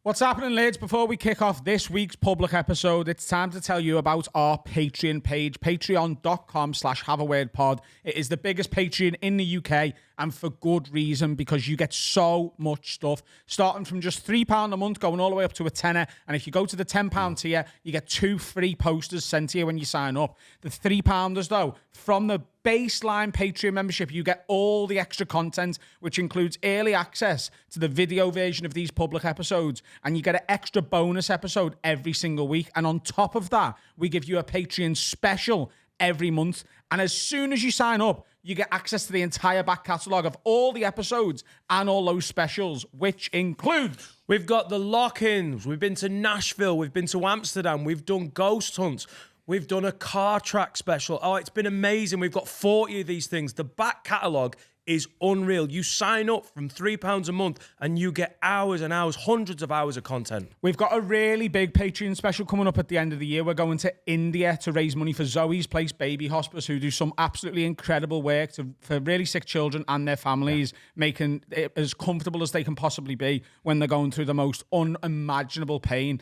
What's happening, lads? Before we kick off this week's public episode, it's time to tell you about our Patreon page, patreon.com/haveawordpod. It is the biggest Patreon in the UK, and for good reason, because you get so much stuff, starting from just £3 a month, going all the way up to a tenner. And if you go to the £10 tier, you get 2 free posters sent to you when you sign up. The £3-pounders, though, from the baseline Patreon membership, you get all the extra content, which includes early access to the video version of these public episodes, and you get an extra bonus episode every single week. And on top of that, we give you a Patreon special every month. And as soon as you sign up, you get access to the entire back catalogue of all the episodes and all those specials, which includes... We've got the lock-ins. We've been to Nashville. We've been to Amsterdam. We've done ghost hunts. We've done a car track special. Oh, it's been amazing. We've got 40 of these things. The back catalogue is unreal. You sign up from £3 a month and you get hours and hours, hundreds of hours of content. We've got a really big Patreon special coming up at the end of the year. We're going to India to raise money for Zoe's Place Baby Hospice, who do some absolutely incredible work for really sick children and their families, making it as comfortable as they can possibly be when they're going through the most unimaginable pain.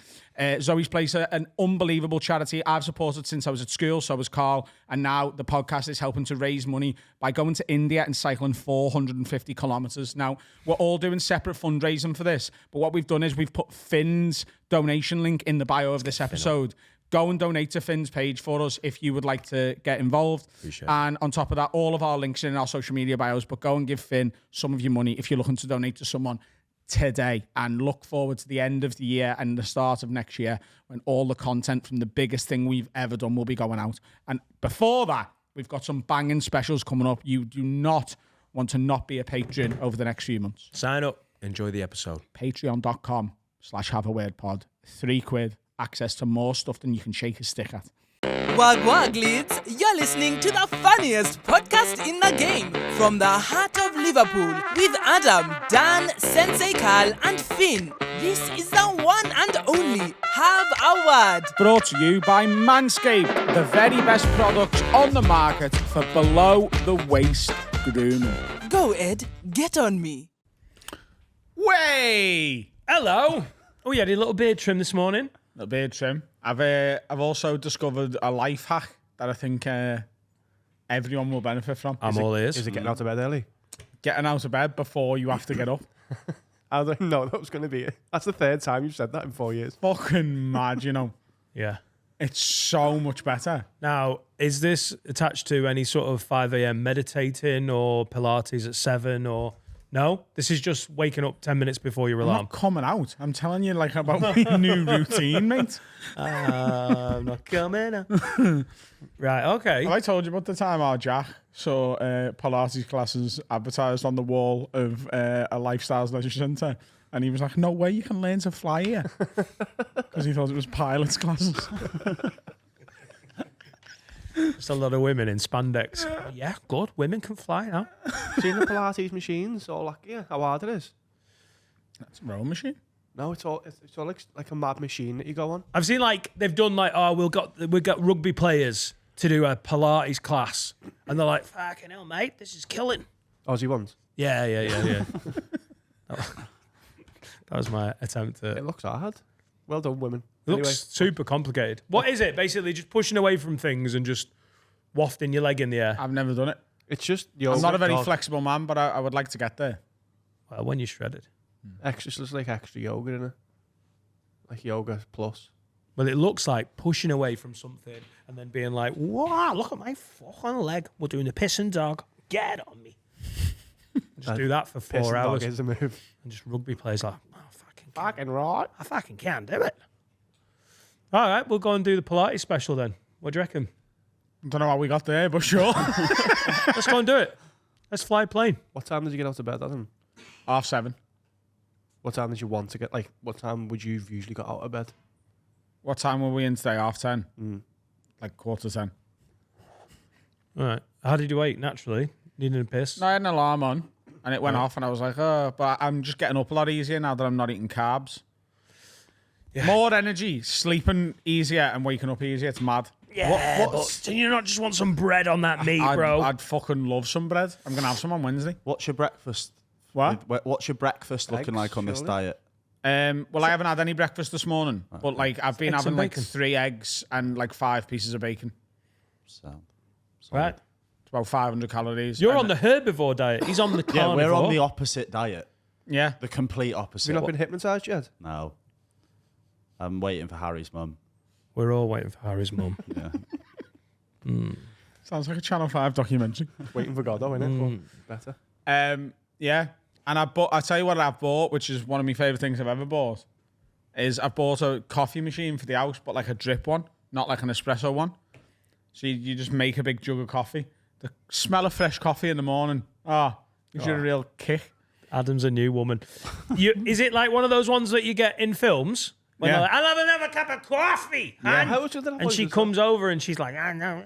Zoe's Place, an unbelievable charity I've supported since I was at school, so was Carl, and now the podcast is helping to raise money by going to India and cycling 450 kilometres. Now, we're all doing separate fundraising for this, but what we've done is we've put Finn's donation link in the bio of this episode. Go and donate to Finn's page for us if you would like to get involved. And on top of that, all of our links are in our social media bios, but go and give Finn some of your money if you're looking to donate to someone today, and look forward to the end of the year and the start of next year when all the content from the biggest thing we've ever done will be going out. And before that, we've got some banging specials coming up. You do not want to not be a patron over the next few months. Sign up. Enjoy the episode. Patreon.com/haveawordpod. £3, access to more stuff than you can shake a stick at. Wag wag leads, you're listening to the funniest podcast in the game. From the heart of Liverpool, with Adam, Dan, Sensei Carl and Finn. This is the one and only Have a Word. Brought to you by Manscaped, the very best products on the market for below-the-waist grooming. Go Ed, get on me. Way! Hello. Oh, you had a little beard trim this morning. A beard trim. I've also discovered a life hack that I think everyone will benefit from. I'm all ears. Is it getting out of bed early? Getting out of bed before you have to get up. I don't know that was going to be it. That's the third time you've said that in 4 years. Fucking mad, you know. Yeah. It's so much better. Now, is this attached to any sort of 5 a.m. meditating or Pilates at 7 or... No? This is just waking up 10 minutes before your I'm alarm. not coming out. I'm telling you like about my new routine, mate. I'm not coming out. Right, okay. Have I told you about the time our Jack saw Pilates classes advertised on the wall of a lifestyles leisure centre, and he was like, no way you can learn to fly here. Because he thought it was pilots classes. Just a lot of women in spandex. Oh, yeah, good. Women can fly now. Seen the Pilates machines? All like, yeah, how hard it is. That's a row machine. No, it's all like a mad machine that you go on. I've seen like they've done like, oh, we've got rugby players to do a Pilates class, and they're like, fucking hell, mate, this is killing. Aussie ones. Yeah. That was my attempt at. It looks hard. Well done, women. It looks super complicated. What is it? Basically, just pushing away from things and just wafting your leg in the air. I've never done it. It's just yoga. I'm not a very flexible man, but I would like to get there. Well, when you're shredded. It's just like extra yoga, isn't it? Like yoga plus. Well, it looks like pushing away from something and then being like, wow, look at my fucking leg. We're doing the pissing dog. Get on me. Just do that for 4 hours. Dog is a move. And just rugby players like, oh, Fucking right. I fucking can't do it. All right, we'll go and do the Pilates special then. What do you reckon? I don't know how we got there, but sure. Let's go and do it. Let's fly a plane. What time did you get out of bed, Adam? 7:30. What time did you want to get? Like, what time would you have usually got out of bed? What time were we in today? 10:30. Like 9:45. All right. How did you wake? Naturally? Needing a piss? No, I had an alarm on, and it went off, and I was like, oh, but I'm just getting up a lot easier now that I'm not eating carbs. Yeah. More energy, sleeping easier, and waking up easier. It's mad. Yeah, but do you not just want some bread on that meat, bro? I'd fucking love some bread. I'm going to have some on Wednesday. What's your breakfast? What? What's your breakfast looking like on this diet? Well, I haven't had any breakfast this morning, but like I've been Eggs having and like bacon. 3 eggs and like 5 pieces of bacon. So, Right. It's about 500 calories. You're And- on the herbivore diet. He's on the yeah, carnivore. we're on the opposite diet. Yeah. The complete Have opposite. you not been hypnotised yet? No. I'm waiting for Harry's mum. We're all waiting for Harry's mum. Yeah. Sounds like a Channel 5 documentary. Waiting for Godot, innit? But better. Yeah. And I tell you what I've bought, which is one of my favourite things I've ever bought, is I've bought a coffee machine for the house, but like a drip one, not like an espresso one. So you just make a big jug of coffee. The smell of fresh coffee in the morning, gives you a real kick. Adam's a new woman. Is it like one of those ones that you get in films? When Yeah. they're like, I'll have another cup of coffee. Yeah. How much of that And was she this? comes over and she's like, I know.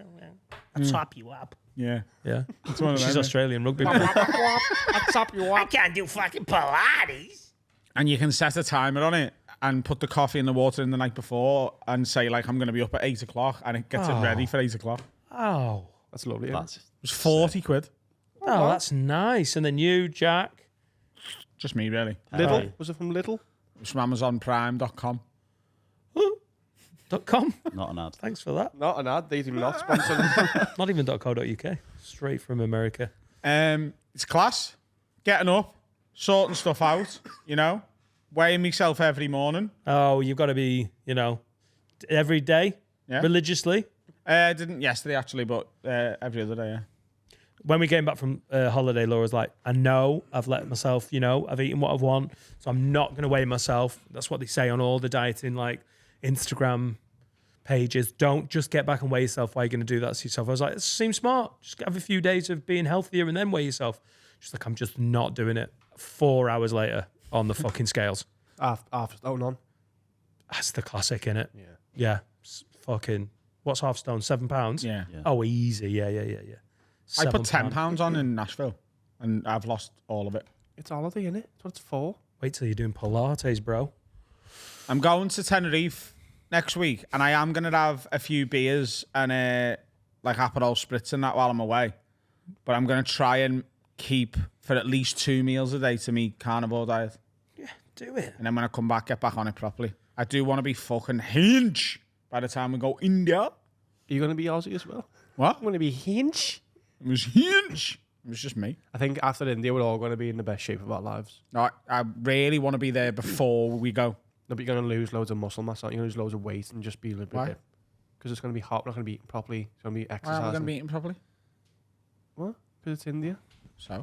I'll top you up. Yeah. Yeah. It's one of She's them. Australian rugby player. I can't do fucking Pilates. And you can set a timer on it and put the coffee and the water in the night before and say, like, I'm going to be up at 8 o'clock, and it gets it ready for 8 o'clock. It Oh. That's lovely. That's was 40 quid. Oh, that's nice. And then you, Jack. Just me, really. Little? Right. Was it from Little? It was from AmazonPrime.com. .com. not an ad. Thanks for that. Not an ad. They do not sponsor them. Not even .co.uk. Straight from America. It's class. Getting up, sorting stuff out, you know, weighing myself every morning. Oh, you've got to be, every day, Yeah. religiously. Didn't yesterday, actually, but every other day, yeah. When we came back from holiday, Laura's like, I know I've let myself, I've eaten what I want, so I'm not going to weigh myself. That's what they say on all the dieting, like, Instagram pages. Don't just get back and weigh yourself. Why are you going to do that to yourself? I was like, it seems smart. Just have a few days of being healthier and then weigh yourself. She's like, I'm just not doing it. 4 hours later on the fucking scales. After stone on. That's the classic, innit? Yeah. Yeah. Fucking, what's half stone? £7? Yeah. Oh, easy. Yeah. I put £7. £10 on in Nashville, and I've lost all of it. It's holiday, innit? That's what it's for. Wait till you're doing Pilates, bro. I'm going to Tenerife next week, and I am going to have a few beers and like Aperol Spritz and that while I'm away. But I'm going to try and keep for at least 2 meals a day to meet carnivore diet. Yeah, do it. And then when I come back, get back on it properly. I do want to be fucking hinge by the time we go India. Are you going to be Aussie as well? What? I'm going to be hinge. It was hinge. It was just me. I think after India, we're all going to be in the best shape of our lives. No, I really want to be there before we go. No, but you're going to lose loads of muscle mass. You're going to lose loads of weight and just be a little Why? bit. Because it's going to be hot. We're not going to be eating properly. It's going to be Why exercising. are we going to be eating properly? What? Because it's India. So?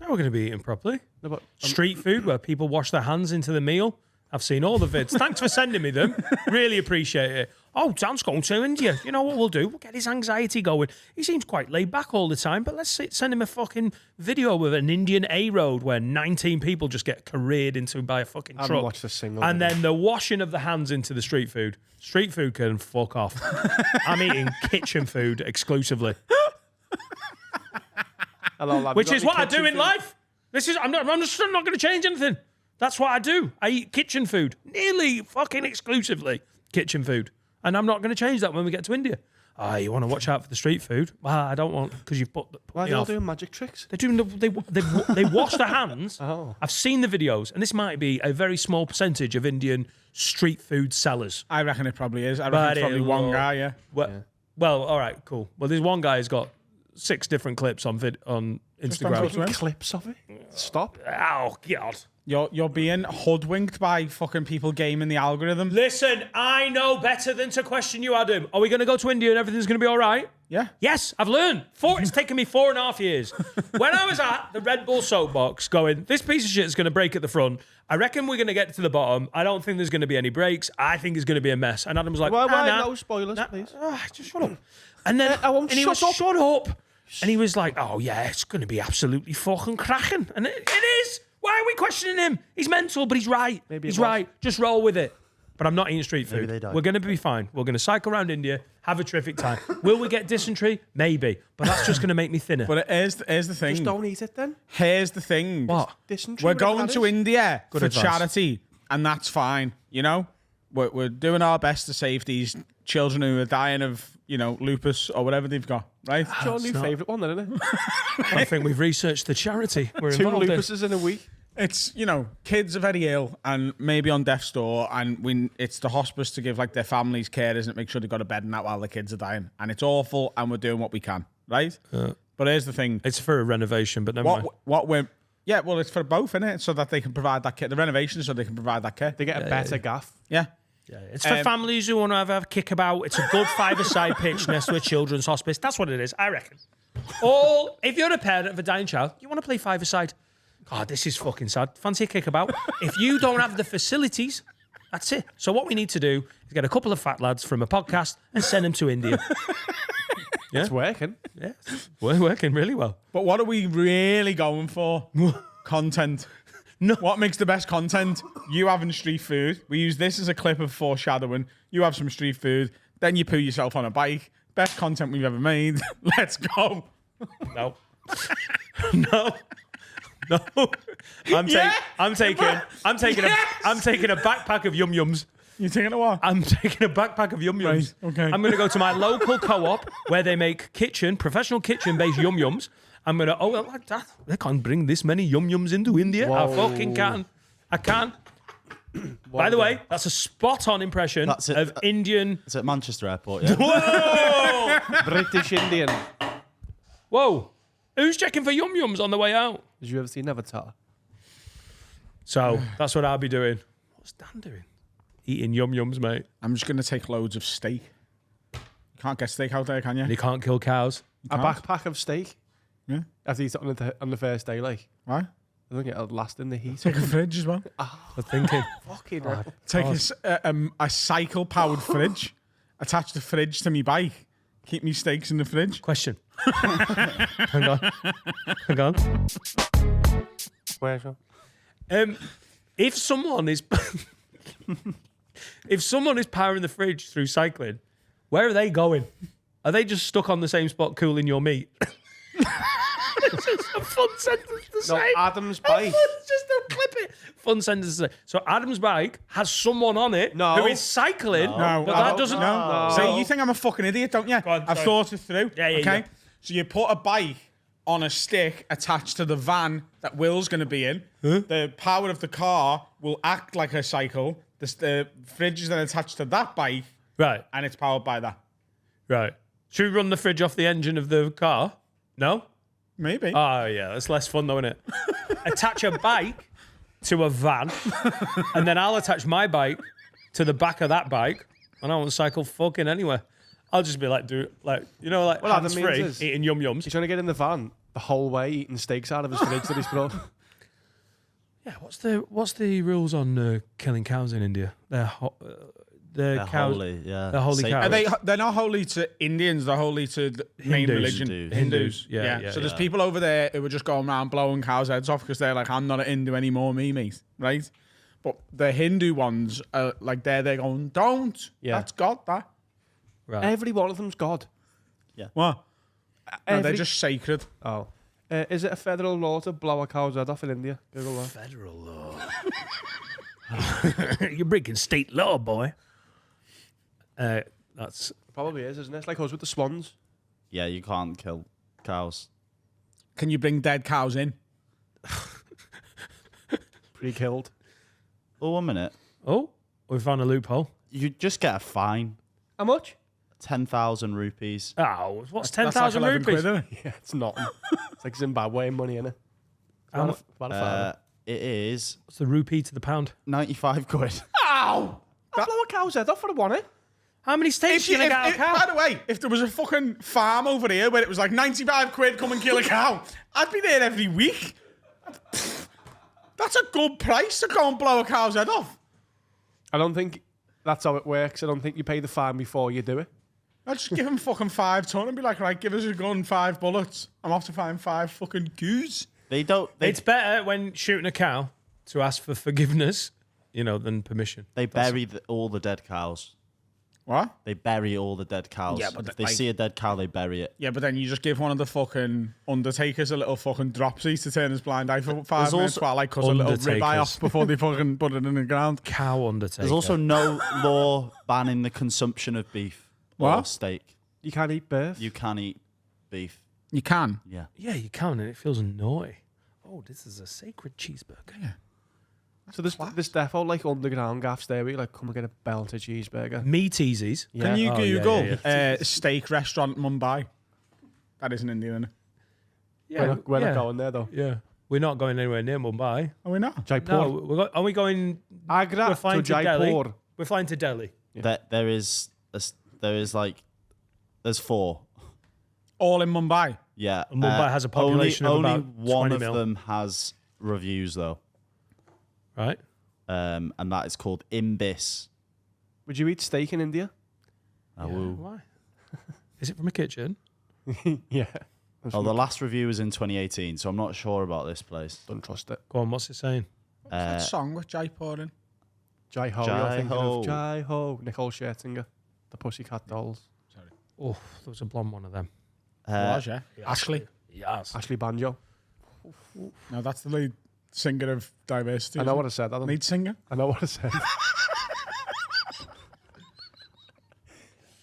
Now we're going to be eating properly. No, but Street food where people wash their hands into the meal. I've seen all the vids. Thanks for sending me them. Really appreciate it. Oh, Dan's going to India. You know what we'll do? We'll get his anxiety going. He seems quite laid back all the time, but let's send him a fucking video with an Indian A-road where 19 people just get careered into by a fucking I haven't truck. watched a single And video. then the washing of the hands into the street food. Street food can fuck off. I'm eating kitchen food exclusively, Hello, lad. which You got is any what I kitchen do in food? life. I'm not going to change anything. That's what I do. I eat kitchen food, nearly fucking exclusively kitchen food. And I'm not going to change that when we get to India. You want to watch out for the street food? I don't want, because you've put Why are me they all off. doing magic tricks? They're doing they wash their hands. Oh. I've seen the videos, and this might be a very small percentage of Indian street food sellers. I reckon it probably is. I reckon But it's probably it'll- one guy, yeah. Well, all right, cool. Well, there's one guy who's got 6 different clips on Instagram. Instagram. Making clips of it. Stop. Oh God. You're being hoodwinked by fucking people gaming the algorithm. Listen, I know better than to question you, Adam. Are we going to go to India and everything's going to be all right? Yeah. Yes, I've learned. It's taken me 4.5 years. When I was at the Red Bull soapbox going, this piece of shit is going to break at the front. I reckon we're going to get to the bottom. I don't think there's going to be any breaks. I think it's going to be a mess. And Adam was like, Why nah. no spoilers, please? Just shut up. And then I won't and he shut was, up. shut up. And he was like, oh yeah, it's going to be absolutely fucking cracking. And it is. Why are we questioning him? He's mental, but he's right. Maybe it he's was. right. Just roll with it. But I'm not eating street Maybe food. they don't. We're going to be fine. We're going to cycle around India, have a terrific time. Will we get dysentery? Maybe. But that's just going to make me thinner. But here's the thing. Just don't eat it then. Here's the thing. What? Dysentery, We're whatever going that to is. India for advice. charity, and that's fine. You know, we're doing our best to save these children who are dying of, lupus or whatever they've got, right? It's your new favourite one, then, isn't it? I think we've researched the charity. We're 2 involved in. lupuses in a week. It's, kids are very ill and maybe on death's door, and it's the hospice to give like their families care, isn't it? Make sure they've got a bed and that while the kids are dying. And it's awful, and we're doing what we can, right? But here's the thing. It's for a renovation, but never mind. It's for both, isn't it? So that they can provide that care. The renovation is so they can provide that care. They get a better gaff. Yeah. Yeah, it's for families who want to have a kickabout. It's a good five-a-side pitch next to a children's hospice. That's what it is, I reckon. Or if you're a parent of a dying child, you want to play five-a-side. God, this is fucking sad. Fancy a kickabout. If you don't have the facilities, that's it. So what we need to do is get a couple of fat lads from a podcast and send them to India. Yeah? It's working. Yeah, we're working really well. But what are we really going for? Content. No. What makes the best content? You having street food. We use this as a clip of foreshadowing. You have some street food. Then you poo yourself on a bike. Best content we've ever made. Let's go. No. No. I'm taking a backpack of yum yums. You taking a what? I'm taking a backpack of yum yums. Right, okay. I'm going to go to my local co-op where they make professional kitchen-based yum yums. I'm going to, like that. They can't bring this many yum yums into India. Whoa. I fucking can. I can. By the way, that's a spot-on impression That's it. of Indian. It's at Manchester Airport, yeah. Whoa! British Indian. Whoa. Who's checking for yum yums on the way out? Did you ever see Avatar? So that's what I'll be doing. What's Dan doing? Eating yum yums, mate. I'm just going to take loads of steak. You can't get steak out there, can you? And you can't kill cows. A backpack of steak? Yeah. After you eat it on the first day, like. Why? I think it'll last in the heat. Take a fridge as well. I'm thinking. Fucking Take a cycle-powered fridge. Attach the fridge to me bike. Keep me steaks in the fridge. Question. Hang on. Where's your... If someone is powering the fridge through cycling, where are they going? Are they just stuck on the same spot cooling your meat? It's just a fun sentence to say. No, Adam's bike. Just don't clip it. Fun sentence to say. So Adam's bike has someone on it who is cycling, No, but that doesn't. No. So you think I'm a fucking idiot, don't you? on, I've sorry. thought it through. Yeah, okay. yeah. So you put a bike on a stick attached to the van that Will's going to be in. The power of the car will act like a cycle. The fridge is then attached to that bike, Right, and it's powered by that. right. Should we run the fridge off the engine of the car? No? Maybe. Oh, yeah. That's less fun, though, isn't it? Attach a bike to a van, and then I'll attach my bike to the back of that bike, and I won't cycle fucking anywhere. I'll just be like, Well, hands that free, means is- eating yum yums. He's trying to get in the van the whole way, eating steaks out of his fridge that he's brought. Yeah, what's the rules on killing cows in India? They're They're cows. holy, yeah. They're holy Sacred. cows. They're not holy to Indians. They're holy to the main Hindus. religion. Hindus. Yeah, So there's people over there who are just going around blowing cows' heads off because they're like, I'm not a Hindu anymore, me, mate. Right? But the Hindu ones are like, they're going, don't. Yeah. That's God, that. Right. Every one of them's God. What? No, they're Every- just sacred. Oh. Is it a federal law to blow a cow's head off in India? Google that. Federal law. You're breaking state law, boy. That's Probably is, isn't it? It's like us with the swans. Yeah, you can't kill cows. Can you bring dead cows in? Pre-killed. Oh, 1 minute. oh, we found a loophole. You just get a fine. How much? 10,000 rupees. Oh, what's That's 10,000 like 11 rupees? quid, isn't it? Yeah, it's not. It's like Zimbabwe money, innit? How mu- About a fiver. It is What's the rupee to the pound? 95 quid. Ow! I'll blow a cow's head off for a one, eh? How many states If are you going to get a by cow? the way, if there was a fucking farm over here where it was like 95 quid, come and kill a cow, I'd be there every week. That's a good price to go and blow a cow's head off. I don't think that's how it works. I don't think you pay the fine before you do it. I'd just give him fucking 5 ton and be like, right, give us a gun, 5 bullets. I'm off to find 5 fucking coos. They don't. It's better when shooting a cow to ask for forgiveness, than permission. They bury all the dead cows. What? They bury all the dead cows. Yeah, but if they like- see a dead cow, they bury it. Yeah, but then you just give one of the fucking undertakers a little fucking dropsy to turn his blind eye for 5 minutes also while I cut a little rib eye undertakers. off before they fucking put it in the ground. Cow undertaker. There's also no law banning the consumption of beef or What? steak. You can't eat beef. You can eat beef. You can. Yeah. Yeah, you can, and it feels naughty. Oh, this is a sacred cheeseburger. Yeah. So there's defo like underground gaffs there where you like come and get a belted cheeseburger. Meat easies. Yeah. Can you Oh, yeah, Google yeah, steak restaurant Mumbai? That is in India, isn't it? Yeah, We're not going there though. Yeah, we're not going anywhere near Mumbai. Are we not? Jaipur. No, are we going? Agra We're flying to to Delhi. Jaipur. We're flying to Delhi. Yeah. There's 4. All in Mumbai. Yeah. And Mumbai has a population of only about one 20 of mil. them has reviews though. Right. And that is called Imbis. Would you eat steak in India? Oh, woo. Why? Is it from a kitchen? Yeah. Oh, the last review was in 2018, so I'm not sure about this place. Don't trust it. Go on. What's it saying? That song with Jaipur in. Jai Ho. Jai You're thinking Ho. of Jai Ho. Nicole Scherzinger. The Pussycat Dolls. Oh, there was a blonde one of them. Was, yeah. Ashley. Yes. Ashley Banjo. No, that's the lead singer of Diversity. I know what I said, Adam. Lead singer? I know what I said.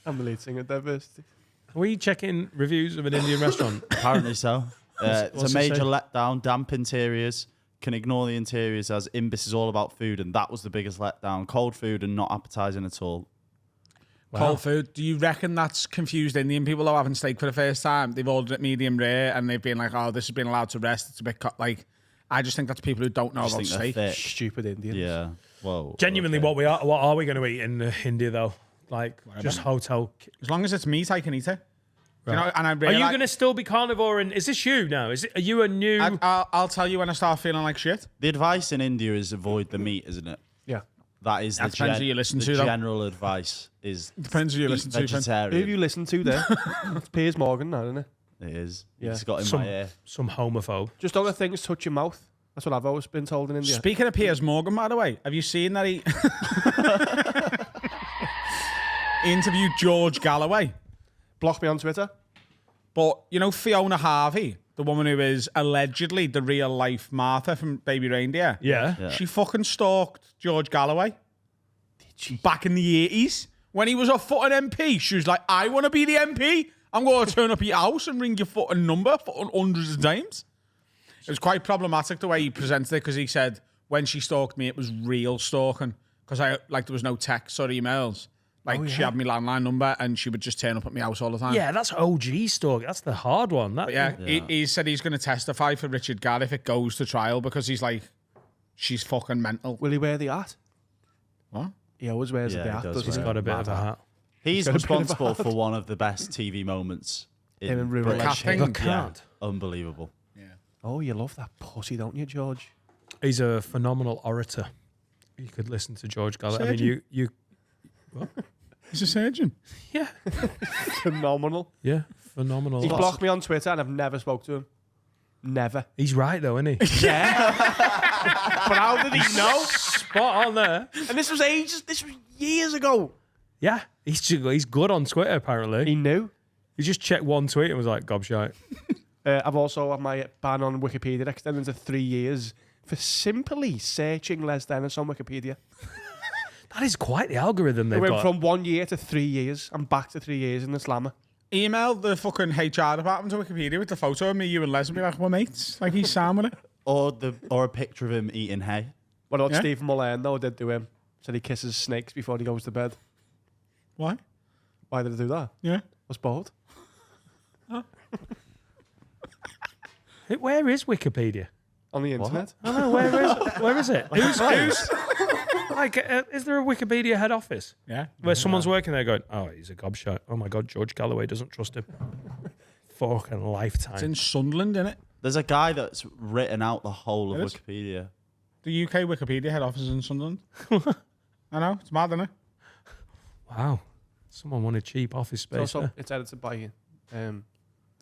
I'm the lead singer of Diversity. Are we checking reviews of an Indian restaurant? Apparently so. It's what's a it major say? letdown. Damp interiors. Can ignore the interiors as Imbis is all about food, and that was the biggest letdown. Cold food and not appetizing at all. Cold food. Do you reckon that's confused Indian people though, having steak for the first time? They've ordered it medium rare and they've been like, oh, this has been allowed to rest. It's a bit like, I just think that's people who don't know Just about think they're steak. thick. Stupid Indians. Yeah. Whoa. Genuinely, okay. what are we going to eat in India though? Like just hotel. As long as it's meat, I can eat it. You Right. know, and I Are really you going to still be carnivore? And is this you now? Are you a new? I'll tell you when I start feeling like shit. The advice in India is avoid the meat, isn't it? Yeah. That is That depends who you listen to, though. general advice is Depends who you listen to. Finn. Who have vegetarian. you listened to there? It's Piers Morgan now, isn't it? It is. Yeah. It's got in Some- my ear. Some homophobe. Just don't let things touch your mouth. That's what I've always been told in India. Speaking of Piers Morgan, by the way, have you seen that he he interviewed George Galloway? Block me on Twitter. But you know Fiona Harvey, the woman who is allegedly the real life Martha from Baby Reindeer. Yeah. She fucking stalked George Galloway. Did she? Back in the 80s when he was a fucking MP. She was like, I want to be the MP. I'm going to turn up at your house and ring your fucking number for hundreds of times. It was quite problematic the way he presented it because he said when she stalked me, it was real stalking because there was no texts or emails. Like she had my landline number and she would just turn up at my house all the time. Yeah, that's OG story. That's the hard one. That, But yeah, he said he's going to testify for Richard Gere if it goes to trial because he's like, she's fucking mental. Will he wear the hat? What? He always wears Yeah, the he hat, does doesn't he's he? got a bit of a hat. He's got a bit of a responsible hat. for one of the best TV moments Him and Rue British Casting. history. The Yeah, cat. unbelievable. Oh, you love that pussy, don't you, George? He's a phenomenal orator. You could listen to George Galloway. I mean, you. He's a surgeon. Yeah. Phenomenal. Yeah. Phenomenal. He's blocked me on Twitter and I've never spoke to him. Never. He's right though, isn't he? Yeah. But how did he know? Spot on there. And this was ages. This was years ago. Yeah. He's good on Twitter apparently. He knew. He just checked one tweet and was like, gobshite. I've also had my ban on Wikipedia extended to 3 years for simply searching Les Dennis on Wikipedia. That is quite the algorithm It they've went got. from 1 year to 3 years. I'm back to 3 years in the slammer. Email the fucking HR department to Wikipedia with the photo of me, you and Les and be like, we're mates. Like he's Sam with it. Or a picture of him eating hay. What about Yeah? Stephen Mullane, though, did do him? Said he kisses snakes before he goes to bed. Why? Why did he do that? Yeah. I was bored. Where is Wikipedia? On the internet. I don't know, where is it? Who's like, is there a Wikipedia head office Yeah. where someone's working there going, oh, he's a gobshite. Oh my God, George Galloway doesn't trust him. Fucking It's lifetime. in Sunderland, isn't it? There's a guy that's written out the whole of It is? Wikipedia. The UK Wikipedia head office is in Sunderland. I know. It's mad, isn't it? Wow. Someone wanted cheap office space. Also, there. it's edited by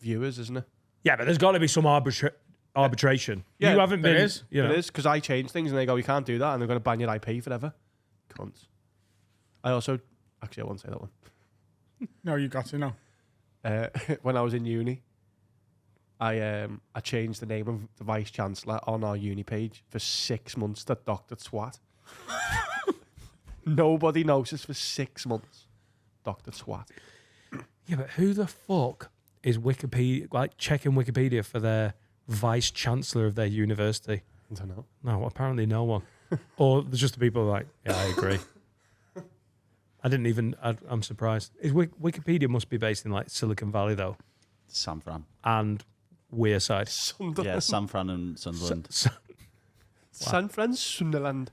viewers, isn't it? Yeah, but there's got to be some arbitration. Yeah, you haven't there been. is. You know. It is, because I change things and they go, you can't do that, and they're going to ban your IP forever. Cunts. I also, actually, I won't say that one. No, you got to know. When I was in uni, I changed the name of the vice chancellor on our uni page for 6 months to Dr. Twat. Nobody noticed for 6 months. Dr. Twat. Yeah, but who the fuck is Wikipedia, like checking Wikipedia for their vice chancellor of their university? I don't know. No, apparently no one. Or there's just the people who are like, yeah, I agree. I'm surprised. Wikipedia must be based in like Silicon Valley though, San Fran. and Wearside. Yeah, San Fran and Sunderland. San Fran, Sunderland.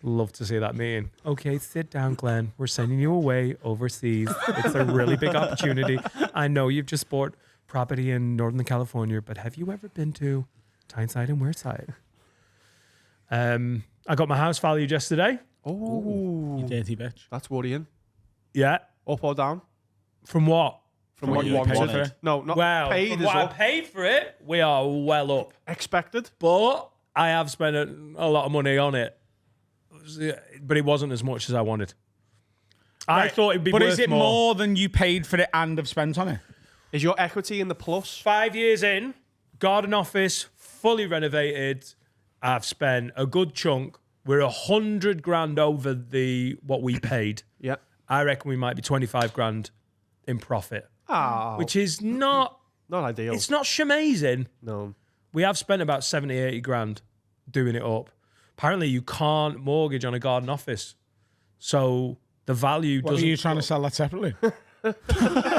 Love to see that meeting. Okay, sit down, Glenn. We're sending you away overseas. It's a really big opportunity. I know you've just bought property in Northern California, but have you ever been to Tyneside and Wearside? I got my house valued yesterday. Oh, You dirty bitch. that's worrying. Yeah. Up or down? From what? From what you paid wanted? for it. No, not Well, paid from is what I up. paid for it, we are well up. Expected. But I have spent a lot of money on it. But it wasn't as much as I wanted. I thought it'd be But worth is it more than you paid for it and have spent on it? Is your equity in the plus? 5 years in, garden office, fully renovated. I've spent a good chunk. We're 100 grand over what we paid. Yeah. I reckon we might be 25 grand in profit, Ah, which is not, not ideal. it's not shamazing. No. We have spent about 70, 80 grand doing it up. Apparently you can't mortgage on a garden office. So the value What, doesn't... are you trying to sell that separately?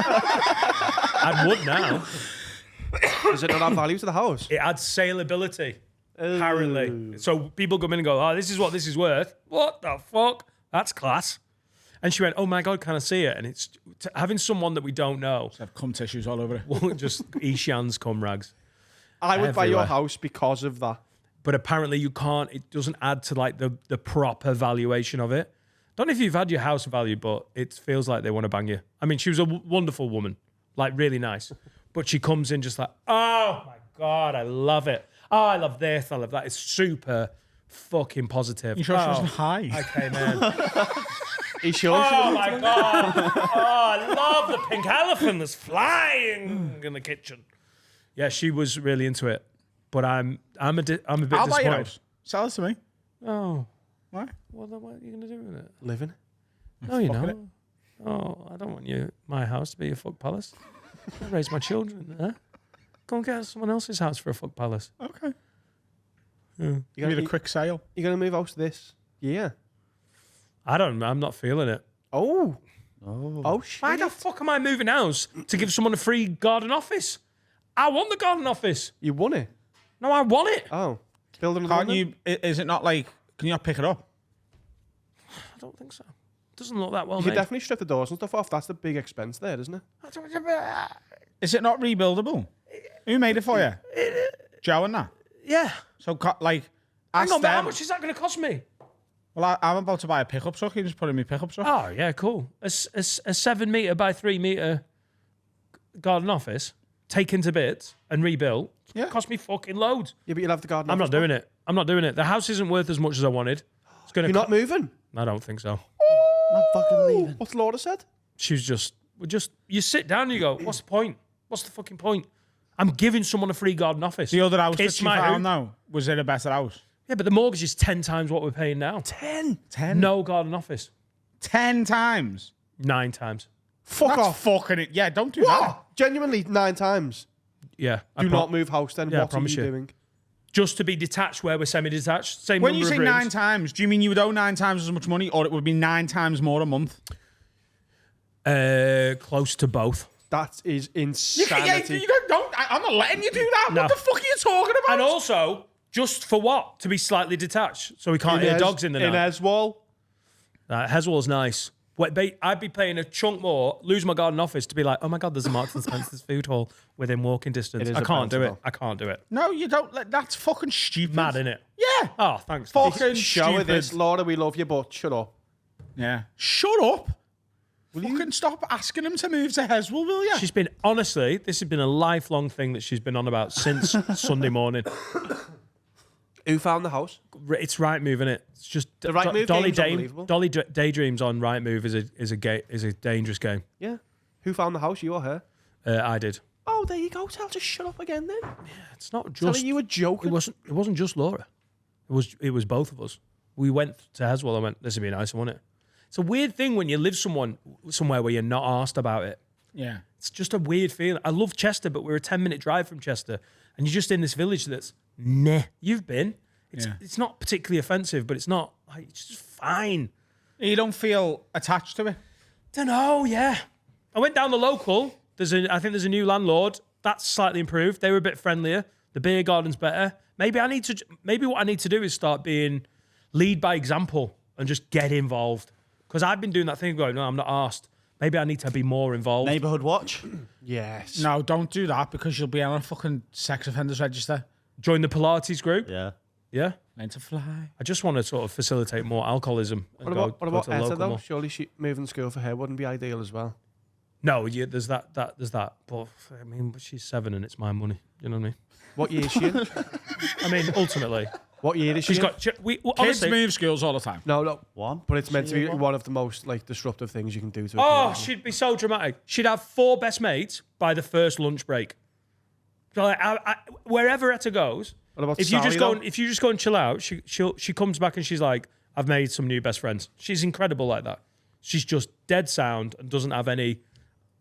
I would now. Does it not have value to the house? It adds saleability, apparently. So people come in and go, oh, this is what this is worth. What the fuck? That's class. And she went, oh my God, can I see it? And it's having someone that we don't know. Have cum tissues all over it. Won't just Ishan's cum rags. I would buy your Everywhere. house because of that. But apparently you can't, it doesn't add to like the proper valuation of it. Don't know if you've had your house valued, but it feels like they want to bang you. I mean, she was a wonderful woman, like really nice. But she comes in just like, oh my God, I love it. Oh, I love this, I love that. It's super fucking positive. You sure she Oh, wasn't high? I came in. Are you sure? Oh my God. Oh, I love the pink elephant that's flying in the kitchen. Yeah, she was really into it. But I'm a bit I'll buy your disappointed. house. Sell it to me. Oh, Why? what are you going to do with it? Living. No, you Fuck with don't. Oh, I don't want my house to be a fuck palace. I raise my children there. Go and get someone else's house for a fuck palace. Okay. You Give it a quick sale. You're going to move house this year? I'm not feeling it. Oh. Oh, shit. Why the fuck am I moving house to give someone a free garden office? I want the garden office. You won it? No, I want it. Oh. Build another Can't one you? Is it not like? Can you not pick it up? I don't think so. Doesn't look that well You could made. definitely strip the doors and stuff off. That's the big expense there, isn't it? Is it not rebuildable? Who made it for you? Joe and that. Yeah. So like, Hang ask on, but how them. much is that going to cost me? Well, I'm about to buy a pickup truck. You just put it in my pickup truck. Oh, yeah, cool. A 7 metre by 3 metre garden office, taken to bits and rebuilt, Yeah. cost me fucking loads. Yeah, but you'll have the garden. I'm not office doing it. I'm not doing it. The house isn't worth as much as I wanted. It's going You're not moving? I don't think so. Not fucking leaving. What's Laura said? She was just, you sit down and you go, what's the point? What's the fucking point? I'm giving someone a free garden office. The other house Kiss that you my found, hoop. though, was it a better house? Yeah, but the mortgage is 10 times what we're paying now. 10 No garden office. 10 times. 9 times. Fuck That's off. fucking it. Yeah, don't do that. What? Genuinely 9 times. Yeah. Do not move house then. Yeah, I What are promise you you. doing? Just to be detached where we're semi-detached. Same When number you say of rooms. 9 times, do you mean you would owe 9 times as much money, or it would be 9 times more a month? Close to both. That is You insanity. don't. I'm not letting you do that. No. What the fuck are you talking about? And also, just for what? To be slightly detached, so we can't hear dogs in the In night. Eswall. Heswell's nice. I'd be paying a chunk more, lose my garden office to be like, oh my God, there's a Marks and Spencer's food hall within walking distance. It is I a can't do it. bouncy I can't do it. No, you don't. That's fucking stupid. Mad, innit? Yeah. Oh, thanks. Fucking Show her stupid. this. Laura, we love you, but shut up. Yeah. Shut up. Fucking stop asking him to move to Heswell, will you? She's been, honestly, this has been a lifelong thing that she's been on about since Sunday morning. Who found the house? It's Rightmove, isn't it? It's just The Rightmove game's unbelievable. Dolly Daydreams on Rightmove is a dangerous game. Yeah. Who found the house? You or her? I did. Oh, there you go. Tell just shut up again then. It's not just. Telling you a joke. It wasn't just Laura. It was both of us. We went to Heswell and went, this would be nice, wouldn't it? It's a weird thing when you live somewhere where you're not asked about it. Yeah. It's just a weird feeling. I love Chester, but we're a 10-minute drive from Chester, and you're just in this village that's nah. You've been. It's not particularly offensive, but it's not. Like, it's just fine. You don't feel attached to it? Don't know. Yeah, I went down the local. I think there's a new landlord. That's slightly improved. They were a bit friendlier. The beer garden's better. Maybe what I need to do is start being lead by example and just get involved. Because I've been doing that thing going, no, I'm not asked. Maybe I need to be more involved. Neighborhood watch. Yes. No, don't do that because you'll be on a fucking sex offenders register. Join the Pilates group. Yeah. Yeah. Learn to fly. I just want to sort of facilitate more alcoholism. And What about to the Etta, local though? more. Surely moving school for her wouldn't be ideal as well. No, yeah, there's that. There's that. But I mean, she's 7 and it's my money. You know what I mean? What year is she in? I mean, ultimately, What year is she she's in? got. Kids Honestly, move schools all the time. No. One. But it's meant to be One. one of the most like disruptive things you can do to a oh, kid. she'd be so dramatic. She'd have 4 best mates by the first lunch break. So like, wherever Etta goes, What about if you just Sally, go, if you just go and chill out, she comes back and she's like, I've made some new best friends. She's incredible like that. She's just dead sound and doesn't have any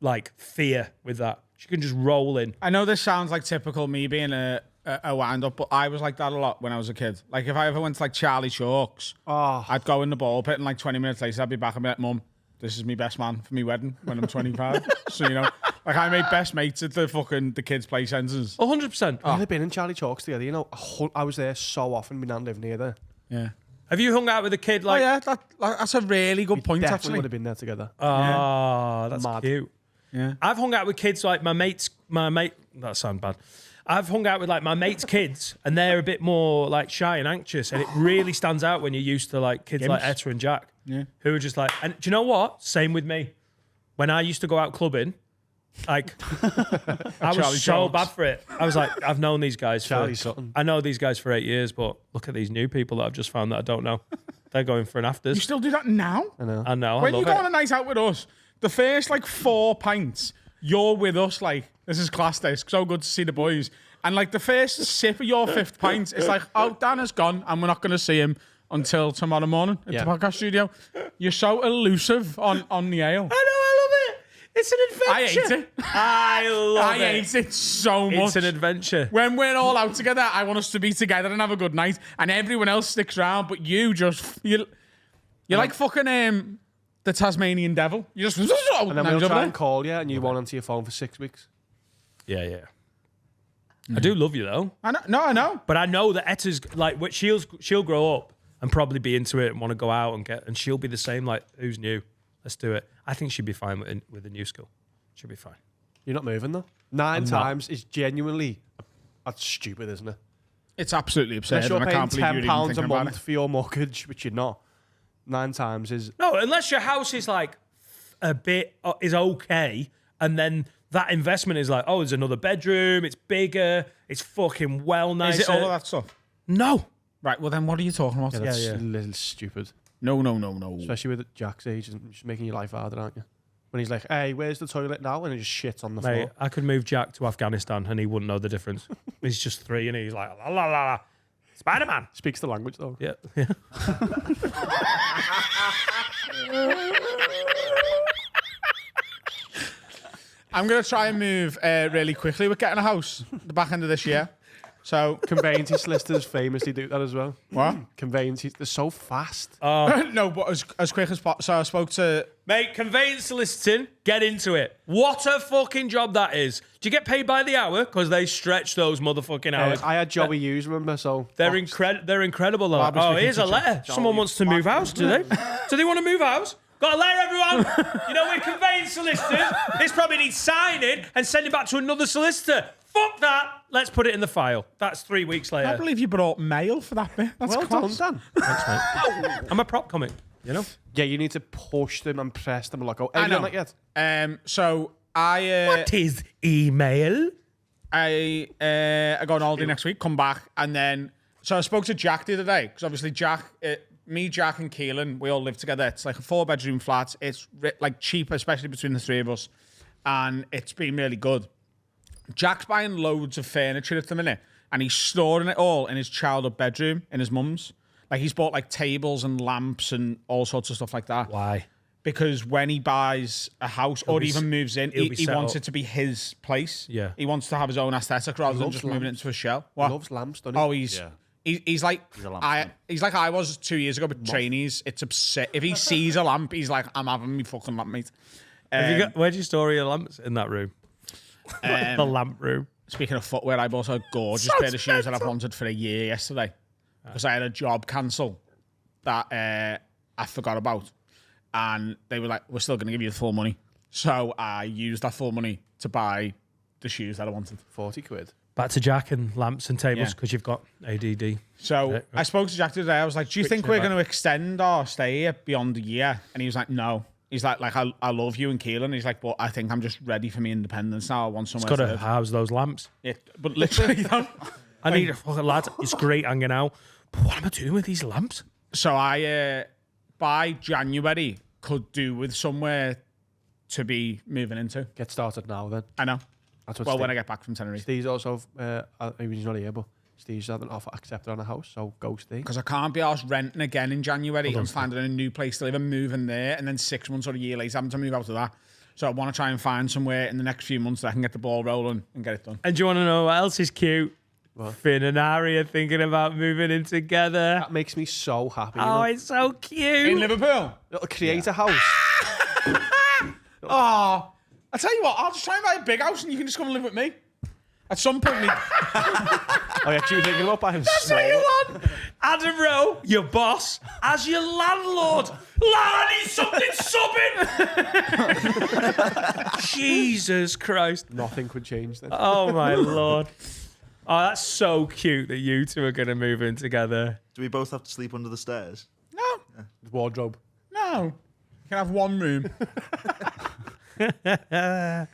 like fear with that. She can just roll in. I know this sounds like typical me being a wind-up, but I was like that a lot when I was a kid. Like, if I ever went to, like, Charlie Chalk's, I'd go in the ball pit and, like, 20 minutes later, I'd be back and be like, Mum, this is me best man for me wedding when I'm 25. So, you know, like, I made best mates at the kids' play centres. 100%. We've been in Charlie Chalk's together. You know, I was there so often. My nan lived near there. Yeah. Have you hung out with a kid Oh, like? yeah, that's a really good point, Definitely actually. would have been there together. Oh, that's Mad. cute. Yeah. I've hung out with kids like my mate. That sounds bad. I've hung out with like my mates' kids, and they're a bit more like shy and anxious, and it really stands out when you're used to like kids like Etta and Jack, who are just like. And do you know what? Same with me. When I used to go out clubbing, like I was Charlie so Jones. bad for it. I was like, I've known these guys. Charlie Sutton. I know these guys for 8 years, but look at these new people that I've just found that I don't know. They're going for an You afters. still do that now? I know. I know. When I you love go on a it. night out with us, the first, like, 4 pints, you're with us, like, this is class day. It's so good to see the boys. And, like, the first sip of your 5th pint, it's like, oh, Dan has gone, and we're not going to see him until tomorrow morning at Yeah. the podcast studio. You're so elusive on the ale. I know. I love it. It's an I adventure. hate it. I love I it. hate it so much. It's an adventure. When we're all out together, I want us to be together and have a good night, and everyone else sticks around, but you're like fucking the Tasmanian devil. You just And then we'll try and call you, and you won't answer your phone for 6 weeks. Yeah. I do love you though, I know. but I know that Etta's like, she'll grow up and probably be into it and want to go out and she'll be the same. Like, who's new? Let's do it. I think she'd be fine with the new school. She'll be fine. You're not moving though. 9 I'm not. times is genuinely that's stupid, isn't it? It's absolutely absurd. Unless you're and I paying can't believe you're even £10 a thinking about month it. for your mortgage, which you're not. 9 times is No, unless your house is like a bit is okay, and then that investment is like, oh, there's another bedroom. It's bigger. It's fucking well nicer. Is it all of that stuff? No. Right, well then what are you talking about? that's yeah. a little stupid. No. Especially with Jack's age, and just making your life harder, aren't you? When he's like, "Hey, where's the toilet now?" and he just shits on the Mate, floor. I could move Jack to Afghanistan and he wouldn't know the difference. He's just 3 and he's like, la la la la. Spider-Man. Speaks the language though. Yeah. I'm going to try and move really quickly with getting a house at the back end of this year. So, Conveyancing solicitors famously do that as well. what? Conveyancing, they're so fast. No, but as quick as possible. So I spoke to... Mate, conveyance soliciting, get into it. What a fucking job that is. Do you get paid by the hour? Because they stretch those motherfucking hours. I had Joey Hughes, remember? So They're incredible. Though. Barbara's Oh, speaking here's a to letter. Johnny Someone wants to move house, do they? Do they want to move house? Got a letter, everyone. You know, we're conveyance solicitors. This probably needs signing and sending back to another solicitor. Fuck that. Let's put it in the file. That's 3 weeks I later. believe you brought mail for that bit. That's well class. done, Dan. I'm a prop comic, you know? Yeah, you need to push them and press them like, oh, have you done that yet? So I... What is email? I go on holiday next week, come back, and then... So I spoke to Jack the other day, because obviously Jack... me, Jack, and Keelan, we all live together. It's like a 4-bedroom flat. It's like cheap, especially between the 3 of us. And it's been really good. Jack's buying loads of furniture at the minute, and he's storing it all in his childhood bedroom in his mum's. Like, he's bought like tables and lamps and all sorts of stuff like that. Why? because when he buys a house or even moves in, he'll he be set wants up. it to be his place. Yeah. He wants to have his own aesthetic rather than loves just moving lamps. into a shell. He What? loves lamps, doesn't he? Oh, he's like a lamp I fan. he's like I was 2 years ago with trainees. It's upset. If he sees a lamp, he's like, I'm having me fucking lamp, mate. Where'd you store your lamps in that room? The lamp room. Speaking of footwear, I bought a gorgeous pair of shoes that I've wanted for a year yesterday because I had a job cancel that I forgot about, and they were like, "We're still going to give you the full money." So I used that full money to buy the shoes that I wanted. 40 quid. Back to Jack and lamps and tables Yeah. because you've got ADD. So Right. I spoke to Jack today. I was like, "Do you think Switching we're it back. going to extend our stay here beyond a year?" And he was like, "No." He's like I love you and Keelan. He's like, "But I think I'm just ready for my independence now. I want somewhere Got to to live." house those lamps. Yeah, but literally, you know. I need a fucking lad. It's great hanging out. But what am I doing with these lamps? So I, by January, could do with somewhere to be moving into. Get started now then. I know. That's what Well, Steve, when I get back from Tenerife. Steve's also, he's not here, but Steve's had an offer accepted on a house, so go Steve. Because I can't be arsed renting again in January and finding a new place to live and moving there, and then 6 months or a year later having to move out of that. So I want to try and find somewhere in the next few months that I can get the ball rolling and get it done. And do you want to know what else is cute? Finn and Harry are thinking about moving in together. That makes me so happy. You Oh, know? it's so cute. In Liverpool? It'll create a house. Oh, I tell you what, I'll just try and buy a big house and you can just come and live with me. At some point, me. Oh, yeah, you were thinking about buying That's small. what you want. Adam Rowe, your boss, as your landlord. Lad, I need something subbing. Jesus Christ. Nothing could change then. Oh, my Lord. Oh, that's so cute that you two are going to move in together. Do we both have to sleep under the stairs? No, Wardrobe. no. You can have one room. Why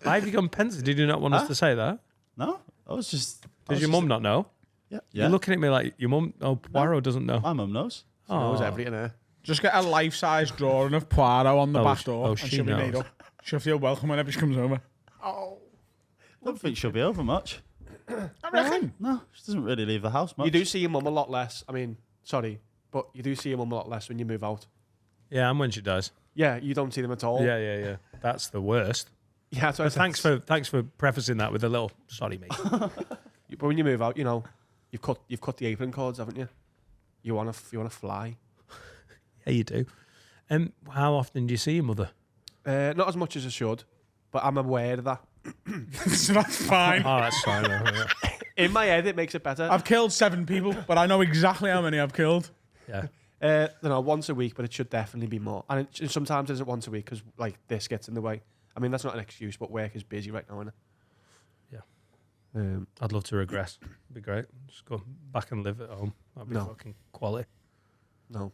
have you gone pensive? Did you not want us to say that? No, I was just. Did your mum not know? Yeah. You're looking at me like your mum, Poirot doesn't know. My mum knows. She knows everything there. Just get a life-size drawing of Poirot on the back door and she she'll be made knows. up. She'll feel welcome whenever she comes over. I don't think she'll be over much. I reckon. No, she doesn't really leave the house much. You do see your mum a lot less. I mean, sorry, but you do see your mum a lot less when you move out. Yeah, and when she does. Yeah, you don't see them at all. Yeah. That's the worst. Yeah, that's what I But said. thanks for prefacing that with a little sorry, mate. But when you move out, you know, you've cut the apron cords, haven't you? You want to fly. Yeah, you do. How often do you see your mother? Not as much as I should, but I'm aware of that. So that's fine. Oh, that's fine. Yeah. In my head, it makes it better. I've killed 7 people, but I know exactly how many I've killed. Yeah. Once a week, but it should definitely be more. And sometimes it isn't once a week because like this gets in the way. I mean, that's not an excuse, but work is busy right now, isn't it? Yeah. I'd love to regress. It'd be great. Just go back and live at home. That'd be No. fucking quality. No.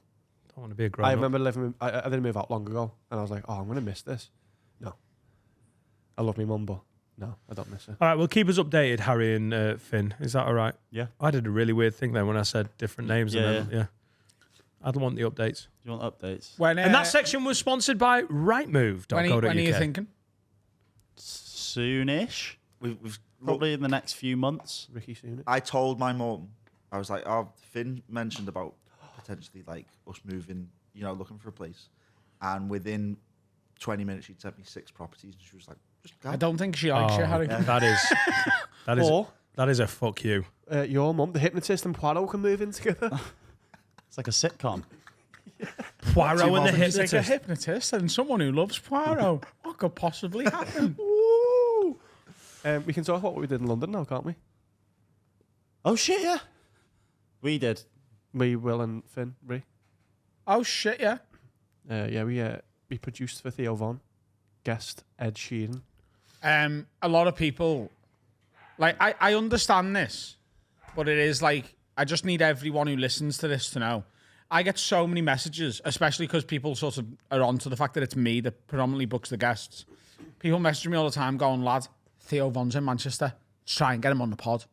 Don't want to be a grown I up. remember living. I didn't move out long ago, and I was like, "Oh, I'm gonna miss this." No, I love my mum, but no, I don't miss her. All right, well, keep us updated, Harry and Finn. Is that all right? Yeah. I did a really weird thing then when I said different names. Yeah, and then, I'd want the updates. Do you want updates? When, And that section was sponsored by rightmove.co.uk. when are you thinking? Soonish. We've Probably in the next few months. Ricky Sunak. I told my mum, I was like, oh, Finn mentioned about potentially like us moving, you know, looking for a place. And within 20 minutes, she'd sent me 6 properties and she was like, just go. I don't think she likes you, Harry. That is Or that is a fuck you. your mum, the hypnotist, and Poirot can move in together. It's like a sitcom. Poirot and the It's like a hypnotist. hypnotist and someone who loves Poirot. What could possibly happen? Woo! We can talk about what we did in London now, can't we? Oh shit! Yeah, we did. Me, Will, and Finn, Ree. Oh shit, yeah. We produced for Theo Von, guest Ed Sheeran. A lot of people, like, I understand this, but it is like, I just need everyone who listens to this to know. I get so many messages, especially because people sort of are onto the fact that it's me that predominantly books the guests. People message me all the time going, lad, Theo Von's in Manchester. Let's try and get him on the pod.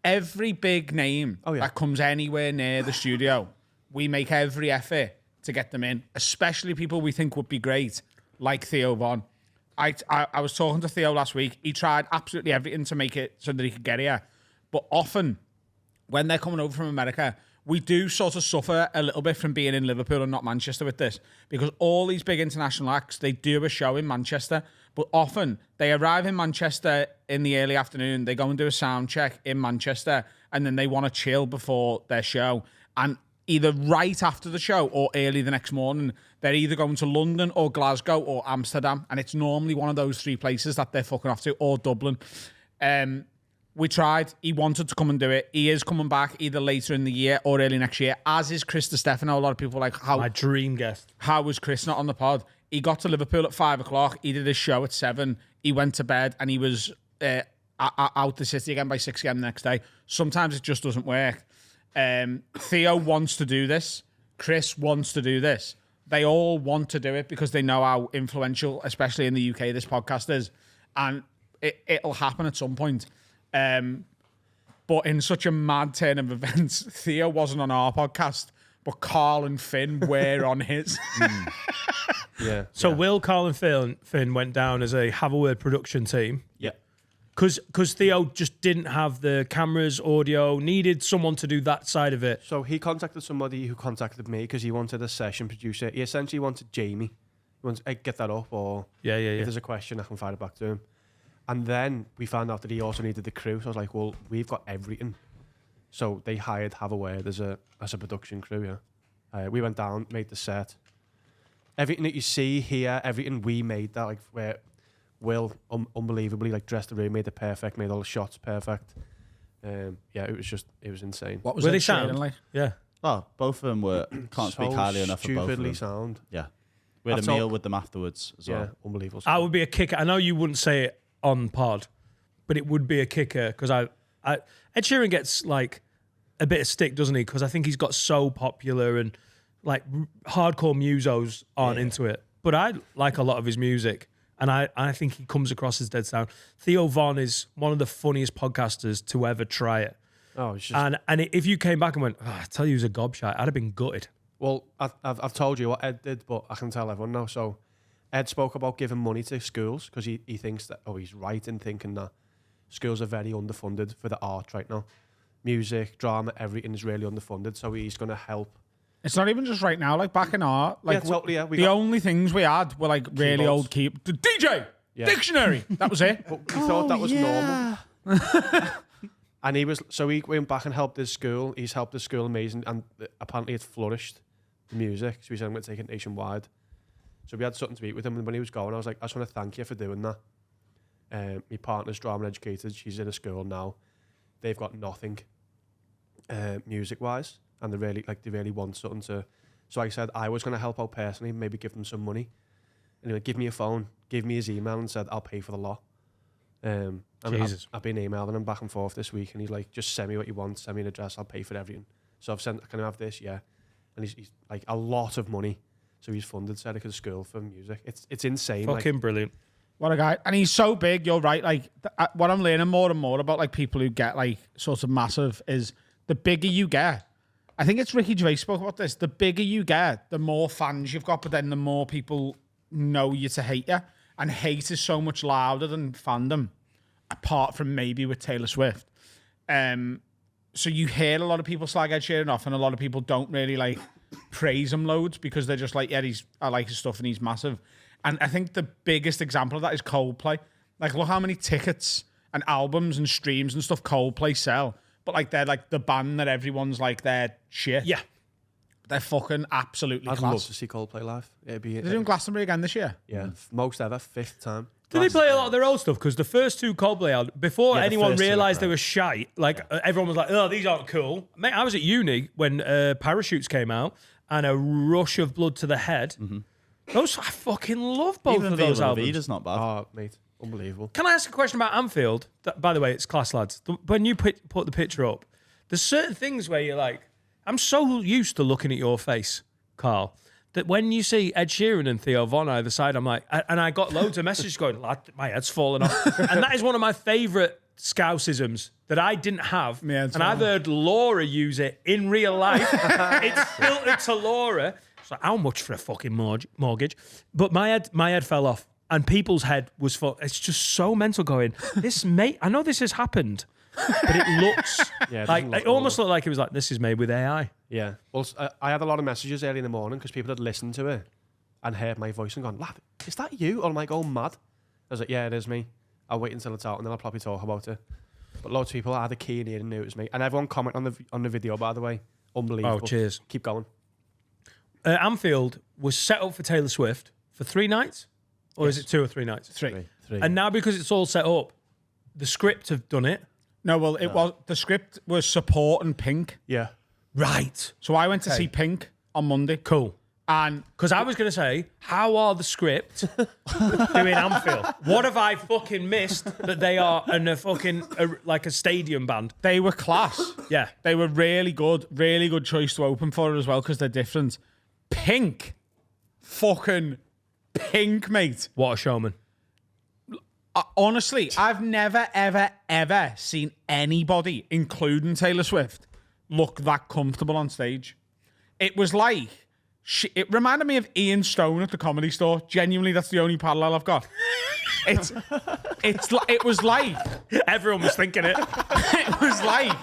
Every big name that comes anywhere near the studio, we make every effort to get them in, especially people we think would be great, like Theo Von. I was talking to Theo last week. He tried absolutely everything to make it so that he could get here. But often, when they're coming over from America, we do sort of suffer a little bit from being in Liverpool and not Manchester with this, because all these big international acts, they do a show in Manchester, but often they arrive in Manchester in the early afternoon, they go and do a sound check in Manchester, and then they want to chill before their show. And either right after the show or early the next morning, they're either going to London or Glasgow or Amsterdam, and it's normally one of those three places that they're fucking off to, or Dublin. We tried. He wanted to come and do it. He is coming back either later in the year or early next year, as is Chris DiStefano. A lot of people are like, My dream guest. how was Chris not on the pod? He got to Liverpool at 5 o'clock. He did his show at 7. He went to bed and he was out the city again by 6 a.m. the next day. Sometimes it just doesn't work. Theo wants to do this. Chris wants to do this. They all want to do it because they know how influential, especially in the UK, this podcast is. And it'll happen at some point. But in such a mad turn of events, Theo wasn't on our podcast, but Carl and Finn were on his. Yeah. So Will, Carl, and Finn went down as a Have a Word production team. Yeah. Because Theo just didn't have the cameras, audio, needed someone to do that side of it. So he contacted somebody who contacted me because he wanted a session producer. He essentially wanted Jamie. He wants, hey, get that up, or Yeah. if there's a question, I can fire it back to him. And then we found out that he also needed the crew. So I was like, well, we've got everything. So they hired Have a Word as a production crew, yeah. We went down, made the set. Everything that you see here, everything we made that, like, where Will unbelievably like dressed the room, made it perfect, made all the shots perfect. Yeah, it was insane. What was Were it they sound? like? Yeah. Oh, both of them were. Can't speak highly enough of both of stupidly them. sound. Yeah, we had I've a meal told- with them afterwards as Yeah, well. unbelievable. I would be a kicker. I know you wouldn't say it on pod, but it would be a kicker because Ed Sheeran gets like a bit of stick, doesn't he? Because I think he's got so popular and like hardcore musos aren't into it. But I like a lot of his music, and I think he comes across as dead sound. Theo Von is one of the funniest podcasters to ever try it. Oh, it's just, And if you came back and went, I tell you he was a gobshite, I'd have been gutted. well, I've told you what Ed did, but I can tell everyone now. So Ed spoke about giving money to schools because he thinks that, he's right in thinking that schools are very underfunded for the art right now. Music, drama, everything is really underfunded. So he's going to help. It's not even just right now. Like back in art, like Yeah, totally, yeah, we the got- only things we had were like really Keyboards. old DJ, Yeah. dictionary. That was it. But we thought that was normal. And he went back and helped his school. He's helped his school amazing, and apparently it flourished, the music. So he said, I'm going to take it nationwide. So we had something to eat with him, and when he was going, I was like, I just want to thank you for doing that. My partner's drama educated. She's in a school now. They've got nothing music-wise, and they really want something to... So I said I was going to help out personally, maybe give them some money. And he went, give me a phone, give me his email, and said, I'll pay for the lot. And Jesus. I've been emailing him back and forth this week, and he's like, just send me what you want, send me an address, I'll pay for everything. So I've sent, can I have this? Yeah. And he's like a lot of money. So he's funded Serica's school for music. It's insane. Fucking brilliant. What a guy. And he's so big, you're right. Like, what I'm learning more and more about, like, people who get, like, sort of massive is the bigger you get. I think it's Ricky Gervais spoke about this. The bigger you get, the more fans you've got, but then the more people know you to hate you. And hate is so much louder than fandom, apart from maybe with Taylor Swift. So you hear a lot of people slag Ed Sheeran off, and a lot of people don't really, like, praise him loads because they're just like, yeah, I like his stuff and he's massive. And I think the biggest example of that is Coldplay. Like, look how many tickets and albums and streams and stuff Coldplay sell. But, like, they're, like, the band that everyone's, like, they're shit. Yeah. They're fucking absolutely I'd class. love to see Coldplay live. It'd be... They're doing Glastonbury again this year. Yeah, most ever, 5th time. Do they play a lot of their old stuff? Because the first two Coldplay albums, before Yeah, the anyone first two are realised they great. were shite, like everyone was like, oh, these aren't cool. Mate, I was at uni when Parachutes came out and A Rush of Blood to the Head. Those, I fucking love both Even of those Viva La albums. Vida's not bad. Oh, mate, unbelievable. Can I ask a question about Anfield? By the way, it's class, lads. When you put the picture up, there's certain things where you're like, I'm so used to looking at your face, Carl, that when you see Ed Sheeran and Theo Von either side, I'm like, and I got loads of messages going, lad, my head's falling off. And that is one of my favourite Scousisms that I didn't have. Yeah, it's and I've fine. heard Laura use it in real life. It's filtered to Laura. It's like, how much for a fucking mortgage? But my head fell off. And people's head was full. It's just so mental going, this mate, I know this has happened. but it looks Yeah, it like doesn't look it almost normal. looked like it was like this is made with AI. Yeah. Well, I had a lot of messages early in the morning because people had listened to it and heard my voice and gone, lad, is that you? Or am I going mad? I was like, yeah, it is me. I'll wait until it's out and then I'll probably talk about it. But loads of people had a key in here and knew it was me. And everyone comment on the video, by the way. Unbelievable. Oh, cheers. Keep going. Anfield was set up for Taylor Swift for 3 nights, or is it 2 or 3 nights? 3. And now because it's all set up, the script have done it. No, well, it was the script was supporting Pink. Yeah. Right. So I went to see Pink on Monday. Cool. And Because I was going to say, how are the script doing Anfield? What have I fucking missed that they are in a fucking, like a stadium band? they were class. Yeah. They were really good choice to open for it as well because they're different. Pink. Fucking Pink, mate. What a showman. Honestly, I've never, ever, ever seen anybody, including Taylor Swift, look that comfortable on stage. It was like, it reminded me of Ian Stone at the Comedy Store. Genuinely, that's the only parallel I've got. It was like, Everyone was thinking it. it was like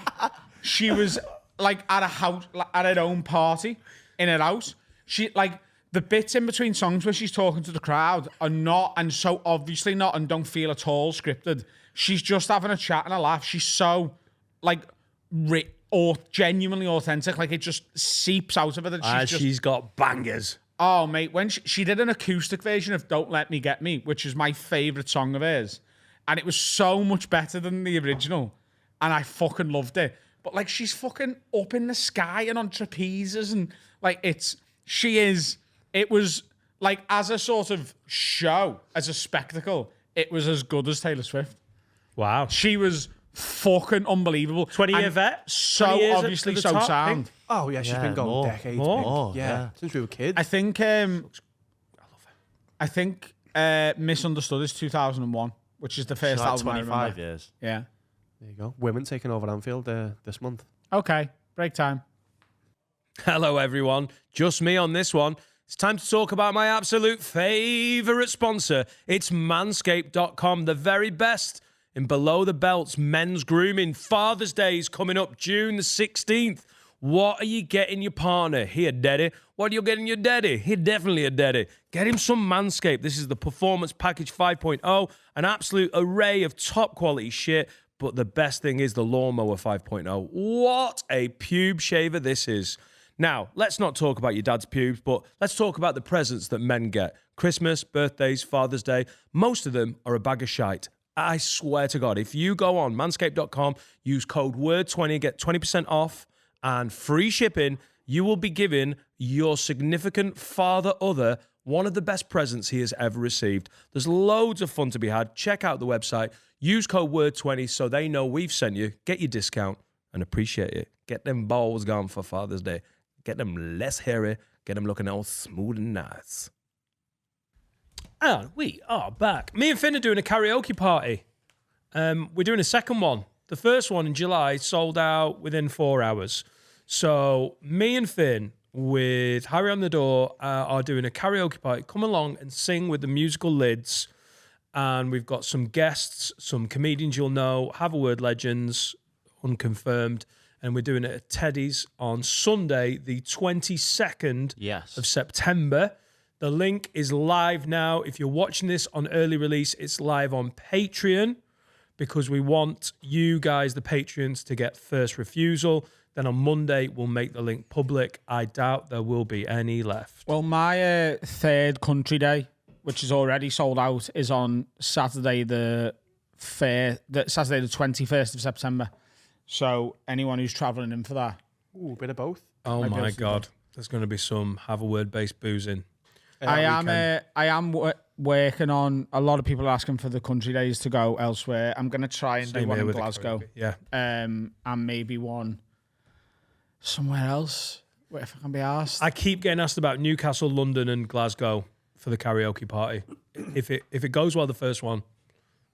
she was like at a house, at her own party in her house. She like the bits in between songs where she's talking to the crowd are not, and so obviously not, and don't feel at all scripted. She's just having a chat and a laugh. She's so like or genuinely authentic. Like it just seeps out of her that She's got bangers. Oh, mate, when she did an acoustic version of Don't Let Me Get Me, which is my favourite song of hers, and it was so much better than the original, and I fucking loved it. But, like, she's fucking up in the sky and on trapezes, and, like, it was, like, as a sort of show, as a spectacle, it was as good as Taylor Swift. Wow. She was fucking unbelievable. 20-year And So 20 years at obviously the so top, sound. Pink? Oh, yeah, she's been going more. decades. More? Pink. Yeah. Since we were kids. I think Misunderstood is 2001, which is the first Like album I 25 remember. years. Yeah. There you go. Women taking over Anfield this month. Okay, break time. Hello, everyone. Just me on this one. It's time to talk about my absolute favourite sponsor. It's manscaped.com, the very best in below the belts men's grooming. Father's Day is coming up June the 16th. What are you getting your partner? Here, daddy. What are you getting your daddy? Here, definitely a daddy. Get him some Manscaped. This is the Performance Package 5.0, an absolute array of top quality shit. But the best thing is the Lawnmower 5.0. What a pube shaver this is. Now, let's not talk about your dad's pubes, but let's talk about the presents that men get. Christmas, birthdays, Father's Day, most of them are a bag of shite. I swear to God, if you go on manscaped.com, use code WORD20, get 20% off and free shipping, you will be giving your significant father other one of the best presents he has ever received. There's loads of fun to be had. Check out the website. Use code WORD20 so they know we've sent you. Get your discount and appreciate it. Get them balls gone for Father's Day. Get them less hairy. Get them looking all smooth and nice. And we are back. Me and Finn are doing a karaoke party. We're doing a second one. The first one in July sold out within 4 hours. So me and Finn with Harry on the Door are doing a karaoke party. Come along and sing with the musical Lids. And we've got some guests, some comedians you'll know, Have a Word legends, unconfirmed. And we're doing it at Teddy's on Sunday, the 22nd Yes. of September. The link is live now. If you're watching this on early release, it's live on Patreon because we want you guys, the Patreons, to get first refusal. Then on Monday, we'll make the link public. I doubt there will be any left. Well, my third country day, which is already sold out, is on Saturday the 21st of September. So anyone who's travelling in for that. Ooh, a bit of both. Oh Might be my able to do God. There's going to be some Have a Word-based boozing. I am working on, a lot of people are asking for the country days to go elsewhere. I'm going to try and do Same one here in with the Glasgow. karaoke. Yeah. And maybe one somewhere else, if I can be asked. I keep getting asked about Newcastle, London, and Glasgow for the karaoke party. If it goes well, the first one,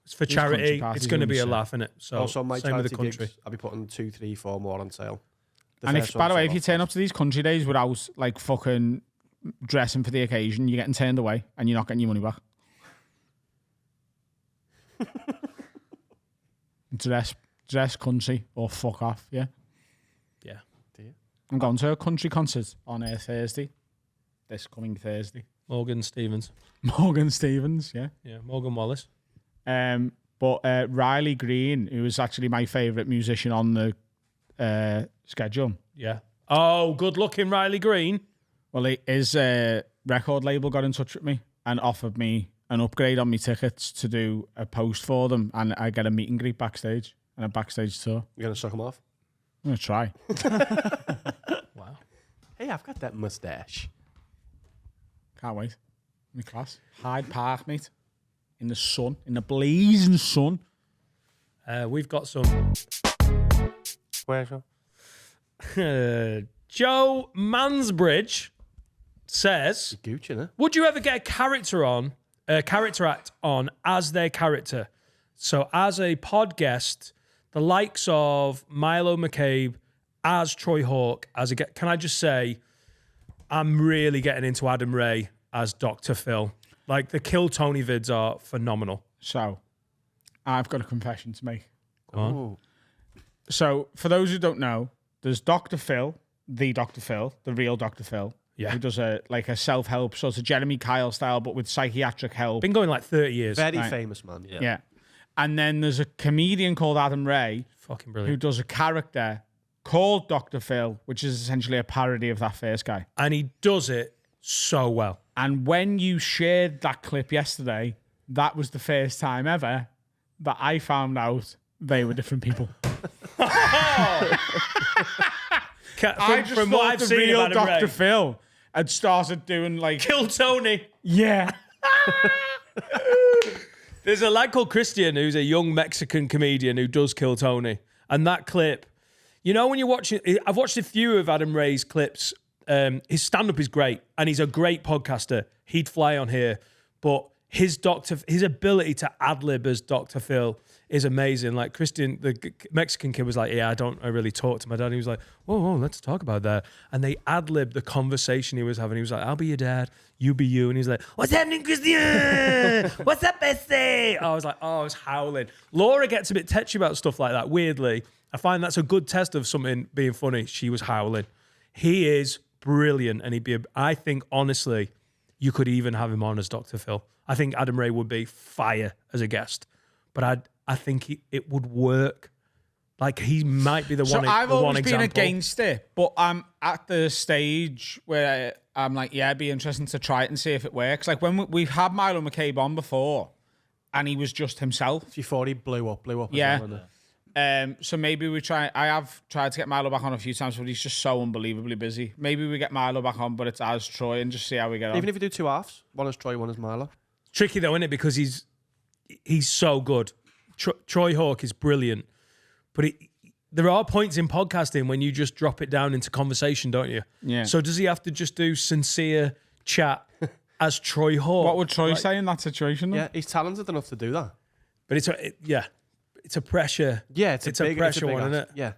it's for These country charity. parties It's going to are be a insane. laugh in it. So Also, my same with the charity country. gigs, I'll be putting 2, 3, 4 more on sale. And if, by the way, if you turn up to these country days without like fucking dressing for the occasion, you're getting turned away and you're not getting your money back. dress country or fuck off. Yeah. Yeah. I'm going to a country concert on Thursday. This coming Thursday. Morgan Stevens. Morgan Stevens, yeah. Yeah, Morgan Wallace. But Riley Green, who was actually my favourite musician on the schedule. Yeah. Oh, good looking Riley Green. Well, his record label got in touch with me and offered me an upgrade on my tickets to do a post for them, and I get a meet and greet backstage and a backstage tour. You're going to suck him off? I'm going to try. Wow. Hey, I've got that mustache. Can't wait. In the class. Hyde Park, mate. In the sun. In the blazing sun. We've got some. Where's your? Joe Mansbridge says, Gooch, innit? would you ever get a character act on as their character? So as a pod guest, the likes of Milo McCabe as Troy Hawk, can I just say, I'm really getting into Adam Ray as Dr. Phil. Like, the Kill Tony vids are phenomenal. So, I've got a confession to make. Oh. So, for those who don't know, there's Dr. Phil, the real Dr. Phil, Yeah. who does a self-help sort of Jeremy Kyle style, but with psychiatric help. Been going like 30 years. Very famous man. Yeah. Yeah. And then there's a comedian called Adam Ray Fucking who brilliant. does a character called Dr. Phil, which is essentially a parody of that first guy. And he does it so well. And when you shared that clip yesterday, that was the first time ever that I found out they were different people. I just from thought what I've the seen real of Adam Dr. Ray. Phil had started doing like... Kill Tony. Yeah. There's a lad called Christian who's a young Mexican comedian who does Kill Tony. And that clip, you know, when you're watching, I've watched a few of Adam Ray's clips. His stand-up is great, and he's a great podcaster. He'd fly on here, but his ability to ad-lib as Dr. Phil is amazing. Like Christian, the Mexican kid was like, yeah, I really talk to my dad. And he was like, whoa, let's talk about that. And they ad-libbed the conversation he was having. He was like, I'll be your dad, you be you. And he's like, what's happening, Christian? What's up, Bessie? I was like, I was howling. Laura gets a bit touchy about stuff like that, weirdly. I find that's a good test of something being funny. She was howling. He is brilliant, and I think, honestly, you could even have him on as Dr. Phil. I think Adam Ray would be fire as a guest, but I think it would work. Like, he might be the one. So I've always been example. against it, but I'm at the stage where I'm like, yeah, it'd be interesting to try it and see if it works. Like when we've had Milo McCabe on before, and he was just himself. Before he blew up. Yeah. As well, So maybe we try. I have tried to get Milo back on a few times, but he's just so unbelievably busy. Maybe we get Milo back on, but it's as Troy, and just see how we get on. Even if you do two halves, one is Troy, one is Milo. Tricky though, isn't it? Because he's so good. Troy Hawk is brilliant, but there are points in podcasting when you just drop it down into conversation, don't you? Yeah. So does he have to just do sincere chat as Troy Hawk? What would Troy say in that situation? Though? Yeah, he's talented enough to do that. But it's a pressure. Yeah, it's a big pressure one, ask. isn't it?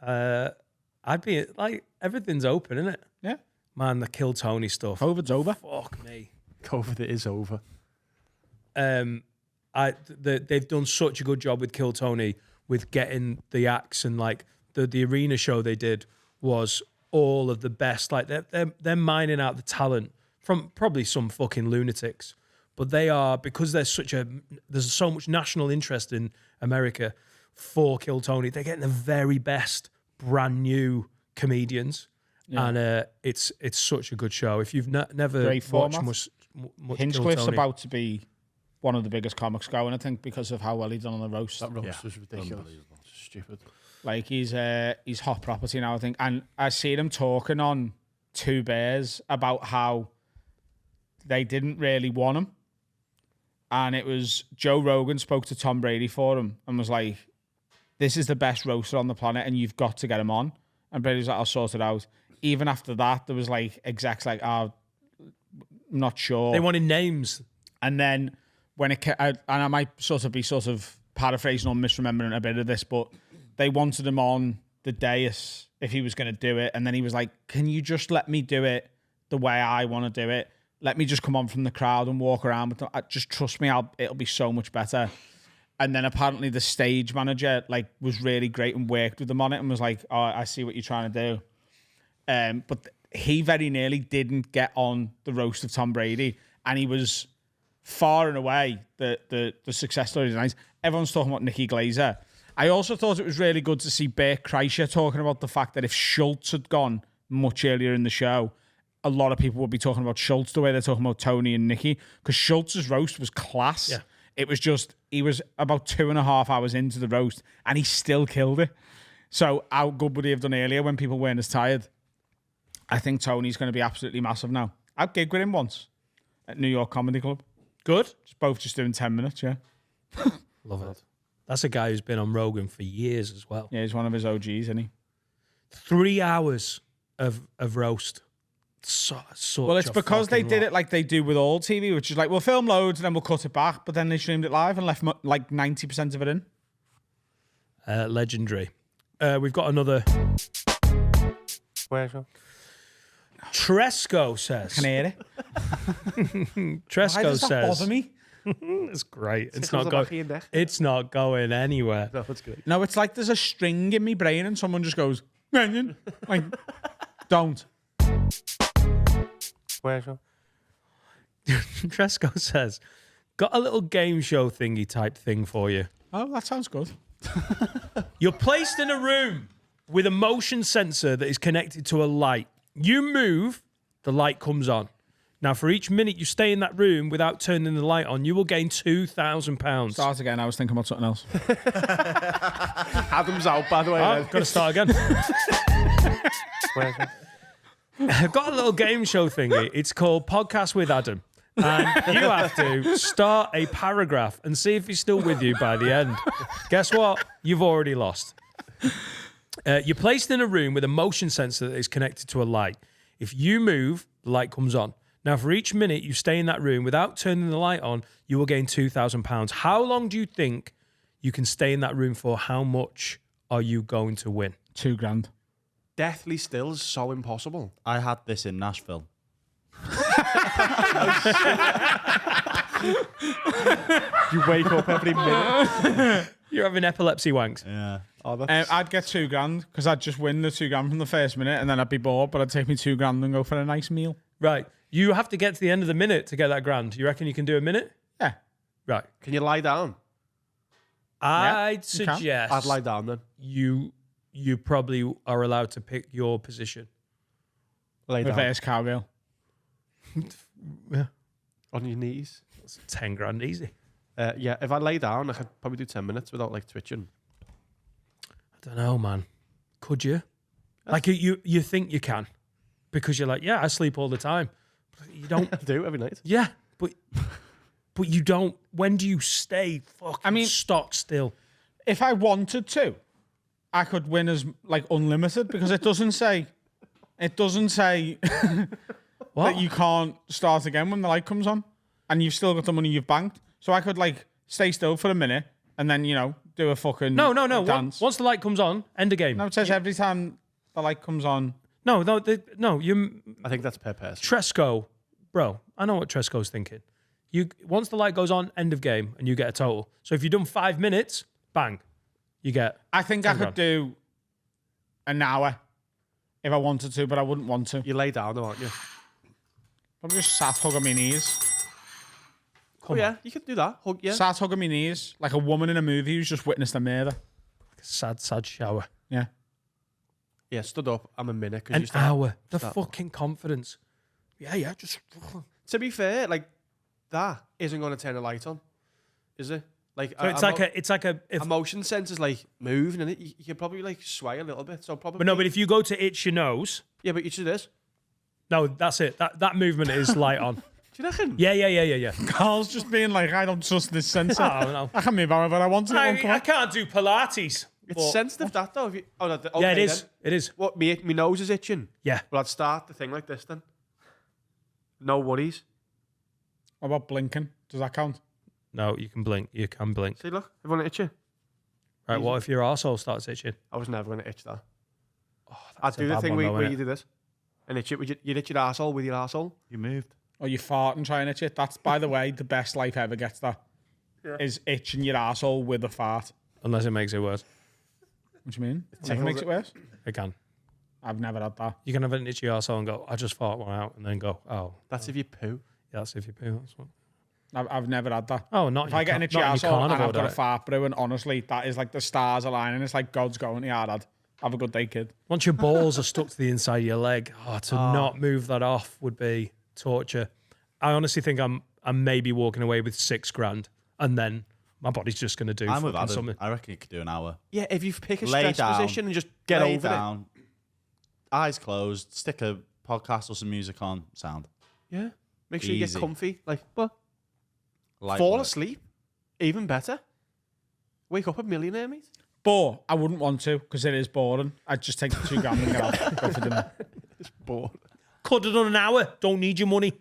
Yeah. I'd be like, everything's open, isn't it? Yeah. Man, the Kill Tony stuff. COVID's over. Fuck me. COVID is over. They've done such a good job with Kill Tony with getting the acts, and like the arena show they did was all of the best. Like they're mining out the talent from probably some fucking lunatics, but they are, because there's so much national interest in America for Kill Tony. They're getting the very best brand new comedians, and it's such a good show. If you've never Great watched format. much Hinchcliffe's Kill Tony, about to be one of the biggest comics going, I think, because of how well he's done on the roast. That roast was ridiculous. Stupid. Like he's hot property now, I think. And I seen him talking on Two Bears about how they didn't really want him. And it was Joe Rogan spoke to Tom Brady for him and was like, this is the best roaster on the planet and you've got to get him on. And Brady was like, I'll sort it out. Even after that, there was like execs like, oh, I'm not sure. they wanted names. And then when and I might sort of paraphrasing or misremembering a bit of this, but they wanted him on the dais if he was going to do it. And then he was like, can you just let me do it the way I want to do it? Let me just come on from the crowd and walk around. But just trust me, it'll be so much better. And then apparently the stage manager like was really great and worked with them on it and was like, "Oh, I see what you're trying to do." But he very nearly didn't get on the roast of Tom Brady, and he was far and away the success story tonight. Everyone's talking about Nikki Glaser. I also thought it was really good to see Bert Kreischer talking about the fact that if Schultz had gone much earlier in the show, a lot of people would be talking about Schultz the way they're talking about Tony and Nikki, because Schultz's roast was class. Yeah. It was just, he was about 2.5 hours into the roast and he still killed it. So how good would he have done earlier when people weren't as tired? I think Tony's going to be absolutely massive now. I've gigged with him once at New York Comedy Club. Good. Just doing 10 minutes, yeah. Love it. That's a guy who's been on Rogan for years as well. Yeah, he's one of his OGs, isn't he? 3 hours of roast. Well, it's because they did it like they do with all TV, which is like, we'll film loads and then we'll cut it back, but then they streamed it live and left like 90% of it in. Legendary. We've got another. Where's your? Tresco says. Can I hear it? Tresco Why does that says. bother me? It's great. It's Tickles not the going. back of your neck. It's not going anywhere. No, that's good. No, it's like there's a string in my brain and someone just goes, like, don't. Where's your? Tresco says, got a little game show thingy type thing for you. Oh, that sounds good. You're placed in a room with a motion sensor that is connected to a light. You move, the light comes on. Now, for each minute you stay in that room without turning the light on, you will gain £2,000. Start again. I was thinking about something else. Adam's out, by the way. Oh, got to start again. Where's your? I've got a little game show thingy. It's called Podcast with Adam. And you have to start a paragraph and see if he's still with you by the end. Guess what? You've already lost. You're placed in a room with a motion sensor that is connected to a light. If you move, the light comes on. Now, for each minute you stay in that room without turning the light on, you will gain £2,000. How long do you think you can stay in that room for? How much are you going to win? $2,000. Deathly still is so impossible. I had this in Nashville. You wake up every minute. You're having epilepsy wanks. Yeah. Oh, that's... I'd get $2,000 because I'd just win the $2,000 from the first minute and then I'd be bored, but I'd take me $2,000 and go for a nice meal. Right. You have to get to the end of the minute to get that grand. You reckon you can do a minute? Yeah. Right. Can you lie down? I'd you can. suggest I'd lie down then. you probably are allowed to pick your position. Lay down. Reverse cowgirl. Yeah. On your knees. It's 10 grand easy. Yeah, if I lay down, I could probably do 10 minutes without like twitching. I don't know, man. Could you? Like you think you can because you're like, yeah, I sleep all the time. But you don't. I do every night. Yeah, but you don't. When do you stay fucking stock still? If I wanted to, I could win as like unlimited because it doesn't say What? that you can't start again when the light comes on and you've still got the money you've banked. So I could like stay still for a minute and then, do a fucking No. dance. Once the light comes on, end the game. No, it says every time the light comes on. No. You I think that's per person. Tresco, bro. I know what Tresco's thinking. Once the light goes on, end of game, and you get a total. So if you've done 5 minutes, bang, you get. I think I could do an hour if I wanted to, but I wouldn't want to. You lay down, though, aren't you? I'm just sat hugging my knees. Yeah, you could do that. Yeah. Sat hugging my knees like a woman in a movie who's just witnessed a murder. Sad shower. Yeah. Yeah, stood up. I'm a minute. An hour. The fucking confidence. Yeah. Just. To be fair, like that isn't going to turn a light on, is it? Like So it's like a. If, motion sensors like moving, and you could probably like sway a little bit. So probably. but if you go to itch your nose, Yeah, but you should this. no, that's it. That movement is light on. Do you reckon? Yeah. Carl's just being like, I don't trust this sensor. Oh, no. I can move however I want to. I can't do Pilates. It's but- sensitive that though. If you, oh, no, okay, Yeah, it is. Then. It is. What? Me nose is itching. Yeah. Well, I'd start the thing like this then. No worries. What about blinking? Does that count? No, you can blink. You can blink. See, look, everyone itch you. Right, what if your arsehole starts itching? I was never going to itch that. I'd That's a do the bad thing one where, though, where innit? you do this. And itch it. You'd itch your arsehole with your arsehole. You moved. Or you fart and try and itch it? That's, by the way, the best life ever gets that. is itching your arsehole with a fart. Unless it makes it worse. What do you mean? It tickles makes it. it worse? It can. I've never had that. You can have an itchy arsehole and go, I just fart one out, and then go, oh. That's if you poo. Yeah, that's if you poo. That's what. I've never had that. Oh, not If I get an itchy not in your arsehole and carnivore I've got a diet. fart brewing, honestly, that is like the stars aligning. It's like God's going to your dad. Have a good day, kid. Once your balls are stuck to the inside of your leg, to not move that off would be torture. I honestly think I'm maybe walking away with $6,000, and then my body's just going to do I'm with fucking Adam. something. I reckon you could do an hour. Yeah, if you pick a Lay stress down. position and just get Lay over down, eyes closed, stick a podcast or some music on, sound. it. Yeah. Make sure you Easy. get comfy. Like, well, Light fall work. asleep. Even better. Wake up a millionaire, mate. But I wouldn't want to because it is boring. I'd just take the $2,000 and get off. Go for dinner. It's bored. Could have done an hour. Don't need your money.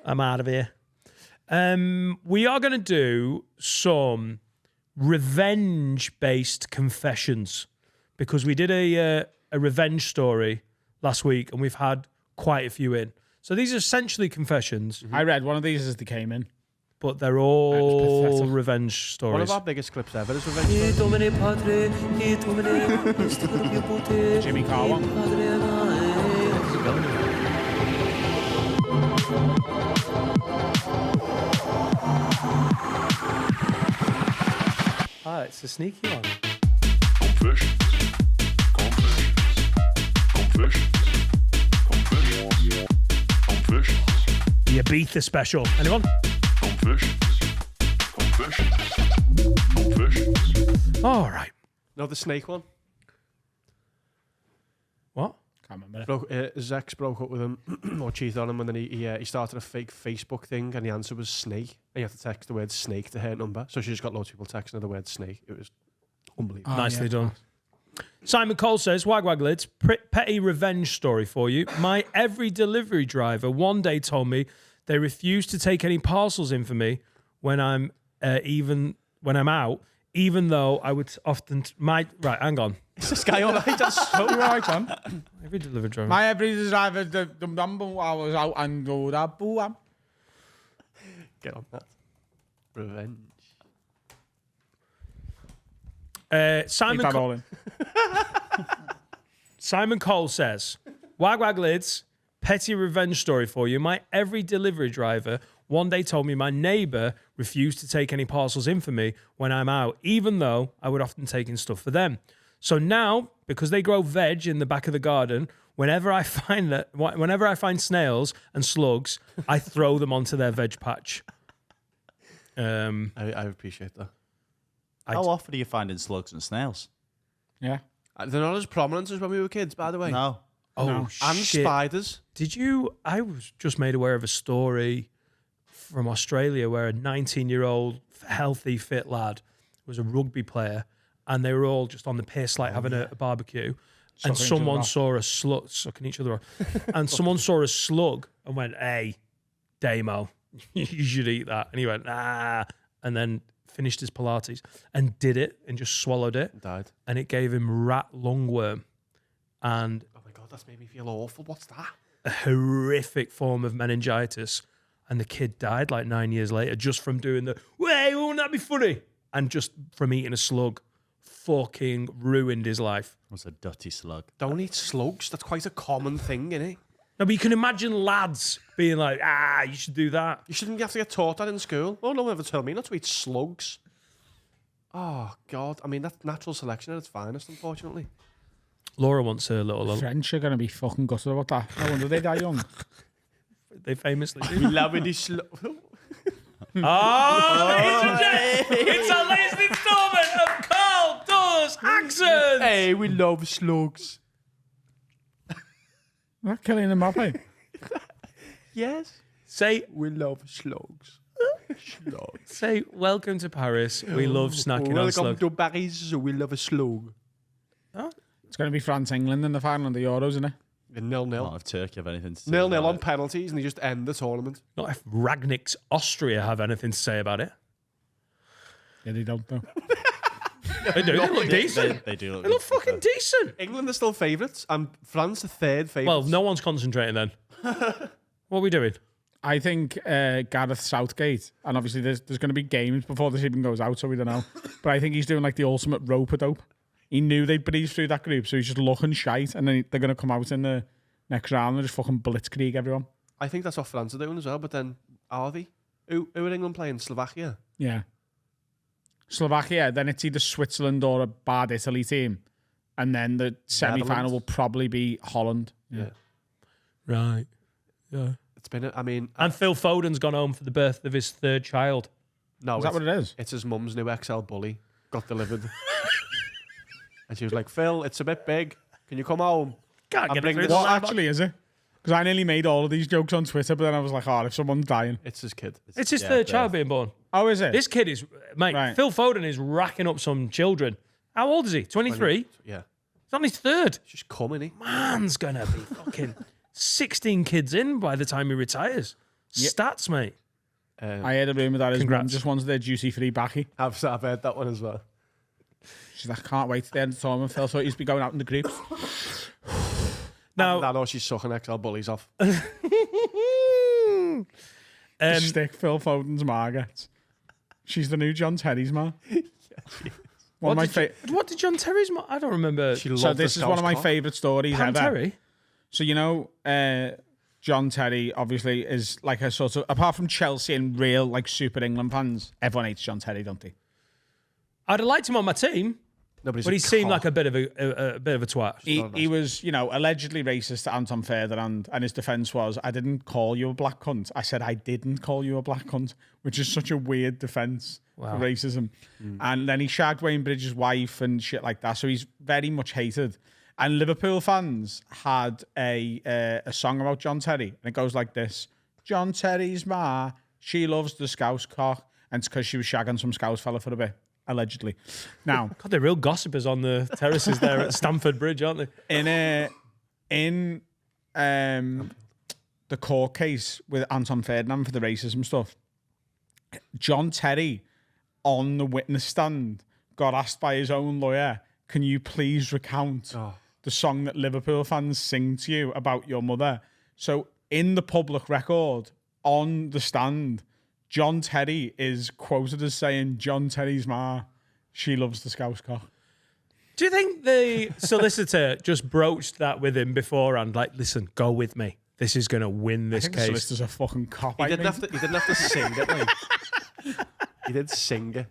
I'm out of here. We are going to do some revenge-based confessions because we did a revenge story last week and we've had quite a few in. So these are essentially confessions, I read one of these as they came in. but they're all pathetic. revenge One stories. of our biggest clips ever is Revenge Story. Jimmy Carr one. Ah, it's a sneaky one. Confessions. The Ibiza special. Anyone? All right. No, the snake one. What? Can't remember it. His ex broke up with him or cheated on him, and then he started a fake Facebook thing, and the answer was snake. And you have to text the word snake to her number. So she just got loads of people texting her the word snake. It was unbelievable. Nicely yeah. done. Simon Cole says, Wag Wag Lids, petty revenge story for you. My every delivery driver one day told me they refuse to take any parcels in for me when I'm out, even though I would often right, hang on. Is this guy all right? That's so You right, John? Every delivery driver. My every driver, the number I was out and go that boo. Get on that. Revenge. Keep Simon that Cole. all in. Simon Cole says, Wag Wag Lids, petty revenge story for you. My every delivery driver one day told me my neighbour refused to take any parcels in for me when I'm out, even though I would often take in stuff for them. So now, because they grow veg in the back of the garden, whenever I find snails and slugs, I throw them onto their veg patch. I appreciate that. How often are you finding slugs and snails? Yeah. They're not as prominent as when we were kids, by the way. No. Oh, No. And shit. spiders. Did you? I was just made aware of a story from Australia where a 19-year-old healthy, fit lad was a rugby player, and they were all just on the piss, like having a barbecue, and Sucking each other someone off. saw a slug sucking each other off, and someone saw a slug and went, "Hey, Damo, you should eat that," and he went, "Ah," and then finished his Pilates and did it and just swallowed it, Died. and it gave him rat lungworm, and Oh my God, that's made me feel awful. What's that? a horrific form of meningitis, and the kid died like 9 years later just from doing the "Hey, won't that be funny?" and just from eating a slug. Fucking ruined his life. What's a dirty slug? Don't eat slugs. That's quite a common thing, isn't it? No, but you can imagine lads being like, you should do that. You shouldn't have to get taught that in school. Oh, no one ever told me not to eat slugs. Oh, God. I mean, that's natural selection at its finest, unfortunately. Laura wants her little. French are going to be fucking gutted about that. No wonder they die young. They famously We do. love it, these slugs. It's our latest installment of Carl Does Accents. Hey, we love slugs. Not killing them, eh? Yes. Say, We love slugs. Slugs. say, welcome to Paris. We love snacking on Welcome slugs. to Paris. We love a slug. It's going to be France-England in the final of the Euros, isn't it? 0-0. Not if Turkey have anything to say. 0-0 about on it. penalties, and they just end the tournament. Not if Ragnick's Austria have anything to say about it. Yeah, they don't, though. They do. They look decent. They do look They look good, to be fucking fair. decent. England are still favourites, and France are third favourites. Well, no one's concentrating then. What are we doing? I think Gareth Southgate, and obviously there's going to be games before this even goes out, so we don't know. But I think he's doing like the ultimate rope-a-dope. He knew they'd breeze through that group, so he's just looking shite, and then they're going to come out in the next round and just fucking blitzkrieg everyone. I think that's what France are doing as well, but then are they? Who are England playing? Slovakia? Yeah. Slovakia, then it's either Switzerland or a bad Italy team. And then the semi-final Netherlands. will probably be Holland. Yeah. Right. Yeah. It's been, I mean... And Phil Foden's gone home for the birth of his third child. No, Is that what it is? It's his mum's new XL bully. Got delivered. And she was like, Phil, it's a bit big. Can you come home? Can't get it bring through this- the What line. actually is it? Because I nearly made all of these jokes on Twitter, but then I was like, oh, if someone's dying. It's his kid. It's his third child being born. Oh, is it? This kid is, mate, Right. Phil Foden is racking up some children. How old is he? 23? Yeah. He's on his third. She's coming, eh? Man's going to be fucking 16 kids in by the time he retires. Stats, mate. I heard a rumour that his mum Congrats. just wants their duty-free backy. I've heard that one as well. She's like, I can't wait to the end of the tournament. Phil thought he'd be going out in the groups. Now, That or she's sucking XL bullies off. Stick Phil Foden's Margaret. She's the new John Terry's man. One of my what did John Terry's... I don't remember. She So loved this the is one of my Scouse favourite stories Pam ever. Terry? So you know, John Terry obviously is like a sort of, apart from Chelsea and real like super England fans, everyone hates John Terry, don't they? I'd have liked him on my team, Nobody's but a he seemed cock. like a bit of a twat. He was, you know, allegedly racist to Anton Ferdinand, and his defence was, I didn't call you a black cunt. I said I didn't call you a black cunt, which is such a weird defence for racism. And then he shagged Wayne Bridges' wife and shit like that, so he's very much hated. And Liverpool fans had a song about John Terry, and it goes like this: John Terry's ma, she loves the Scouse cock, and it's because she was shagging some Scouse fella for a bit, allegedly. Now, God, they're real gossipers on the terraces there at Stamford Bridge, aren't they? in the court case with Anton Ferdinand for the racism stuff, John Terry on the witness stand got asked by his own lawyer, can you please recount the song that Liverpool fans sing to you about your mother? So in the public record, on the stand, John Terry is quoted as saying, John Terry's ma, she loves the Scouse cock. Do you think the solicitor just broached that with him beforehand? Like, listen, go with me. This is going to win this I think the case. solicitor's a fucking cop. He I didn't think. have to sing it, like. He did sing it.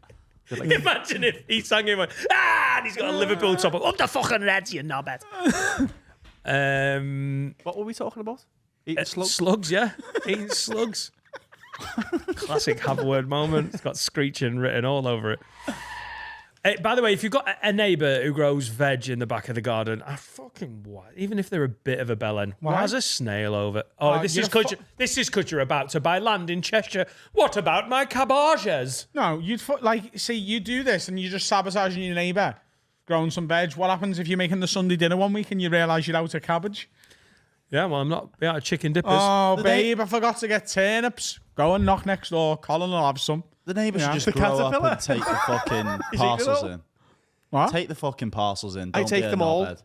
Did, like, Imagine if he sang him like, and he's got a Liverpool top up the fucking Reds, you knobhead. what were we talking about? Eating slugs? Slugs, yeah. Eating slugs. Classic have a word moment. It's got screeching written all over it. By the way, if you've got a neighbour who grows veg in the back of the garden, I fucking what? Even if they're a bit of a bellend, why is a snail over? Oh, this is because you're about to buy land in Cheshire. What about my cabbages? No, see, you do this and you're just sabotaging your neighbour, growing some veg. What happens if you're making the Sunday dinner one week and you realise you're out of cabbage? Yeah, well, I'm not out of chicken dippers. Oh, babe, I forgot to get turnips. Go and knock next door. Colin will have some. The neighbours Yeah. should just The grow up caterpillar. and take the fucking Is it parcels good? in. What? Take the fucking parcels in. I Don't take be a them all. knobhead.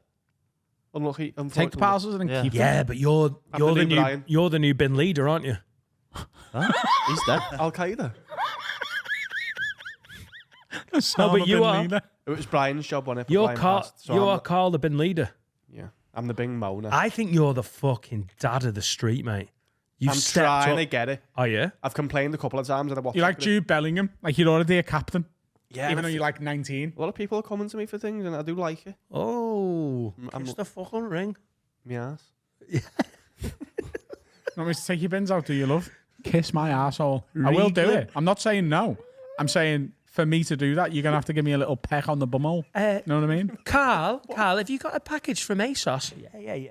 Unlucky. Take the unfortunately. parcels and Yeah. keep them. Yeah, but you're the the new new Brian. you're the new bin leader, aren't you? He's dead. Al Qaeda. No, but you are. It was Brian's job, wasn't it? But You're Brian Carl. passed, so You I'm are Carl, the bin leader. Yeah, I'm the bing moaner. I think you're the fucking dad of the street, mate. You've I'm stepped trying up. to get it. Oh yeah. I've complained a couple of times and I watched. You're like Jude Bellingham. Like you're already a captain. Yeah, Even and though I you're like 19. a lot of people are coming to me for things, and I do like it. Oh, I'm- kiss the fucking ring. My ass. Want me to take your bins out, do you, love? Kiss my asshole. I will do Reigler. it. I'm not saying no. I'm saying for me to do that, you're going to have to give me a little peck on the bumhole. Know what I mean? Carl, have you got a package from ASOS? Yeah.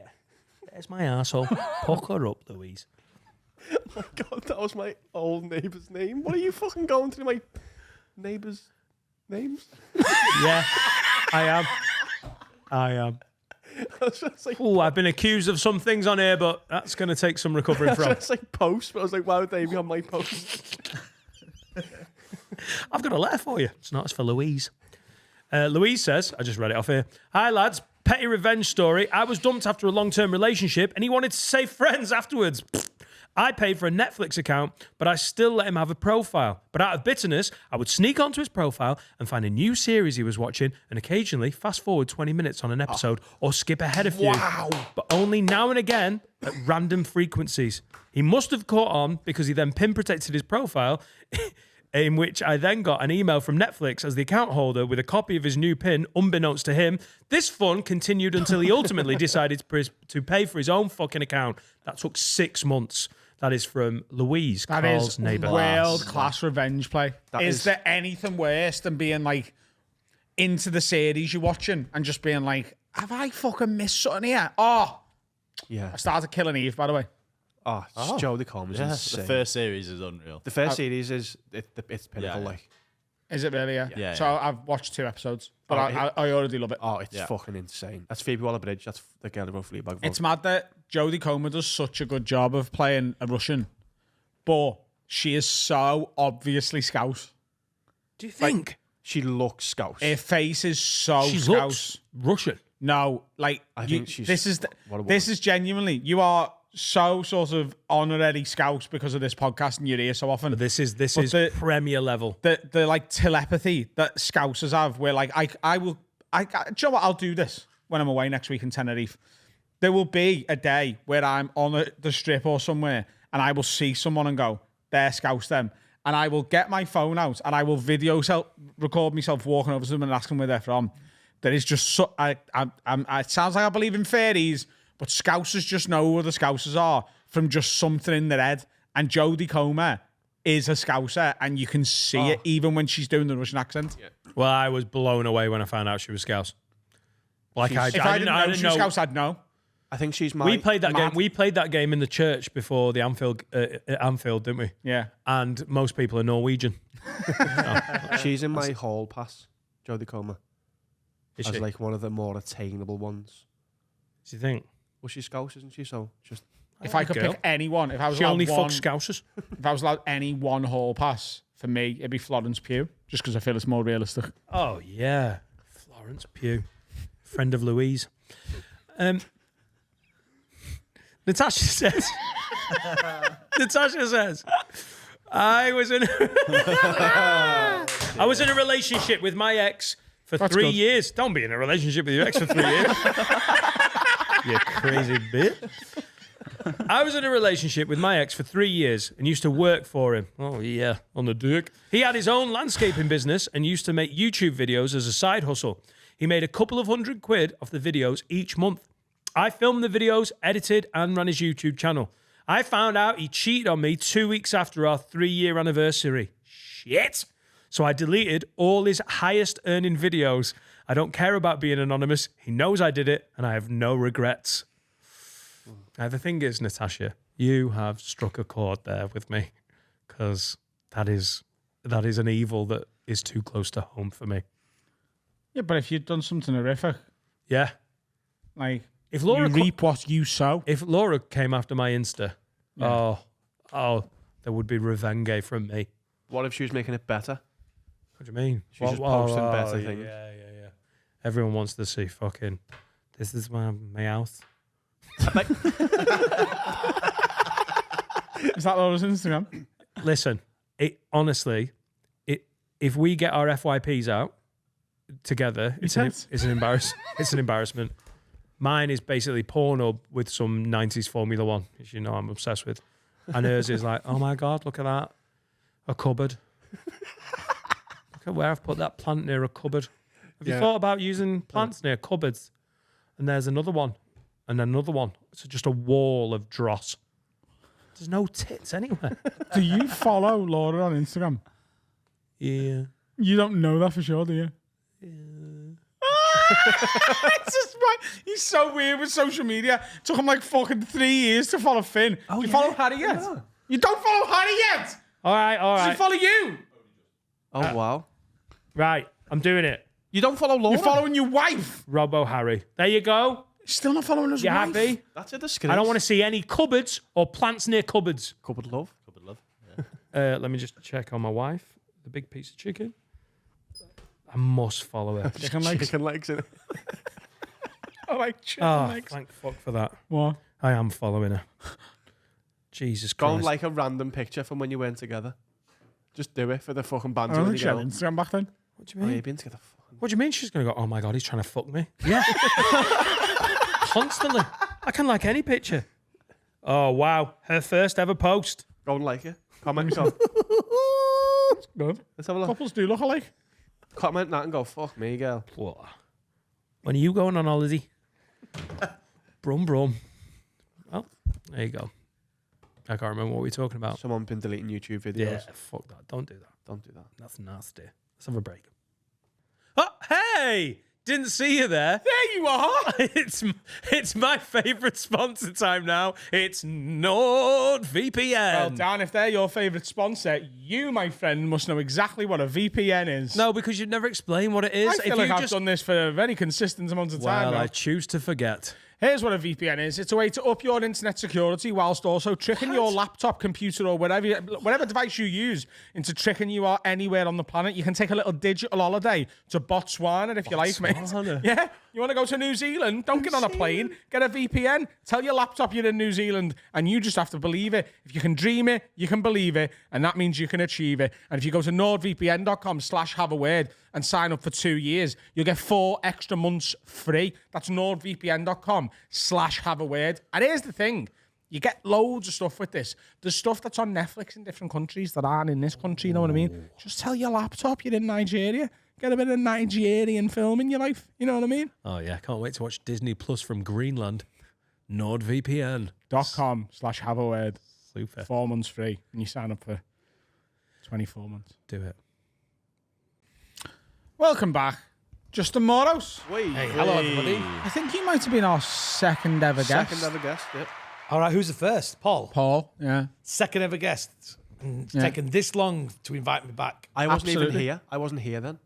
There's my arsehole. Pucker up, Louise. Oh God, that was my old neighbour's name. What are you fucking going through my neighbours' names? Yeah, I am. I was just like, Oh, I've been accused of some things on here, but that's going to take some recovering from. it's like post, but I was like, why would they be on my post? I've got a letter for you. It's not. It's for Louise. Louise says, I just read it off here. Hi, lads. Petty revenge story. I was dumped after a long-term relationship, and he wanted to save friends afterwards. I paid for a Netflix account, but I still let him have a profile. But out of bitterness, I would sneak onto his profile and find a new series he was watching and occasionally fast forward 20 minutes on an episode or skip ahead a few. Wow. But only now and again at random frequencies. He must have caught on because he then pin protected his profile, in which I then got an email from Netflix as the account holder with a copy of his new pin, unbeknownst to him. This fun continued until he ultimately decided to pay for his own fucking account. That took 6 months. That is from Louise, That Carl's is neighbour. world-class revenge play. That Is is- there anything worse than being like into the series you're watching and just being like, have I fucking missed something here? Oh, Yeah. I started Killing Eve, by the way. Oh, Jodie Comer's Yeah, insane. the first series is unreal. The first series is it's pinnacle. Yeah. Like, Is it really? Yeah. Yeah, So yeah. I've watched 2 episodes, but Oh, I already love it. oh, it's Yeah. fucking insane. That's Phoebe Waller-Bridge. That's the girl who wrote Fleabag. It's mad that Jodie Comer does such a good job of playing a Russian, but she is so obviously Scouse. Do you think? She looks Scouse. Her face is so She Scouse. looks Russian. No, like I you- think she's this is what a this woman. is genuinely you are so sort of honorary Scouse because of this podcast and you're here so often. This is But the- premier level. the like telepathy that Scousers have, where like do you know what, I'll do this when I'm away next week in Tenerife. There will be a day where I'm on the strip or somewhere and I will see someone and go, they're Scouse them. And I will get my phone out and I will record myself walking over to them and asking where they're from. There is just so, it sounds like I believe in fairies, but Scousers just know who the Scousers are from just something in their head. And Jodie Comer is a Scouser, and you can see it even when she's doing the Russian accent. Well, I was blown away when I found out she was Scouse. Like If I didn't know she was Scouse, I'd know. I think she's my. We played that Mad. game. We played that game in the church before the Anfield, didn't we? Yeah. And most people are Norwegian. She's in my hall pass. Jodie Comer Is as she? like one of the more attainable ones. Do you think? Well, she's Scouse, isn't she? So just If I could girl. pick anyone, if I was She allowed only one, fucks Scousers. if I was allowed any one hall pass, for me, it'd be Florence Pugh, just because I feel it's more realistic. Oh yeah, Florence Pugh, friend of Louise. Natasha says. Natasha says. I was in a relationship with my ex for That's 3 good. years. Don't be in a relationship with your ex for 3 years. You crazy bit. I was in a relationship with my ex for 3 years and used to work for him. Oh, yeah, on the dick. He had his own landscaping business and used to make YouTube videos as a side hustle. He made a couple of £100 off the videos each month. I filmed the videos, edited, and ran his YouTube channel. I found out he cheated on me 2 weeks after our 3-year anniversary. Shit. So I deleted all his highest earning videos. I don't care about being anonymous. He knows I did it, and I have no regrets. Now, the thing is, Natasha, you have struck a chord there with me, because that is an evil that is too close to home for me. Yeah, but if you'd done something horrific, Yeah. like If Laura you reap what you sow. If Laura came after my Insta, oh, there would be revenge from me. what if she was making it better? What do you mean? She's just posting better things. Yeah. Everyone wants to see fucking, this is my house. Is that Laura's Instagram? Listen, if we get our FYPs out together, it's an embarrassment. Mine is basically Pornhub with some 90s Formula One, which you know I'm obsessed with. And hers is like, oh my God, look at that. A cupboard. Look at where I've put that plant near a cupboard. Have you thought about using plants near cupboards? And there's another one. And another one. It's just a wall of dross. There's no tits anywhere. Do you follow Laura on Instagram? Yeah. You don't know that for sure, do you? It's just right. He's so weird with social media. Took him like fucking 3 years to follow Finn. Do you follow Harry yet? No. You don't follow Harry yet? All right. Does he follow you? Oh wow! Right. I'm doing it. You don't follow Laura? You're following your wife. Robo Harry. There you go. Still not following his You wife. happy? That's a disgrace. I don't want to see any cupboards or plants near cupboards. Cupboard love. Let me just check on my wife. The big piece of chicken. I must follow her. Chicken legs. Chicken legs in it. I like chicken Oh, legs. thank fuck for that. What? I am following her. Jesus Go Christ. on like a random picture from when you weren't together. Just do it for the fucking banter. I don't when think you she had get home. Instagram back then. What do you Oh, mean? you've been together. What do you mean she's going to go, oh my God, he's trying to fuck me? Yeah. Constantly. I can like any picture. Oh, wow. Her first ever post. Go and like it. Comment yourself. Good. Let's have a look. Couples do look alike. Comment that and go, fuck me, girl. Whoa. When are you going on holiday? Brum, brum. Well, there you go. I can't remember what we were talking about. Someone been deleting YouTube videos. Yeah, fuck that. Don't do that. Don't do that. That's nasty. Let's have a break. Oh, hey! Didn't see you there. There you are. It's my favourite sponsor time now. It's NordVPN. Well, Dan, if they're your favourite sponsor, you, my friend, must know exactly what a VPN is. No, because you've never explained what it is. I feel like I've done this for a very consistent amount of time Well, now. I choose to forget. Here's what a VPN is. It's a way to up your internet security whilst also tricking your laptop, computer, or whatever device you use into tricking you out anywhere on the planet. You can take a little digital holiday to Botswana if you like, mate. Yeah? You want to go to New Zealand? Don't get on a plane. Get a VPN. Tell your laptop you're in New Zealand, and you just have to believe it. If you can dream it, you can believe it, and that means you can achieve it. And if you go to nordvpn.com/haveaword and sign up for 2 years, you'll get 4 extra months free. That's nordvpn.com/haveaword. And here's the thing. You get loads of stuff with this. There's stuff that's on Netflix in different countries that aren't in this country, you know what I mean? Just tell your laptop you're in Nigeria. Get a bit of Nigerian film in your life, you know what I mean? Oh, yeah. Can't wait to watch Disney Plus from Greenland. NordVPN. .com/haveaword. Super. 4 months free. And you sign up for 24 months. Do it. Welcome back. Justin Moorhouse. Hey, hello everybody. I think you might have been our second ever guest. Second ever guest, yeah. All right, who's the first? Paul. Paul, yeah. Second ever guest. And it's Yeah. taken this long to invite me back. I wasn't even Absolutely. here. I wasn't here then.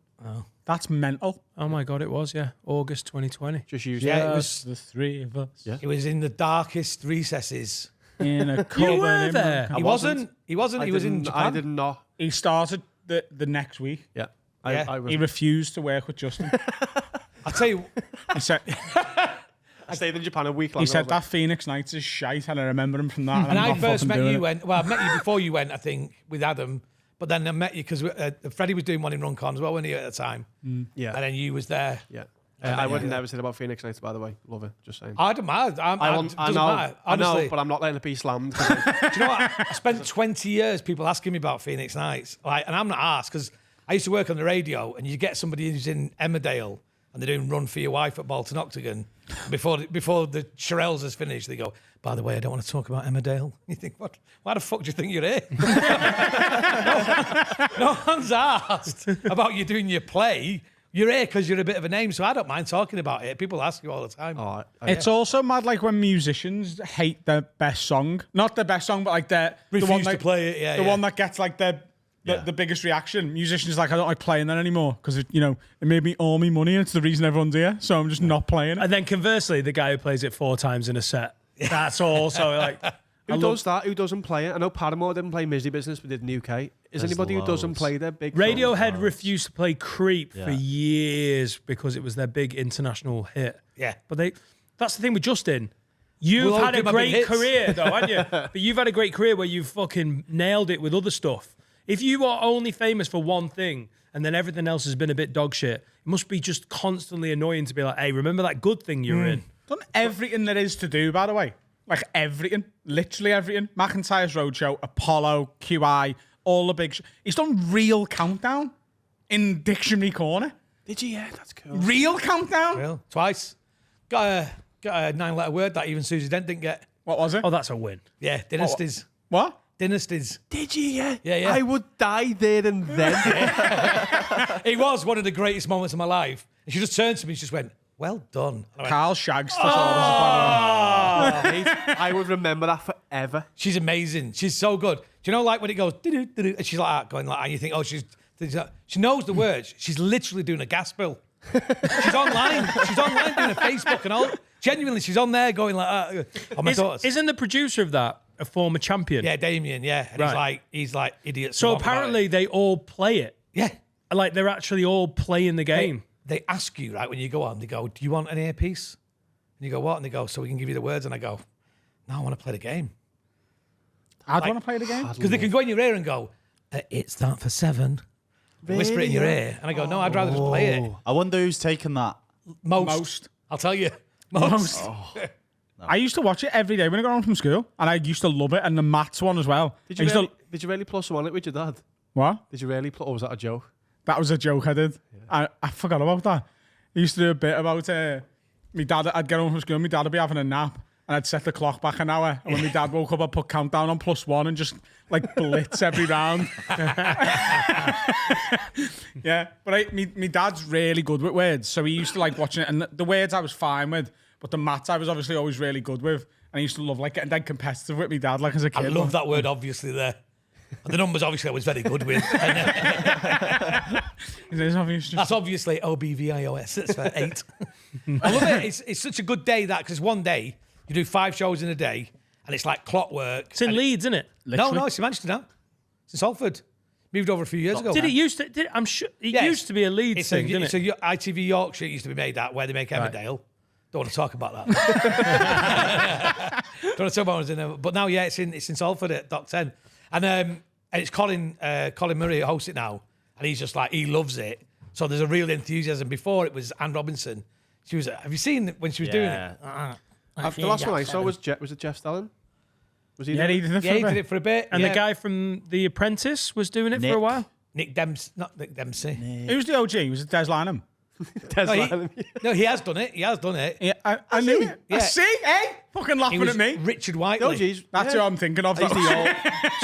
That's mental. Oh, my God, it was, yeah. August 2020. Just used Yeah, it. it was. the three of us. Yeah. It was in the darkest recesses. In a cupboard. were in there. Bangkok. He wasn't. He wasn't. He was in Japan. I did not. He started the next week. Yeah. Yeah. I was. He refused to work with Justin. I'll tell you. He said, I stayed in Japan a week long. he said that Phoenix Nights is shite, and I remember him from that. And I'm I not first fucking met doing you it. when. Well, I met you before you went, I think, with Adam. But then I met you because Freddie was doing one in Runcorn as well, when he at the time. Yeah. And then you was there. Yeah. I wouldn't never say about Phoenix Nights, by the way. Love it. Just saying. I don't mind. I it know, doesn't matter. I know, Honestly. but I'm not letting it be slammed. Do you know what? I spent 20 years people asking me about Phoenix Nights, and I'm not asked because I used to work on the radio, and you get somebody who's in Emmerdale and they're doing Run for Your Wife at Bolton Octagon. Before the Shirelles is finished, they go, by the way, I don't want to talk about Emmerdale. You think, what? Why the fuck do you think you're here? no one's asked about you doing your play. You're here because you're a bit of a name, so I don't mind talking about it. People ask you all the time. Oh, It's also mad, like when musicians hate their best song, not their best song, but like the Refuse one to that, play it, yeah, the yeah. one that gets like the biggest reaction. Musicians like, I don't like playing that anymore because it made me all my money, and it's the reason everyone's here. So I'm just not playing it. And then conversely, the guy who plays it 4 times in a set. That's also like... Who does that? Who doesn't play it? I know Paramore didn't play Misery Business, but did in UK. Is anybody who doesn't loads. play their big Radiohead refused to play Creep for Yeah. years because it was their big international hit. Yeah. But that's the thing with Justin. You've We'll all had a do my big great hits. career, though, haven't you? But you've had a great career where you've fucking nailed it with other stuff. If you are only famous for one thing and then everything else has been a bit dog shit, it must be just constantly annoying to be like, hey, remember that good thing you're in? Done everything there is to do, by the way. Like everything, literally everything. McIntyre's Roadshow, Apollo, QI, all the big. He's done Real Countdown in Dictionary Corner. Did you? Yeah, that's cool. Real Countdown. Well, twice. Got a 9-letter word that even Susie Dent didn't get. What was it? Oh, that's a win. Yeah, dynasties. What? Dynasties. Did you? Yeah. Yeah. I would die there and then. It was one of the greatest moments of my life. And she just turned to me and she just went, well done. And I went, Carl Shags. Thesaurus. I would remember that forever. she's amazing. She's so good. Do you know, like when it goes, doo-doo, doo-doo, and she's like that, going like that, and you think, oh, she knows the words. She's literally doing a gas bill. She's online. She's online doing a Facebook and all. Genuinely, she's on there going like that. Oh, my daughters. Isn't the producer of that a former champion? Yeah, Damien, yeah. And Right. he's like idiots. So who won't about apparently it. they all play it. Yeah. Like they're actually all playing the game. They ask you, right, when you go on, they go, do you want an earpiece? And you go, what? And they go, so we can give you the words. And I go, no, I want to play the game. I'd want to play the game. Because they can go in your ear and go, it's that for 7. Whisper it in your ear. And I go, no, I'd rather just play it. I wonder who's taken that. Most. I'll tell you. Most. I used to watch it every day when I got home from school, and I used to love it. And the maths one as well. Did you really plus one on it with your dad? What? Did you really plus, or was that a joke? That was a joke I did. Yeah. I forgot about that. I used to do a bit about my dad. I'd get home from school, my dad would be having a nap, and I'd set the clock back an hour. And when my dad woke up, I'd put countdown on +1 and just like blitz every round. Yeah, but my dad's really good with words, so he used to like watching it. And the words I was fine with, but the maths I was obviously always really good with. And I used to love like getting dead competitive with my dad, like as a kid. I love that word, obviously, there. And the numbers, obviously, I was very good with. That's obviously OBVIOS. That's for 8. I love it. It's such a good day, that, because one day, you do 5 shows in a day, and it's like clockwork. It's in Leeds, isn't it? No, it's in Manchester now. It's in Salford. Moved over a few years ago. Did it used to? I'm sure it used to be a Leeds thing, didn't it? So ITV Yorkshire used to be made that, where they make Emmerdale. Don't want to talk about that. Don't want to talk about what's in there. But now, it's in Salford at Dock 10. And it's Colin Murray who hosts it now. And he's just like, he loves it. So there's a real enthusiasm. Before it was Anne Robinson. She was, have you seen when she was doing it? The last one I saw was it Jeff Stalin? Was he? Yeah, he did it for he did it for a bit. And the guy from The Apprentice was doing it for a while. Nick Dempsey, not Nick Dempsey. Who's the OG? Was it Des Lynam? No, he has done it. He has done it. Yeah, I knew it. Yeah. I see, fucking laughing at me. Richard Whiteley. That's who I'm thinking of.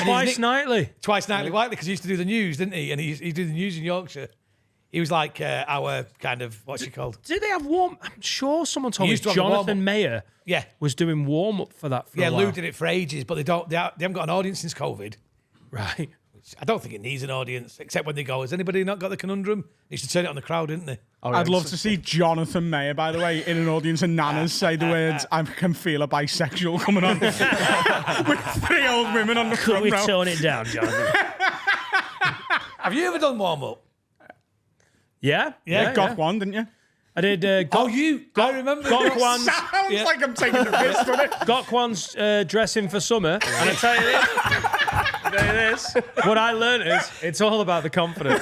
Twice nightly. Twice nightly Whiteley, because he used to do the news, didn't he? And he did the news in Yorkshire. He was like our kind of, what's he called? Did they have warm? I'm sure someone told me used to have a Jonathan Mayer was doing warm up for that for a while. Lou did it for ages, but they haven't got an audience since COVID. Right. I don't think it needs an audience, except when they go, has anybody not got the conundrum? They used to turn it on the crowd, didn't they? I'd love to see Jonathan Mayer, by the way, in an audience and nanas say the words, I can feel a bisexual coming on. With 3 old women on the front row. Could we tone it down, Jonathan? Have you ever done warm-up? Yeah. Got one, didn't you? I did. I remember. Gokwan's. Sounds like I'm taking the piss, doesn't it? Gokwan's dressing for summer. And I tell you this. What I learned is it's all about the confidence.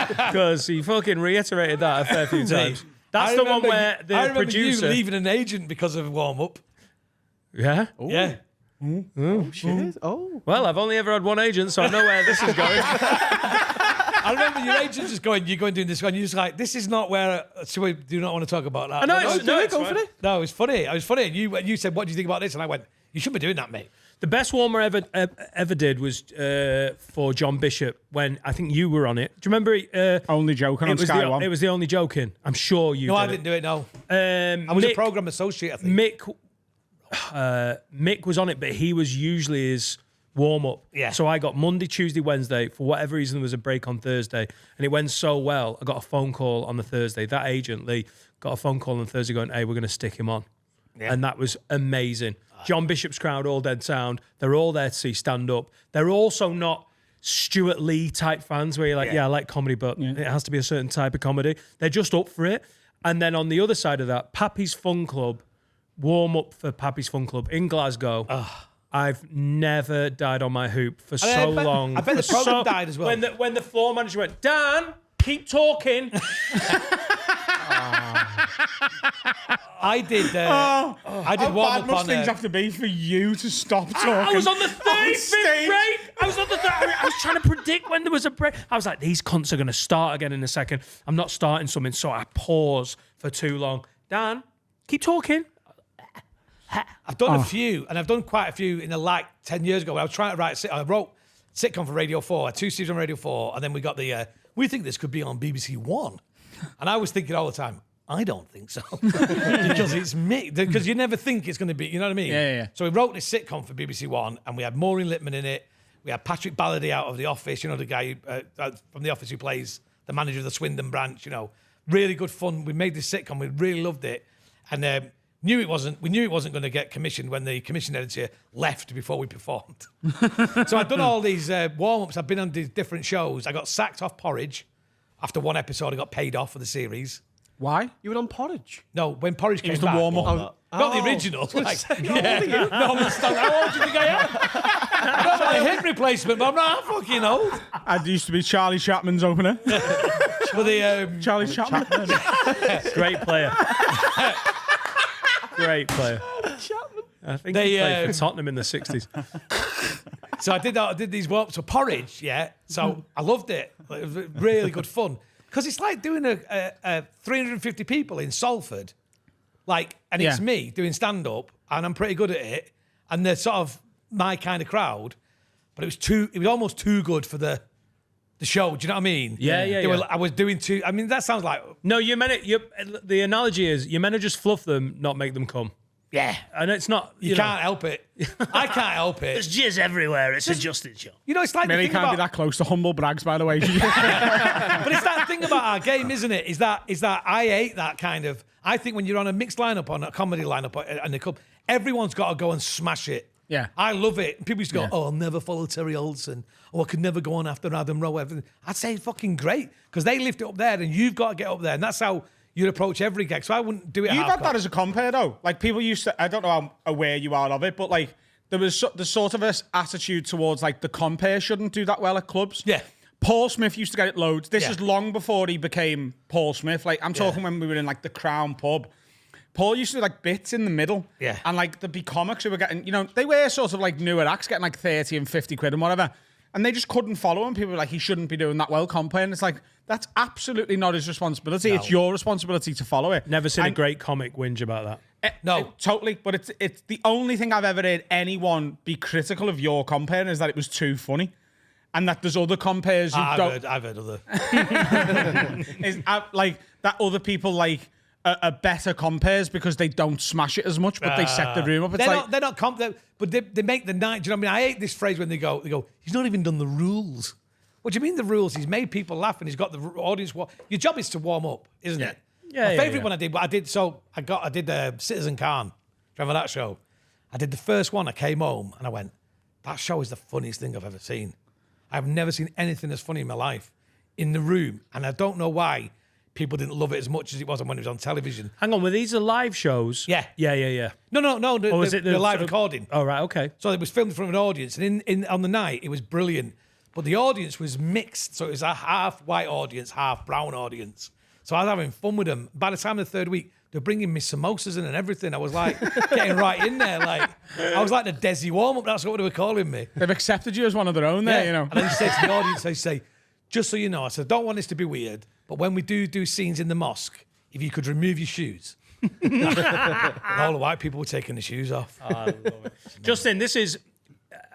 Because he fucking reiterated that a fair few times. That's the one where the producer. You leaving an agent because of warm-up. Yeah? Ooh. Yeah. Oh, shit. Oh. Well, I've only ever had one agent, so I know where this is going. I remember your agent just going, you're going doing this, and you're just like, this is not where, so we do not want to talk about that. I know, it's funny. No, it was funny. It was funny. And you said, what do you think about this? And I went, you shouldn't be doing that, mate. The best warmer ever did was for John Bishop when I think you were on it. Do you remember? Only Joking on Sky One. It was the Only Joking. I'm sure you did. No, I didn't do it, no. I was a programme associate, I think. Mick was on it, but he was usually his warm-up. Yeah. So I got Monday, Tuesday, Wednesday. For whatever reason, there was a break on Thursday. And it went so well, I got a phone call on the Thursday. That agent, Lee, got a phone call on Thursday going, hey, we're going to stick him on. Yeah. And that was amazing. John Bishop's crowd, all dead sound. They're all there to see stand-up. They're also not Stuart Lee type fans where you're like, I like comedy, but it has to be a certain type of comedy. They're just up for it. And then on the other side of that, Pappy's Fun Club, warm-up for Pappy's Fun Club in Glasgow. I've never died on my hoop for so long. I bet the programme died as well. When the floor manager went, Dan, keep talking. I did how warm-up bad must on things have to be for you to stop talking? I was on the 35th break. I was trying to predict when there was a break. I was like, these cunts are going to start again in a second. I'm not starting something, so I pause for too long. Dan, keep talking. I've done a few, and I've done quite a few in the 10 years ago. I was trying to write. I wrote sitcom for Radio 4, 2 seasons on Radio 4, and then we got the. We think this could be on BBC One, and I was thinking all the time, I don't think so, because it's me. Because you never think it's going to be. You know what I mean? Yeah. So we wrote this sitcom for BBC One, and we had Maureen Lipman in it. We had Patrick Ballady out of The Office. You know, the guy from The Office who plays the manager of the Swindon branch. You know, really good fun. We made this sitcom. We really loved it, and. We knew it wasn't going to get commissioned when the commission editor left before we performed. So I'd done all these warm-ups. I've been on these different shows. I got sacked off Porridge. After one episode, I got paid off for the series. Why? You were on Porridge? No, when Porridge came was the back. warm-up. Not the original. How old do you think I am? I'm not a hip replacement, but I'm not fucking old. I used to be Charlie Chapman's opener. But the Charlie Chapman. Great player. Great player. I think he played for Tottenham in the 60s. So I did these warm-ups for porridge, yeah. So I loved it. It was really good fun. Because it's like doing a 350 people in Salford, and it's me doing stand-up, and I'm pretty good at it, and they're sort of my kind of crowd, but it was almost too good for the show. Do you know what I mean? Yeah. I was doing too. I mean, that sounds like No, you meant it. The analogy is you meant to just fluff them, not make them come. yeah. And it's not. You can't help it. I can't help it. There's jizz everywhere. It's a Justin show. You know, it's like the Millie thing can't about, be that close to humble brags, by the way. but it's that thing about our game, isn't it? Is that I hate that kind of. I think when you're on a mixed lineup, on a comedy lineup, and the club, everyone's got to go and smash it. Yeah. I love it. People used to go, "Oh, I'll never follow Terry Olsen. Oh, I could never go on after Adam Rowe." Everything. I'd say it's fucking great because they lift it up there, and you've got to get up there, and that's how you'd approach every gig. So I wouldn't do it. You've had that as a compare, though. Like, people used to, I don't know how aware you are of it, but like, there was the sort of a attitude towards like the compare shouldn't do that well at clubs. Yeah. Paul Smith used to get it loads. This Yeah. is long before he became Paul Smith. Like, I'm talking when we were in like the Crown pub. Paul used to do like bits in the middle. Yeah. And like there'd be comics who were getting, they were sort of like newer acts getting like 30 and 50 quid and whatever. And they just couldn't follow him. People were like, he shouldn't be doing that well compare. And it's like, that's absolutely not his responsibility. No. It's your responsibility to follow it. Never seen a And- great comic whinge about that. No. Totally. But it's the only thing I've ever heard anyone be critical of your compare is that it was too funny. And that there's other compares who don't. I've heard other. Like that other people like are better compares because they don't smash it as much, but they set the room up. It's They're not but they make the night. Do you know what I mean? I hate this phrase when they go, he's not even done the rules. What do you mean the rules? He's made people laugh and he's got the audience. Your job is to warm up, isn't it? Yeah, My favourite one I did. So I did Citizen Khan. Do you remember that show? I did the first one. I came home and I went, that show is the funniest thing I've ever seen. I've never seen anything as funny in my life. In the room, and I don't know why people didn't love it as much as it was when it was on television. Hang on, were these the live shows? Yeah. Yeah. No. Or was it the live recording. Oh, right, okay. So it was filmed in front of an audience, and in on the night it was brilliant. But the audience was mixed, so it was a half white audience, half brown audience. So I was having fun with them. By the time of the third week, they're bringing me samosas in and everything. I was like getting right in there, like I was like the Desi warm up. That's what they were calling me. They've accepted you as one of their own there, And I say to the audience, they say, just so you know, I said, don't want this to be weird, but when we do scenes in the mosque, if you could remove your shoes. And all the white people were taking the shoes off. I love it. Justin, this is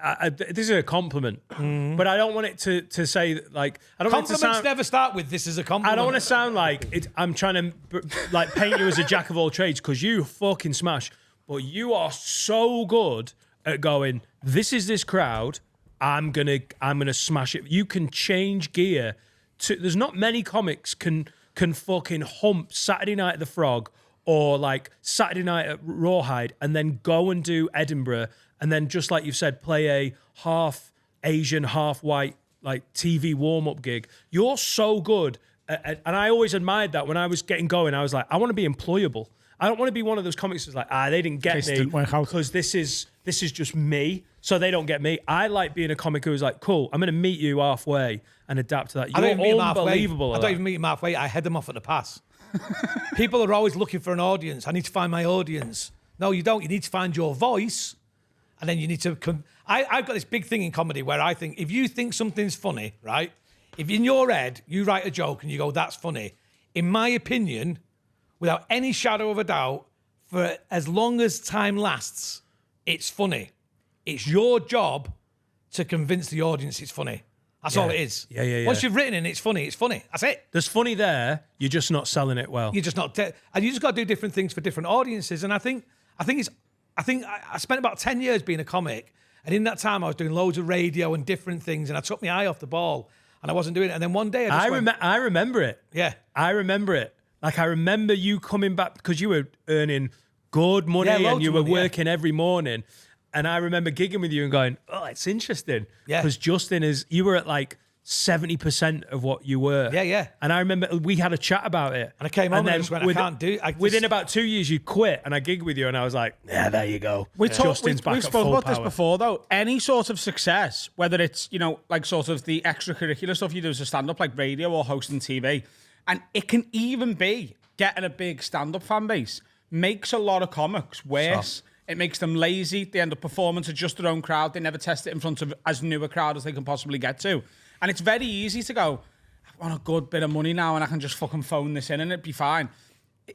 a compliment, but I don't want it to say like I don't want it to Compliments sound. never start with this is a compliment. I don't want to sound like I'm trying to like paint you as a jack of all trades because you fucking smash, but you are so good at going. This is this crowd. I'm gonna smash it. You can change gear. There's not many comics can fucking hump Saturday Night at the Frog or like Saturday Night at Rawhide and then go and do Edinburgh and then just like you've said, play a half Asian, half white like TV warm-up gig. You're so good. And I always admired that when I was getting going. I was like, I want to be employable. I don't want to be one of those comics that's like, they didn't get me because this is just me, so they don't get me. I like being a comic who is like, cool, I'm going to meet you halfway and adapt to that. You're unbelievable. I don't even meet them halfway. I head them off at the pass. People are always looking for an audience. I need to find my audience. No, you don't. You need to find your voice, and then you need to come. I've got this big thing in comedy where I think if you think something's funny, right? If in your head you write a joke and you go, that's funny, in my opinion, without any shadow of a doubt, for as long as time lasts, it's funny. It's your job to convince the audience it's funny. That's all it is. Yeah. Once you've written it, it's funny. It's funny. That's it. There's funny there. You're just not selling it well. You're just not, and you just got to do different things for different audiences. And I think I spent about 10 years being a comic, and in that time I was doing loads of radio and different things, and I took my eye off the ball, and I wasn't doing it. And then one day I remember it. Yeah. I remember it. Like, I remember you coming back because you were earning good money and you were working every morning. And I remember gigging with you and going, oh, it's interesting. Yeah. Because Justin you were at like 70% of what you were. Yeah, yeah. And I remember we had a chat about it. And I came home and I just went, I can't do it. Within about 2 years, you quit, and I gigged with you, and I was like, yeah, there you go. We've Justin's back at spoken full about this power. before, though. Any sort of success, whether it's, like sort of the extracurricular stuff you do as a stand-up, like radio or hosting TV, and it can even be getting a big stand-up fan base, makes a lot of comics worse. It makes them lazy. They end up performing to just their own crowd. They never test it in front of as new a crowd as they can possibly get to. And it's very easy to go, I want a good bit of money now and I can just fucking phone this in and it'd be fine.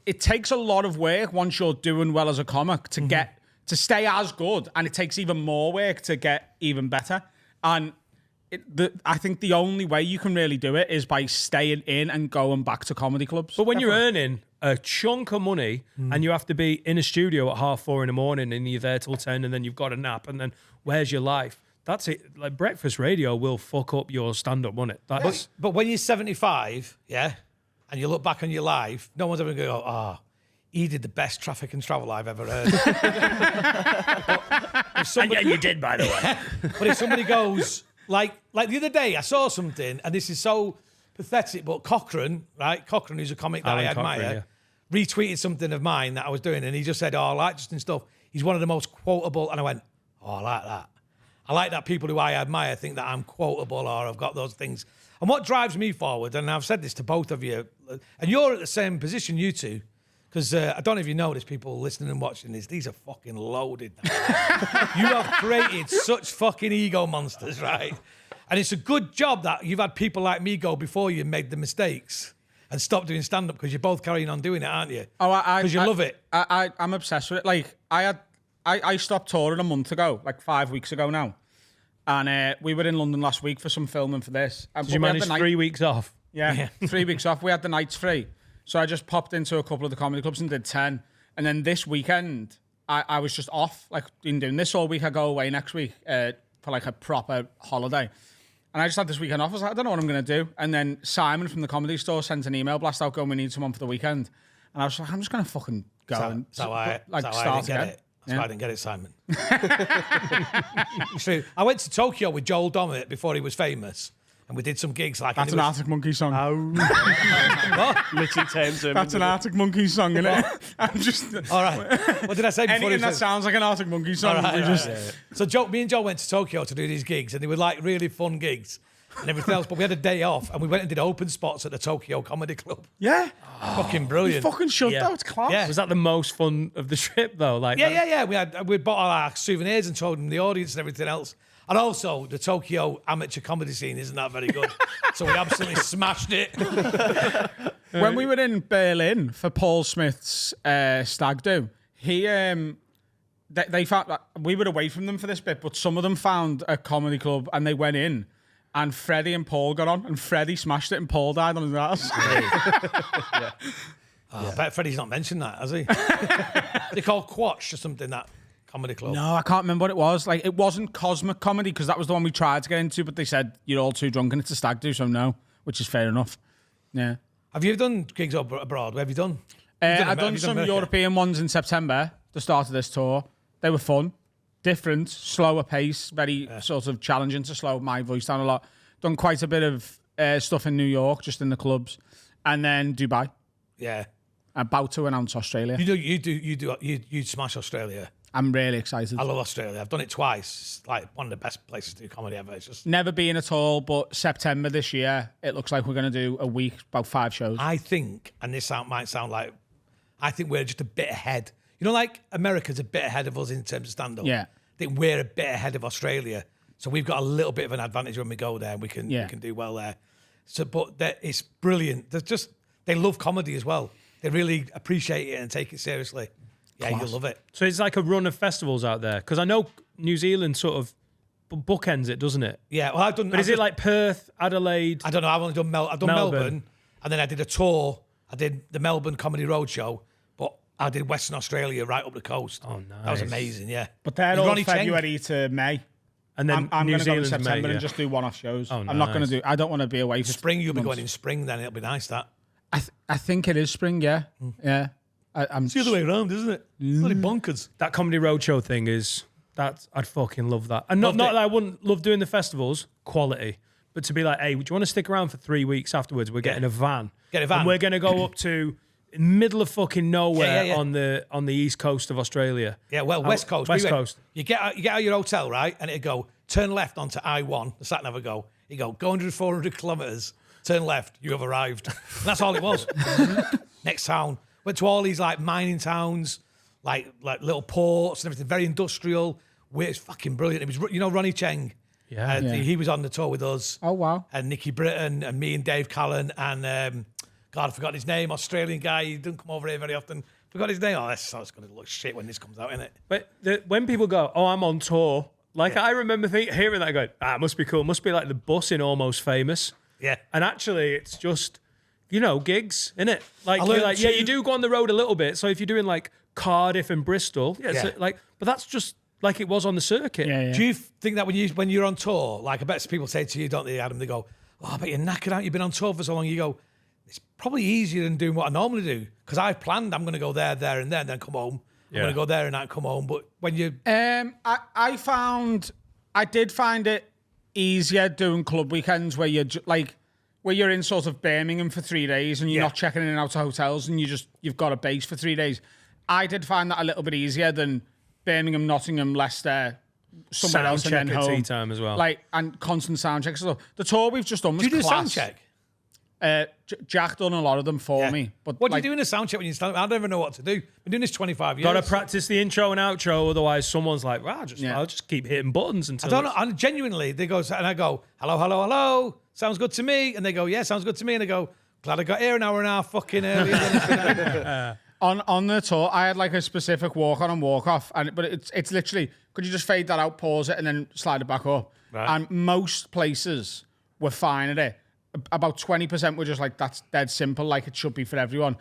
It takes a lot of work once you're doing well as a comic to get to stay as good, and it takes even more work to get even better. And I think the only way you can really do it is by staying in and going back to comedy clubs. But when you're earning a chunk of money and you have to be in a studio at 4:30 in the morning and you're there till 10 and then you've got a nap and then where's your life? That's it. Like, breakfast radio will fuck up your stand-up, won't it? That's, But when you're 75, and you look back on your life, no one's ever going to go, he did the best traffic and travel I've ever heard. and you did, by the way. But if somebody goes, like the other day, I saw something, and this is so pathetic, but Cochrane, who's a comic that Alan I admire, Cochrane, retweeted something of mine that I was doing, and he just said, I like Justin stuff. He's one of the most quotable, and I went, I like that. I like that people who I admire think that I'm quotable or I've got those things. And what drives me forward, and I've said this to both of you, and you're at the same position, you two, because I don't know if you know this, people listening and watching this, these are fucking loaded. You have created such fucking ego monsters, right? And it's a good job that you've had people like me go before you made the mistakes and stop doing stand-up, because you're both carrying on doing it, aren't you? Oh, because you love it. I'm obsessed with it. Like, I stopped touring a month ago, like 5 weeks ago now. And we were in London last week for some filming for this. Did you manage 3 weeks off? Yeah, 3 weeks off. We had the nights free. So I just popped into a couple of the comedy clubs and did 10. And then this weekend, I was just off. Like, been doing this all week. I go away next week for like a proper holiday. And I just had this weekend off. I was like, I don't know what I'm going to do. And then Simon from the Comedy Store sent an email blast out going, we need someone for the weekend. And I was like, I'm just going to fucking go and I start didn't get again. it. That's why I didn't get it, Simon. So I went to Tokyo with Joel Dommett before he was famous, and we did some gigs. Like, That's an Arctic Monkeys song. Literally turns him. That's an Arctic Monkeys song, isn't it? I'm just... All right. What did I say before? Anything that sounds like an Arctic Monkeys song. So me and Joel went to Tokyo to do these gigs, and they were like really fun gigs and everything else. But we had a day off, and we went and did open spots at the Tokyo Comedy Club. Yeah. Fucking brilliant. Fucking shut that. It's class. Yeah. Was that the most fun of the trip, though? Like, Yeah. We bought all our souvenirs and showed them the audience and everything else. And also, the Tokyo amateur comedy scene isn't that very good. So we absolutely smashed it. When we were in Berlin for Paul Smith's stag do, they found, we were away from them for this bit, but some of them found a comedy club and they went in, and Freddie and Paul got on, and Freddie smashed it and Paul died on his ass. I bet Freddie's not mentioned that, has he? They called Quatch or something, that comedy club. No, I can't remember what it was. Like, it wasn't Cosmic Comedy, because that was the one we tried to get into, but they said, you're all too drunk and it's a stag do, so no, which is fair enough. Yeah. Have you done gigs abroad? What have you done? I've done some European ones in September, the start of this tour. They were fun, different, slower pace, very sort of challenging to slow my voice down a lot. Done quite a bit of stuff in New York, just in the clubs, and then Dubai. Yeah. About to announce Australia. You smash Australia. I'm really excited. I love Australia. I've done it twice. It's like one of the best places to do comedy ever. It's just Never been at all, but September this year, it looks like we're going to do a week, about 5 shows. I think, and this might sound like, I think we're just a bit ahead. You know, like America's a bit ahead of us in terms of stand-up. Yeah. I think we're a bit ahead of Australia. So we've got a little bit of an advantage when we go there. We can do well there. So, but it's brilliant. They love comedy as well. They really appreciate it and take it seriously. Yeah, you'll love it. So it's like a run of festivals out there, because I know New Zealand sort of bookends it, doesn't it? Yeah, well, I've done. But is it like Perth, Adelaide? I don't know. I've only done Melbourne, and then I did a tour. I did the Melbourne Comedy Roadshow, but I did Western Australia right up the coast. Oh, nice. That was amazing. Yeah, But they're With all Ronnie February to May. And then I'm New going to go in Zealand's September May, and just do one-off shows. Oh, I'm not going to nice. do. I don't want to be away for spring. You'll be months. going in spring. Then it'll be nice. That I think it is spring. Yeah, yeah. it's the other way around, isn't it? Bloody bonkers. That Comedy Roadshow thing is, I'd fucking love that. And not that I wouldn't love doing the festivals, quality. but to be like, hey, would you want to stick around for 3 weeks afterwards? We're getting a van. Get a van. And we're going to go up to middle of fucking nowhere Yeah. on the east coast of Australia. Yeah, well, West Coast. West We went- Coast. You get out of your hotel, right? And it'd go, turn left onto I-1. The sat nav would go, 100, 400 kilometres, turn left, you have arrived. And that's all it was. Next town. Went to all these like mining towns, like little ports and everything, very industrial. It's fucking brilliant. It was, Ronnie Cheng. Yeah. He was on the tour with us. Oh, wow. And Nicky Britton and me and Dave Callan and God, I forgot his name, Australian guy. He doesn't come over here very often. Forgot his name. Oh, that's going to look shit when this comes out, innit? But when people go, oh, I'm on tour, like I remember hearing that going, it must be cool. Must be like the bus in Almost Famous. Yeah. And actually, it's just, gigs, innit? Like, I you're learned like, yeah, you do go on the road a little bit. So if you're doing like Cardiff and Bristol, Yeah. but that's just like it was on the circuit. Yeah. Do you think that when you're on tour, like I bet people say to you, don't they, Adam? They go, "Oh, I bet you're knackered out. You've been on tour for so long." You go, "It's probably easier than doing what I normally do because I've planned. I'm going to go there, and then come home. I'm going to go there and then come home." But when you, I did find it easier doing club weekends where you're in sort of Birmingham for 3 days and you're not checking in and out of hotels and you've got a base for 3 days. I did find that a little bit easier than Birmingham, Nottingham, Leicester, somewhere else, and then Sound check at home. tea time as well. And constant sound checks. So the tour we've just done was do you do a class. sound check? Jack done a lot of them for me. But What do you do in a sound check when you stand? I don't even know what to do. I've been doing this 25 years. Got to practice the intro and outro, otherwise someone's like, well, I'll just keep hitting buttons until I don't know. And genuinely, they go, and I go, hello, hello, hello. Sounds good to me. And they go, yeah, sounds good to me. And I go, glad I got here an hour and a half fucking earlier. On the tour, I had like a specific walk on and walk off, but it's literally, could you just fade that out, pause it, and then slide it back up? Right. And most places were fine at it. About 20% were just like, that's dead simple, like it should be for everyone.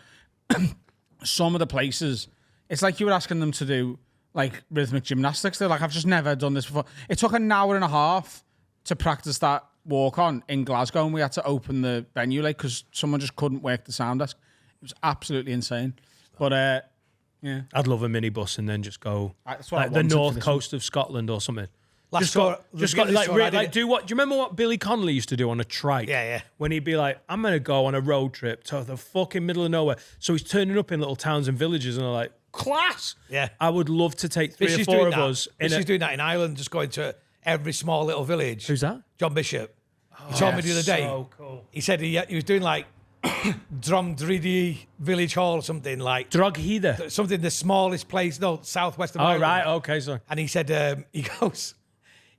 Some of the places, it's like you were asking them to do like rhythmic gymnastics. They're like, I've just never done this before. It took an hour and a half to practice that walk on in Glasgow, and we had to open the venue like because someone just couldn't work the sound desk. It was absolutely insane. But yeah, I'd love a minibus and then just go That's what I like the wanted for north this coast of Scotland or something. Last Just got like do what? Do you remember what Billy Connolly used to do on a trike? Yeah. When he'd be like, I'm gonna go on a road trip to the fucking middle of nowhere. So he's turning up in little towns and villages, and they're like, class. Yeah. I would love to take three or She's four doing of that. us. She's doing that in Ireland, just going to every small little village. Who's that? John Bishop. He told me the other day. So cool. He said he was doing like Drumdridi Village Hall or something like Drogheda. something the smallest place, southwest of Oh Ireland. right, okay, sorry. And he said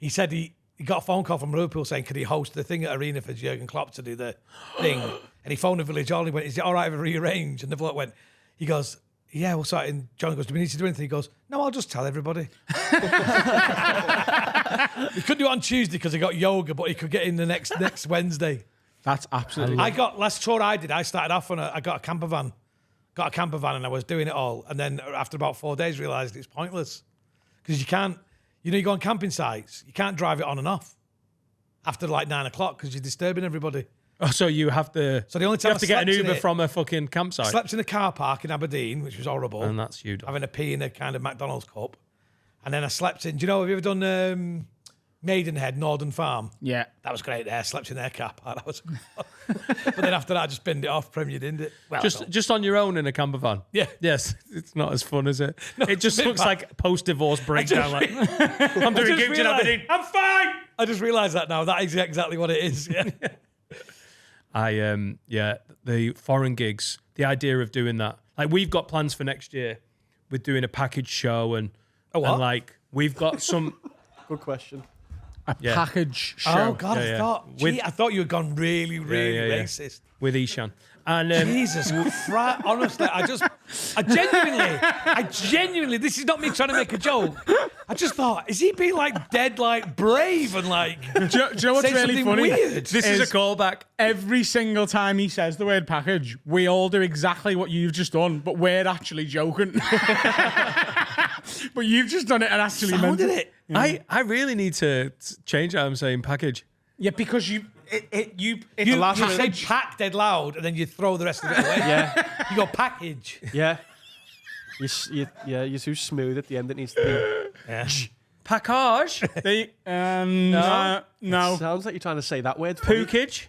he said he got a phone call from Liverpool saying could he host the thing at Arena for Jurgen Klopp to do the thing, and he phoned the Village Hall. And he went, "Is it all right if I rearrange?" And the bloke went, he goes, "Yeah, we'll sort it." And John goes, "Do we need to do anything?" He goes, "No, I'll just tell everybody." He couldn't do it on Tuesday because he got yoga, but he could get in the next Wednesday. that's absolutely. Last tour I did, I started off on I got a camper van. Got a camper van and I was doing it all. And then after about 4 days, realised it's pointless. Because you can't, you go on camping sites, you can't drive it on and off after like 9 o'clock because you're disturbing everybody. Oh, so you have to. So the only time you have to I get an slept in Uber it- from a fucking campsite, Slept in a car park in Aberdeen, which was horrible. and that's you. Dom. Having a pee in a kind of McDonald's cup. And then I slept in, do you know, have you ever done Maidenhead, Northern Farm? Yeah. That was great there. Slept in their car park. That was But then after that, I just binned it off, premiered it. Well, Just on your own in a camper van. Yeah. Yes. It's not as fun, is it? It just it's a bit looks bad. like post-divorce breakdown. Like, I'm doing just gigs in realised- Aberdeen. I'm fine. I just realised that now. That is exactly what it is. Yeah. The foreign gigs, the idea of doing that. Like we've got plans for next year with doing a package show and what? and like we've got some Good question. A package show. Oh God, Yeah. I thought you had gone really, really yeah. racist. with Ishan. And Jesus Christ! Honestly, I genuinely, this is not me trying to make a joke. I just thought, is he being like dead, like brave and like? Do you know what's say really something funny? weird? this is a callback. Every single time he says the word package, we all do exactly what you've just done, but we're actually joking. But you've just done it and actually meant Sounded it. I really need to change how I'm saying package. Yeah, because you You package. say pack dead loud and then you throw the rest of it away. Yeah, You go package. yeah. You're too smooth at the end. It needs to be. Yeah. Package. No. Sounds like you're trying to say that word. Pookage.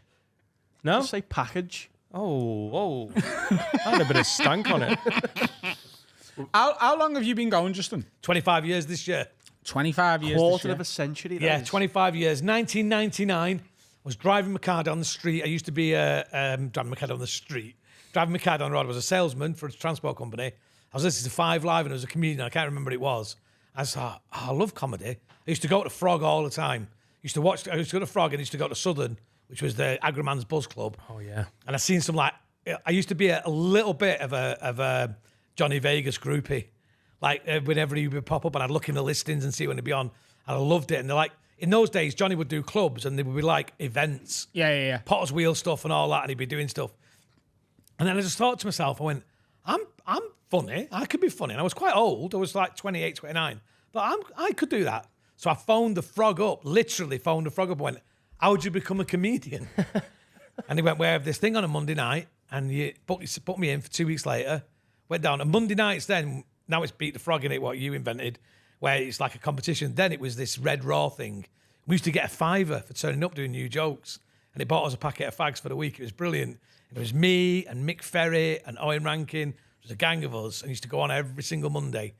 No. Just say package. Oh. I had a bit of stank on it. How long have you been going, Justin? 25 years this year. 25 years. Quarter of a century. Yeah, that is. 25 years. 1999, I was driving my car down the street. I used to be driving my car down the street. Driving my car down the road. I was a salesman for a transport company. I was listening to 5 Live and it was a comedian. I can't remember what it was. I thought, I love comedy. I used to go to Frog all the time. I used to go to Frog and I used to go to Southern, which was the Agraman's Buzz Club. Oh, yeah. And I seen some I used to be a little bit of a Johnny Vegas groupie. Whenever he would pop up and I'd look in the listings and see when he'd be on. And I loved it. And they're like, in those days, Johnny would do clubs and they would be like events. Yeah. Potter's Wheel stuff and all that. And he'd be doing stuff. And then I just thought to myself, I went, I'm funny. I could be funny. And I was quite old. I was like 28, 29. But I could do that. So I phoned the Frog up, literally phoned the Frog up and went, how would you become a comedian? And he went, we have this thing on a Monday night. And he put me in for 2 weeks later. Went down. And Monday nights then, now it's Beat the Frog in it, what you invented, where it's like a competition. Then it was this Red Raw thing. We used to get a £5 for turning up doing new jokes. And it bought us a packet of fags for the week. It was brilliant. And it was me and Mick Ferry and Owen Rankin. It was a gang of us. And used to go on every single Monday.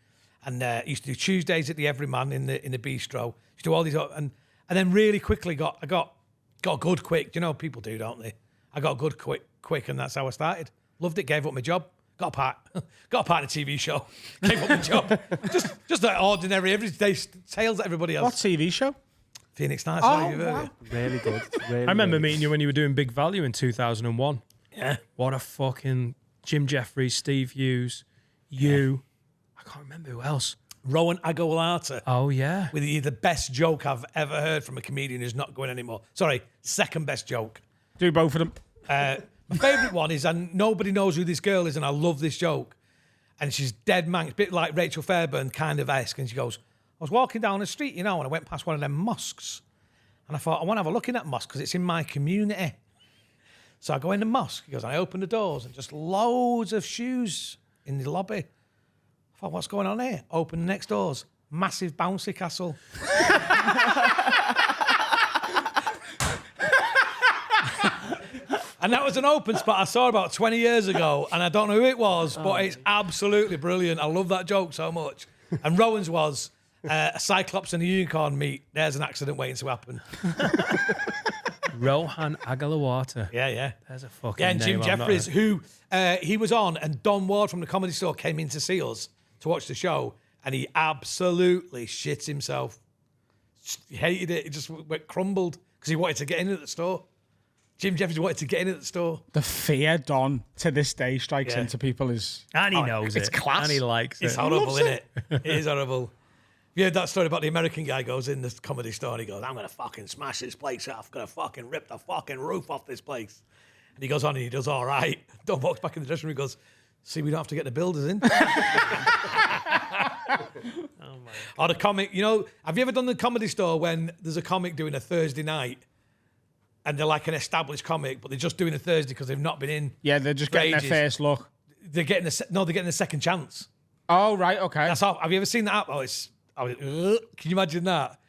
And used to do Tuesdays at the Everyman in the bistro. Used to do all these, and then really quickly I got good quick. Do you know what people do, don't they? I got good quick, and that's how I started. Loved it. Gave up my job. Got a part in a TV show. Gave up my job. just like ordinary everyday sales that everybody else. What TV show? Phoenix Nights. Oh, You've heard it. Really good. Really, I remember really meeting you when you were doing Big Value in 2001. Yeah. What a fucking Jim Jeffries, Steve Hughes, you. I can't remember who else. Rowan Agolata. Oh, yeah. With the best joke I've ever heard from a comedian who's not going anymore. Sorry, second best joke. Do both of them. My favourite one is, and nobody knows who this girl is, and I love this joke. And she's dead man. It's a bit like Rachel Fairburn kind of esque. And she goes, I was walking down the street, and I went past one of them mosques. And I thought, I want to have a look in that mosque because it's in my community. So I go in the mosque. He goes, I open the doors and just loads of shoes in the lobby. I thought, what's going on here? Open the next doors. Massive bouncy castle. And that was an open spot I saw about 20 years ago, and I don't know who it was, but it's absolutely brilliant. I love that joke so much. And Rowan's was a Cyclops and a unicorn meet. There's an accident waiting to happen. Rohan Agalawata. Yeah. There's a fucking Yeah, and Jim name I'm not Jeffries, a- who he was on, and Don Ward from the Comedy Store came in to see us to watch the show, and he absolutely shit himself. He hated it. He just crumbled because he wanted to get in at the store. Jim Jeffries wanted to get in at the store. The fear Don to this day strikes Yeah. into people is... And he knows it's it. class. And he likes It's it. horrible, loves isn't it? It is horrible. You heard that story about the American guy goes in the Comedy Store and he goes, I'm going to fucking smash this place up. I'm going to fucking rip the fucking roof off this place. And he goes on and he does all right. Don walks back in the dressing room and goes, see, we don't have to get the builders in. Or the comic, have you ever done the Comedy Store when there's a comic doing a Thursday night and they're like an established comic, but they're just doing a Thursday because they've not been in. Yeah, they're just for getting their ages. first look. They're getting a second chance. Oh, right, okay. That's all. Have you ever seen that? Can you imagine that?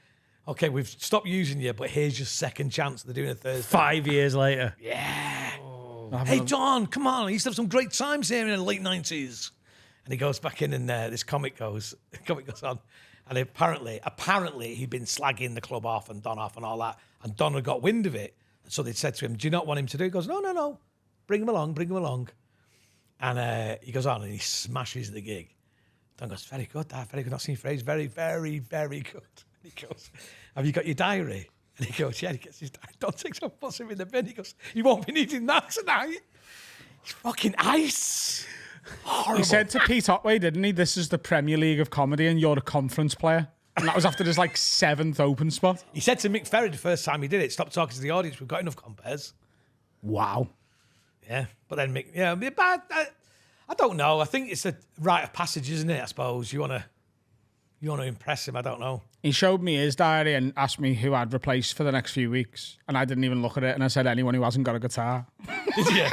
Okay, we've stopped using you, but here's your second chance. They're doing a Thursday. 5 years later. Hey, John, come on. I used to have some great times here in the late 90s. And he goes back in and this comic goes on. And apparently he'd been slagging the club off and Don off and all that. And Don had got wind of it. And so they said to him, do you not want him to do it? He goes, no. Bring him along. And he goes on and he smashes the gig. Don goes, very good, Dad, very good. Not seen your phrase. Very, very, very good. And he goes, have you got your diary? And he goes, yeah, he gets his diary. Don takes him, puts him in the bin. He goes, you won't be needing that tonight. It's fucking ice. Horrible. He said to Pete Otway, didn't he, this is the Premier League of comedy and you're a conference player. And that was after his, 7th open spot. He said to Mick Ferry the first time he did it, stop talking to the audience, we've got enough compares. Wow. Yeah, but then Mick, but I don't know. I think it's a rite of passage, isn't it, I suppose? You want to impress him, I don't know. He showed me his diary and asked me who I'd replace for the next few weeks. And I didn't even look at it. And I said, anyone who hasn't got a guitar. Did you?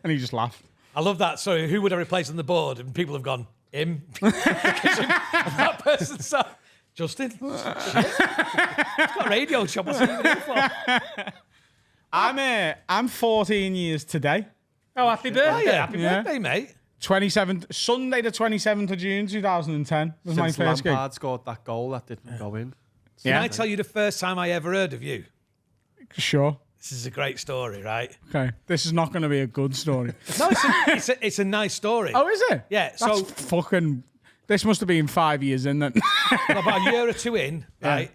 And he just laughed. I love that. Sorry, who would I replace on the board? And people have gone, him. That person said, Justin. Shit. He's got a radio shop. What's he even here for? I'm 14 years today. Oh, happy Oh, birthday. yeah, happy Yeah. birthday, mate. 27th Sunday, the 27th of June, 2010 was my Since first gig. Lampard scored that goal that didn't go in. Can I tell you the first time I ever heard of you? Sure. This is a great story, right? Okay. This is not going to be a good story. No, it's a nice story. Oh, is it? Yeah, That's so- fucking. This must have been 5 years in then. About a year or two in, right?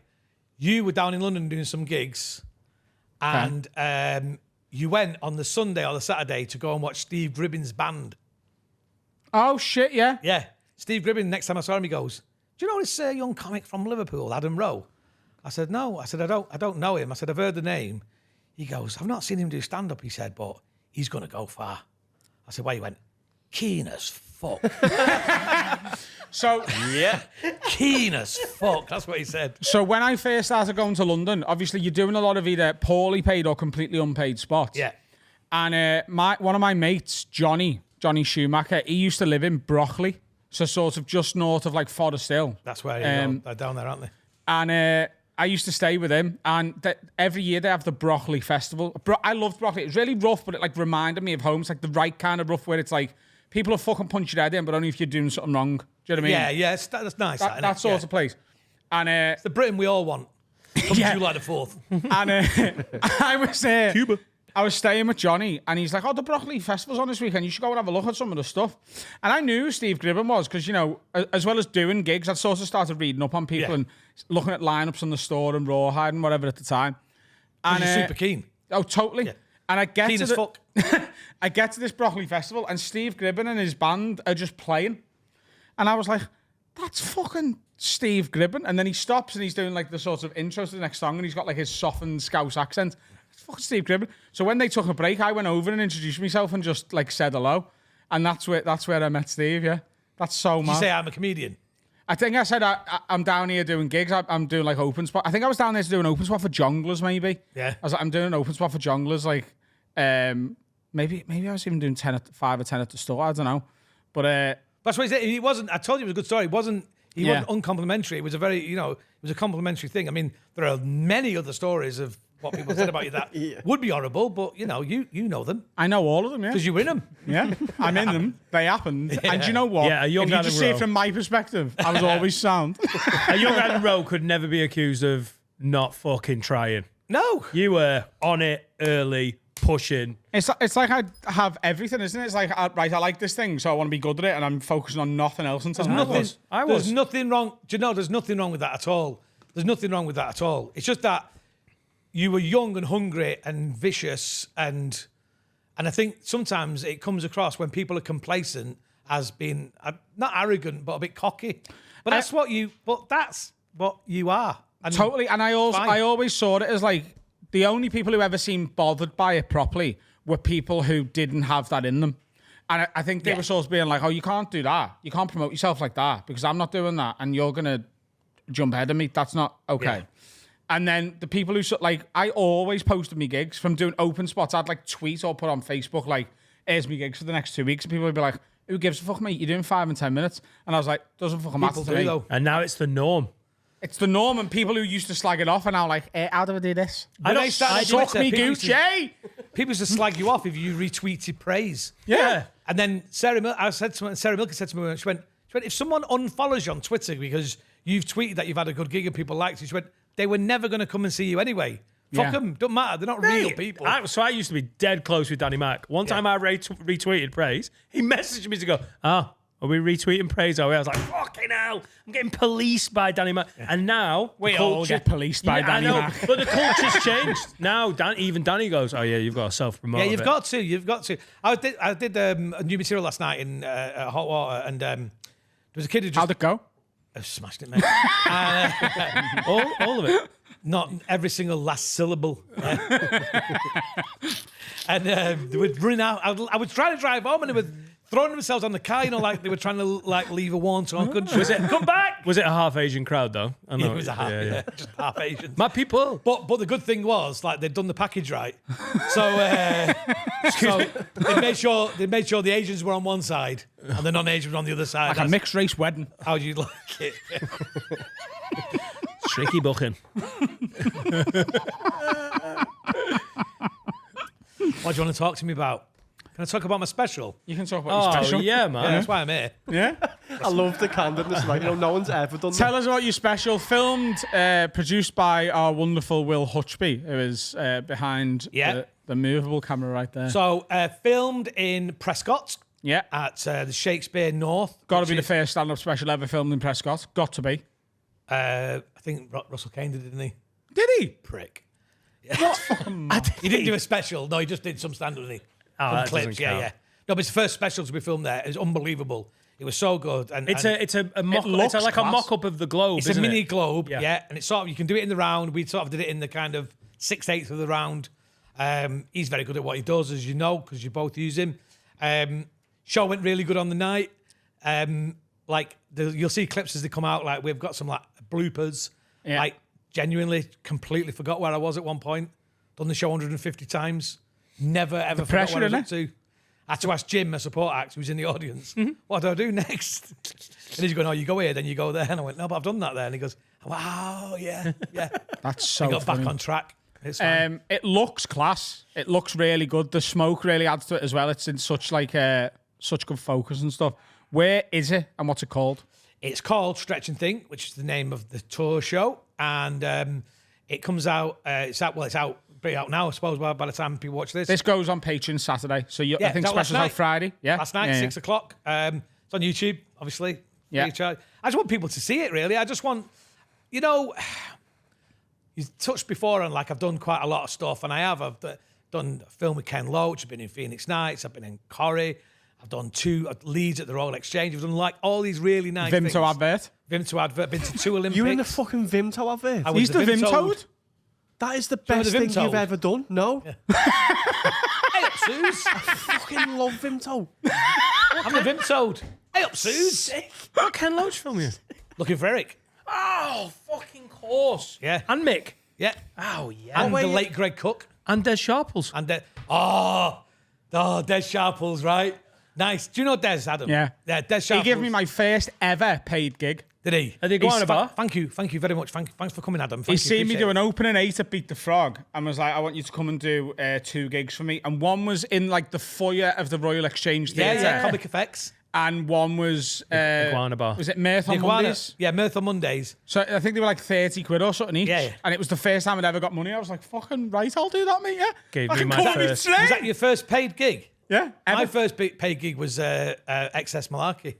You were down in London doing some gigs, and you went on the Sunday or the Saturday to go and watch Steve Gribbin's band. Oh shit! Yeah. Yeah, Steve Gribbin. Next time I saw him, he goes, "Do you know this young comic from Liverpool, Adam Rowe?" I said, "No." I said, "I don't know him." I said, "I've heard the name." He goes, "I've not seen him do stand up." He said, "But he's going to go far." I said, "Why?" He went, "Keen as fuck." So Yeah. Keen as fuck. That's what he said. So when I first started going to London, obviously you're doing a lot of either poorly paid or completely unpaid spots. Yeah. And one of my mates, Johnny Schumacher, he used to live in Brockley, so sort of just north of like Forest Hill. That's where they're down there, aren't they? And I used to stay with him, and every year they have the Brockley Festival. I loved Brockley. It was really rough, but it like reminded me of home. It's like the right kind of rough where it's like people will fucking punch your head in, but only if you're doing something wrong. Do you know what I mean? Yeah, that's nice. That sort of place. And It's the Britain we all want. Come July the 4th. and Cuba. I was staying with Johnny, and he's like, "Oh, the Brockley Festival's on this weekend. You should go and have a look at some of the stuff." And I knew who Steve Gribbin was because, you know, as well as doing gigs, I'd sort of started reading up on people and looking at lineups on the store and Rawhide and whatever at the time. And You're super keen. Oh, totally. Yeah. And I get Keen to as fuck. I get to this Brockley Festival, and Steve Gribbin and his band are just playing, and I was like, "That's fucking Steve Gribbin." And then he stops and he's doing like the sort of intro to the next song, and he's got like his softened Scouse accent. It's fucking Steve Gribbin. So when they took a break, I went over and introduced myself and just like said hello, and that's where I met Steve. Yeah, that's so Did mad. you say I'm a comedian? I think I said I'm down here doing gigs. I'm doing like open spot. I think I was down there to do an open spot for jonglers, maybe. Yeah. I was like, I'm doing an open spot for jonglers, like, maybe I was even doing 5 or 10 at the store. I don't know, but That's what he said. He wasn't. I told you it was a good story. He wasn't uncomplimentary. It was a very, it was a complimentary thing. I mean, there are many other stories of what people said about you that would be horrible, but you know them I know all of them. Yeah, because you win them. yeah, I'm in them. They happened, and do you know what? Yeah, a young if you Adam just see it Rowe. from my perspective, I was always sound. A young Adam Rowe could never be accused of not fucking trying. No. You were on it early, pushing. It's like I have everything, isn't it? It's like, I like this thing, so I want to be good at it, and I'm focusing on nothing else until There's nothing wrong. Do you know? There's nothing wrong with that at all. There's nothing wrong with that at all. It's just that you were young and hungry and vicious, and I think sometimes it comes across when people are complacent as being not arrogant but a bit cocky. But that's what you are. And Totally, and I always saw it as like the only people who ever seemed bothered by it properly were people who didn't have that in them. And I think they were sort of being like, "Oh, you can't do that. You can't promote yourself like that because I'm not doing that, and you're gonna jump ahead of me. That's not okay." Yeah. And then the people who like, I always posted me gigs from doing open spots. I'd like tweet or put on Facebook like, "Here's me gigs for the next 2 weeks," and people would be like, "Who gives a fuck, mate? You're doing 5 and 10 minutes," and I was like, "Doesn't fucking matter to me." though. And now it's the norm. It's the norm, and people who used to slag it off are now like, "How do I do this?" I don't Suck me, Gucci. People used to slag you off if you retweeted praise. Yeah. And then Sarah Milker said to me, she went, if someone unfollows you on Twitter because you've tweeted that you've had a good gig and people liked it, she went, they were never going to come and see you anyway. Fuck Yeah. them. Don't matter. They're not real people. I used to be dead close with Danny Mac. One time I retweeted praise. He messaged me to go, are we retweeting praise? Are we? I was like, fucking hell, I'm getting policed by Danny Mac. And now We all get policed by Danny I know, Mac. but the culture's changed. Now even Danny goes, oh yeah, you've got to self-promote. Yeah, you've got to. I did a new material last night in Hot Water, and there was a kid who just How'd it go? smashed it, mate. all of it. Not every single last syllable. And they would run out. I was trying to drive home, and they were throwing themselves on the car, like they were trying to leave a warrant so I couldn't. Was it come back? Was it a half Asian crowd though? I know It was a half, just half Asian. My people. But the good thing was, like, they'd done the package right, so they made sure the Asians were on one side and the non-Asians were on the other side. Like a mixed race wedding. How do you like it? Tricky booking. What do you want to talk to me about? Can I talk about my special? You can talk about your special. Yeah, man. Yeah, that's why I'm here. Yeah? I love the candidness. Like, no one's ever done Tell that. us about your special. Filmed, produced by our wonderful Will Hutchby, who is behind the movable camera right there. So, filmed in Prescott Yeah. at the Shakespeare North. Got to which be the is- first stand-up special ever filmed in Prescott. Got to be. I think Russell Kane did, didn't he? Did he? Prick. He didn't do a special. No, he just did some stand-up, didn't he? Oh, Some that clips. doesn't Yeah, count. yeah. No, but it's the first special to be filmed there. It was unbelievable. It was so good. And It's a mock. looks It's like a class. mock-up of the globe. It's a isn't mini it? globe, Yeah. yeah. And it's sort of, you can do it in the round. We sort of did it in the kind of 6/8 of the round. He's very good at what he does, as you know, because you both use him. Show went really good on the night. You'll see clips as they come out. Like, we've got some like bloopers. Yeah. Like, genuinely, completely forgot where I was at one point. Done the show 150 times. Never ever forgot pressure, what I was innit? up to. I had to ask Jim, a support act who's in the audience, Mm-hmm. what do I do next? And he's going, oh, you go here, then you go there. And I went, no, but I've done that there. And he goes, wow, yeah. That's so I got funny. back on track. It's fine. It looks class. It looks really good. The smoke really adds to it as well. It's in such such good focus and stuff. Where is it and what's it called? It's called Stretch and Think, which is the name of the tour show. And it comes out, it's out pretty out now, I suppose, by the time people watch this. This goes on Patreon Saturday. So I think it's out last special's out night. Friday. Yeah. Last night, Yeah, 6 o'clock. It's on YouTube, obviously. Yeah. Free of charge. I just want people to see it, really. I just want, you touched before on, like, I've done quite a lot of stuff, and I have. I've done a film with Ken Loach. I've been in Phoenix Nights. I've been in Corrie. I've done 2 leads at the Royal Exchange. I've done, like, all these really nice things. Vimto advert. Vimto advert. Been to 2 Olympics. You're in the fucking Vimto advert. I was He's the Vimtoad. That is the remember best the thing Vimto? you've ever done. No. Hey up, Suze. Fucking love Vimto. I'm the Vimtoad. Hey up, Suze. What Ken Loach film you? Looking for Eric. Oh, fucking course. Yeah. And Mick. Yeah. Oh, yeah. And the late Greg Cook. And Des Sharples. And Des Sharples, right? Nice. Do you know Des, Adam? Yeah. Yeah, Des Sharples. He gave me my first ever paid gig. Did he? Are they going about? Thank you very much. Thanks for coming, Adam. He's seen me do an opening 8 at Beat the Frog and was like, I want you to come and do 2 gigs for me. And one was in like the foyer of the Royal Exchange Theatre. Yeah, Comic Effects. And one was... Iguana Bar. Was it Mirth on Iguana. Mondays? Yeah, Mirth on Mondays. So I think they were like 30 quid or something each. Yeah, yeah. And it was the first time I'd ever got money. I was like, fucking right, I'll do that, mate, yeah. Gave I me can my come first- today. Was that your first paid gig? Yeah. My Ever. first paid gig was Excess Malarkey.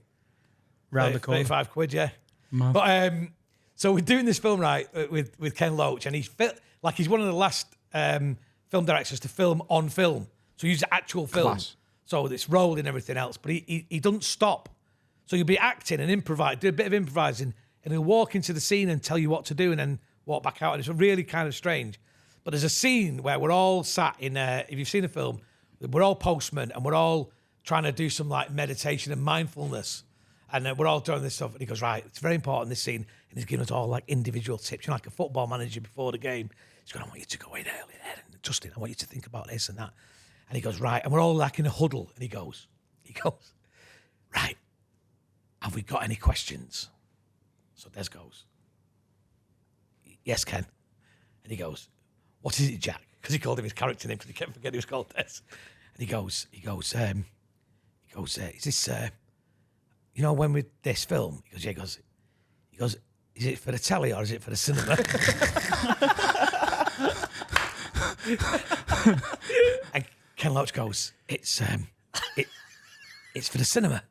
Round the corner. 35 quid, yeah. But so we're doing this film, right, with Ken Loach, and he's one of the last film directors to film on film. So he uses actual film. Class. So it's rolled and everything else, but he doesn't stop. So you'll be acting and improvise, do a bit of improvising, and he'll walk into the scene and tell you what to do and then walk back out. And it's really kind of strange. But there's a scene where we're all sat in, if you've seen the film, we're all postmen and we're all trying to do some like meditation and mindfulness. And we're all doing this stuff. And he goes, right, it's very important, this scene. And he's giving us all like individual tips, you know, like a football manager before the game. He's going, I want you to go in early there. And Justin, I want you to think about this and that. And he goes, right. And we're all like in a huddle. And he goes, right. Have we got any questions? So Des goes, yes, Ken. And he goes, what is it, Jack? Because he called him his character name because he kept forgetting he was called Des. And he goes, is this, you know, when with this film? He goes, yeah, he goes, is it for the telly or is it for the cinema? And Ken Loach goes, it's for the cinema.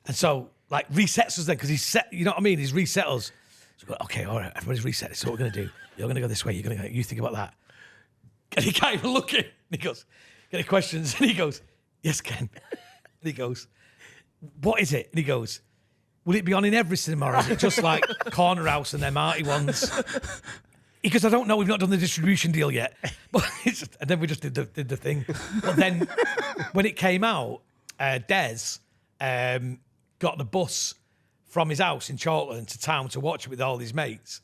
And so, like, resets us then, because he's set, you know what I mean? He's reset us. So we go, okay, all right, everybody's reset. This is what we're going to do. You're going to go this way. You think about that. And he can't even look at it. And he goes, get any questions? And he goes, yes, Ken. And he goes, what is it? And he goes, will it be on in every cinema or is it just like Corner House and them arty ones? He goes, I don't know. We've not done the distribution deal yet. But and then we just did the thing. But then when it came out, Des got the bus from his house in Chorlton to town to watch it with all his mates.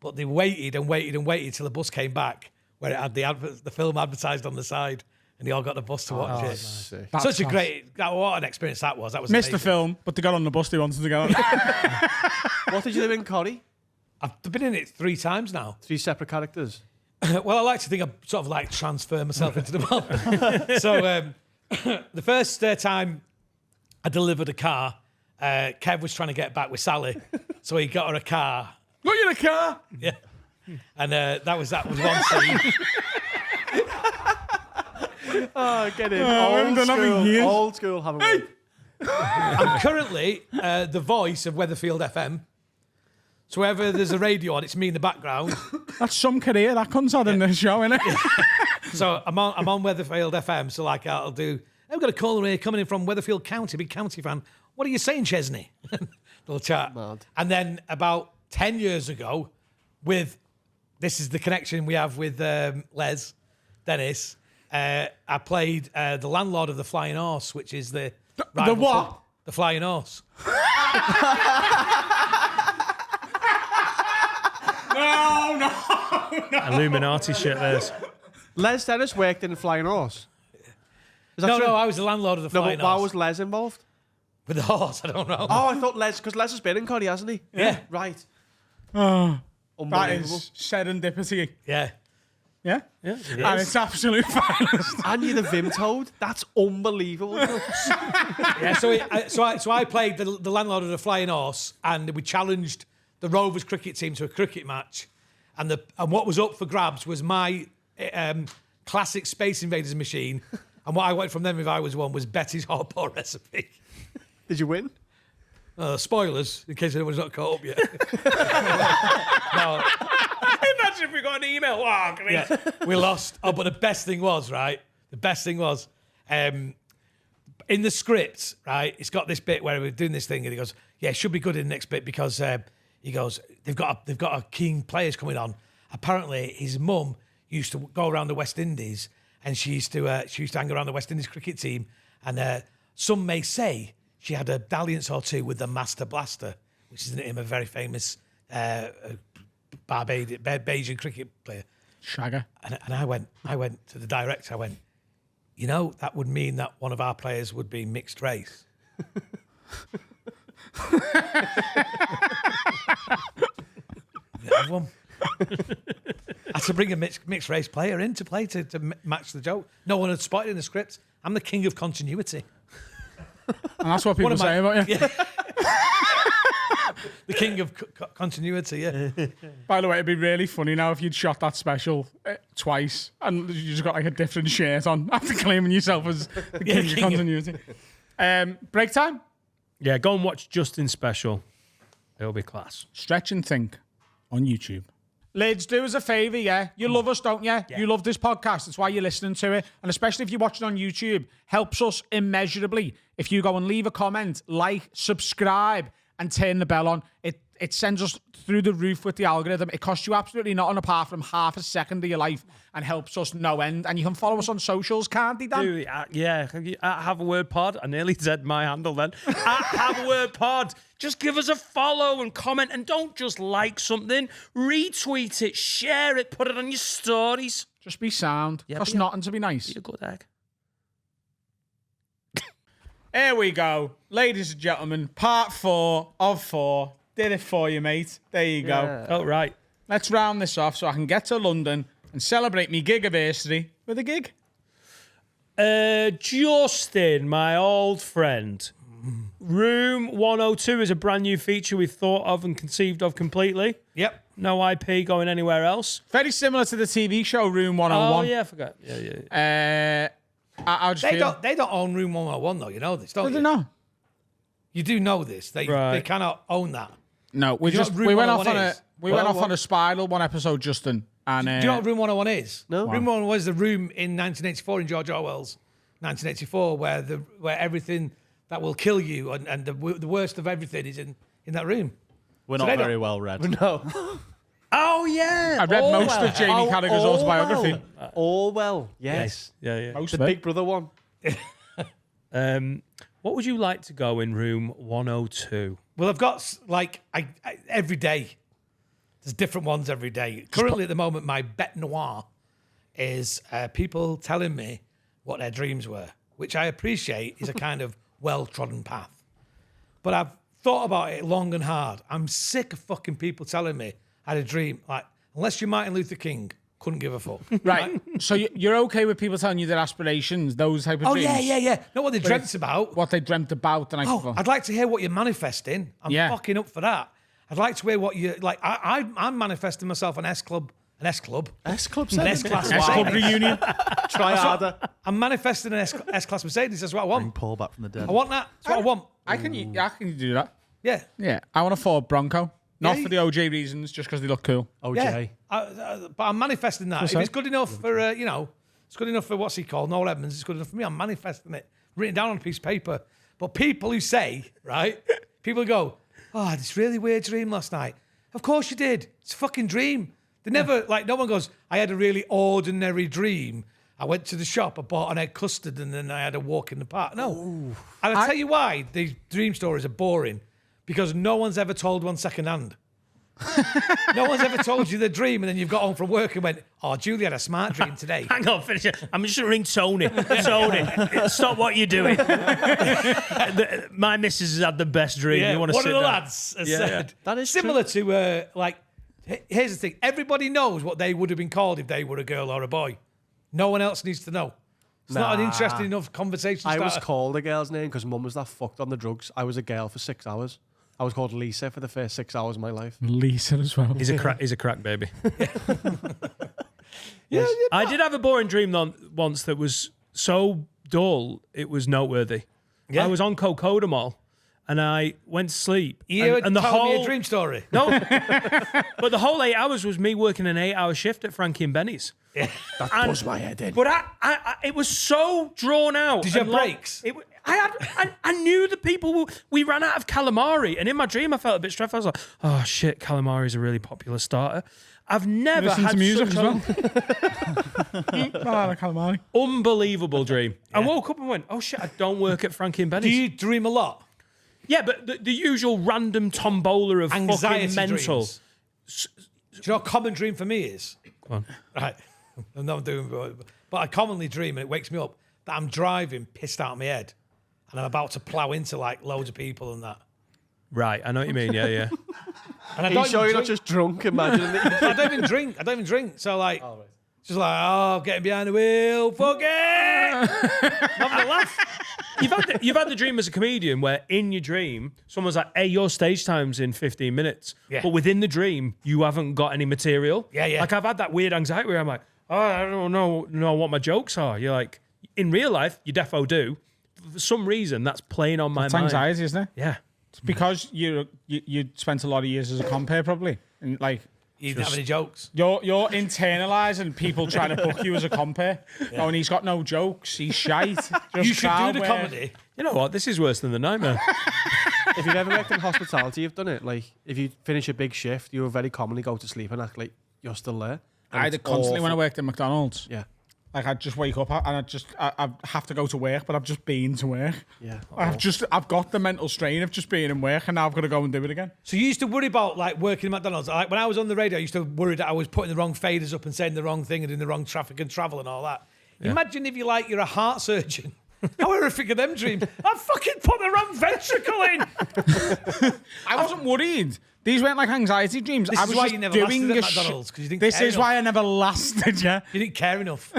But they waited till the bus came back where it had the film advertised on the side. And they all got the bus to watch it. That's Such a class. great, what an experience that was. That was Missed the amazing. film, but they got on the bus they wanted to go on. What did you do in Corrie? I've been in it 3 times now. 3 separate characters. Well, I like to think I sort of like transfer myself into the world. So the first time I delivered a car, Kev was trying to get back with Sally, so he got her a car. Look at a car. Yeah, and that was one scene. Oh, get in. haven't done that in years. Old school. Have a word. I'm currently the voice of Weatherfield FM. So wherever there's a radio on, it's me in the background. That's some career that comes out in this show, innit? So I'm on Weatherfield FM. So like I'll do. I've got a caller here coming in from Weatherfield County, big county fan. What are you saying, Chesney? Little chat. Mad. And then about 10 years ago, this is the connection we have with Les Dennis. I played the landlord of the Flying Horse, which is the what? The Flying Horse. No. Illuminati shit, there's. Les Dennis worked in the Flying Horse. Is that true? No, I was the landlord of the No, Flying but why Horse. was Les involved? With the horse, I don't know. Oh, I thought Les, because Les has been in Coddy, hasn't he? Yeah. Right. That Unbelievable. is serendipity. Yeah. Yeah? Yeah, it And is. it's absolute finest. And you're the Vim Toad. That's unbelievable. Yeah, so I played the landlord of the Flying Horse, and we challenged the Rovers cricket team to a cricket match, and what was up for grabs was my classic Space Invaders machine, and what I wanted from them if I was one was Betty's hot pot recipe. Did you win? Spoilers, in case anyone's not caught up yet. No, Imagine if we got an email. Wow, great. yeah, we lost. Oh, but the best thing was, right? The best thing was, in the script, right? It's got this bit where we're doing this thing, and he goes, "Yeah, it should be good in the next bit because he goes, they've got a keen players coming on. Apparently, his mum used to go around the West Indies, and she used to hang around the West Indies cricket team, and some may say she had a dalliance or two with the Master Blaster, which is the name of a very famous Barbadian cricket player." Shagger. And I went to the director. I went, you know, that would mean that one of our players would be mixed race. Everyone. I had to bring a mixed race player in to play to match the joke. No one had spotted in the script. I'm the king of continuity. And that's what people say about you. Yeah. The king of continuity, yeah. By the way, it'd be really funny now if you'd shot that special twice and you just got like a different shirt on after claiming yourself as the king of continuity. Break time. Yeah, go and watch Justin's special. It'll be class. Stretch and Think on YouTube. Lads, do us a favour, yeah? You love us, don't you? You love this podcast. That's why you're listening to it. And especially if you're watching on YouTube, helps us immeasurably. If you go and leave a comment, like, subscribe, and turn the bell on, it sends us through the roof with the algorithm. It costs you absolutely nothing apart from half a second of your life and helps us no end. And you can follow us on socials, can't you, Dan? Dude, yeah, at Have a Word Pod. I nearly said my handle then. At Have a Word Pod. Just give us a follow and comment, and don't just like something. Retweet it, share it, put it on your stories. Just be sound. Yeah, Costs be a- nothing to be nice. Be a good egg. Here we go. Ladies and gentlemen, part 4 of 4. Did it for you, mate. There you go. Oh, right. Let's round this off so I can get to London and celebrate me gigaversary with a gig. Justin, my old friend. Room 102 is a brand new feature we've thought of and conceived of completely. Yep. No IP going anywhere else. Very similar to the TV show Room 101. Oh, yeah, I forgot. Yeah. I just feel... They don't own Room 101 though, you know this, don't I you? don't know. You do know this. They cannot own that. No, we Do you know just what Room we went off 101 on is? we went off on a spiral one episode, Justin. And Do you know what Room 101 is? No. Room 101 was the room in 1984 in George Orwell's 1984 where everything that will kill you and the worst of everything is in that room. We're So not they very don't- well read. No. Oh, yeah. I read most of Jamie Carragher's autobiography. Orwell. Yes. Yeah. Most The of it. Big Brother one. What would you like to go in room 102? Well, I've got I every day. There's different ones every day. Currently, at the moment, my bête noire is people telling me what their dreams were, which I appreciate is a kind of well-trodden path. But I've thought about it long and hard. I'm sick of fucking people telling me I had a dream. Like, unless you're Martin Luther King, couldn't give a fuck. Right. So you're okay with people telling you their aspirations, those type of Oh, dreams? yeah. Know what they dreamt about. What they dreamt about the night before. I'd like to hear what you're manifesting. I'm Yeah. fucking up for that. I'd like to hear what you like. I'm manifesting myself an S Club. S Club An S 7. Class Club Mercedes. reunion. Try harder. I'm manifesting an S Class Mercedes. That's what I Bring want. Paul back from the dead. I want that. That's what I want. I can do that. Yeah. Yeah. I want a Ford Bronco. Not Yeah, for the OJ reasons, just because they look cool. OJ. Yeah. But I'm manifesting that. If so? it's good enough for, it's good enough for what's he called? Noel Edmonds. It's good enough for me. I'm manifesting it. Written down on a piece of paper. But people who say, right? People who go, oh, I had this really weird dream last night. Of course you did. It's a fucking dream. They never, no one goes, I had a really ordinary dream. I went to the shop, I bought an egg custard, and then I had a walk in the park. No. And I'll tell you why these dream stories are boring. Because no one's ever told one second hand. No one's ever told you the dream, and then you've got home from work and went, oh, Julie had a smart dream today. Hang on, finish it. I'm just going to ring Tony. Tony, stop what you're doing. My missus has had the best dream. You want to one sit of the down? lads has said. That is similar to, here's the thing. Everybody knows what they would have been called if they were a girl or a boy. No one else needs to know. It's not an interesting enough conversation I was starter. called a girl's name because mum was that fucked on the drugs. I was a girl for 6 hours. I was called Lisa for the first 6 hours of my life. Lisa as well. He's a crack baby. Yeah. I did have a boring dream once that was so dull, it was noteworthy. Yeah. I was on Cocodamol and I went to sleep. You and the told me whole a dream story. No, but the whole 8 hours was me working an 8-hour shift at Frankie and Benny's. That does my head in. But it was so drawn out. Did you and have breaks? I knew the people. We ran out of calamari, and in my dream, I felt a bit stressed. I was like, "Oh shit, calamari is a really popular starter." I've never Listen had to music such as well. Calamari. unbelievable dream. I woke up and went, "Oh shit, I don't work at Frankie and Do Benny's." you dream a lot? Yeah, but the usual random tombola of Anxiety fucking mental. dreams. Do you know what a common dream for me is? Go on. Right. I'm not doing but I commonly dream, and it wakes me up, that I'm driving pissed out of my head and I'm about to plough into loads of people and that. Right, I know what you mean. Yeah, yeah. And I Are you don't sure even you're not drink. just drunk imagining that? I don't even drink. So it's just getting behind the wheel, fuck it. Having a laugh. You've had the dream as a comedian where in your dream someone's like, "Hey, your stage time's in 15 minutes," Yeah. but within the dream you haven't got any material. Yeah. Like I've had that weird anxiety where I'm like, "Oh, I don't know what my jokes are." You're like, in real life, you defo do. For some reason, that's playing on my It's mind. anxiety, isn't it? Yeah. It's because you spent a lot of years as a compere probably, and You didn't have any jokes. you're internalising people trying to book you as a compere. Oh, and he's got no jokes. He's shite. Just You should do the crowd comedy. You know what? This is worse than the nightmare. If you've ever worked in hospitality, you've done it. Like, if you finish a big shift, you'll very commonly go to sleep and act like you're still there. And I did it's constantly when I awful. worked in McDonald's. Yeah. I'd just wake up and I have to go to work, but I've just been to work. Yeah. I've got the mental strain of just being in work, and now I've got to go and do it again. So you used to worry about working at McDonald's. Like when I was on the radio, I used to worry that I was putting the wrong faders up and saying the wrong thing and doing the wrong traffic and travel and all that. Imagine if you're a heart surgeon. How horrific are them dreams? I fucking put the wrong ventricle in. I wasn't worried. These weren't like anxiety dreams. This I is was why just you never doing lasted at a shit. McDonald's, 'cause you didn't This care is enough. why I never lasted, yeah. You didn't care enough.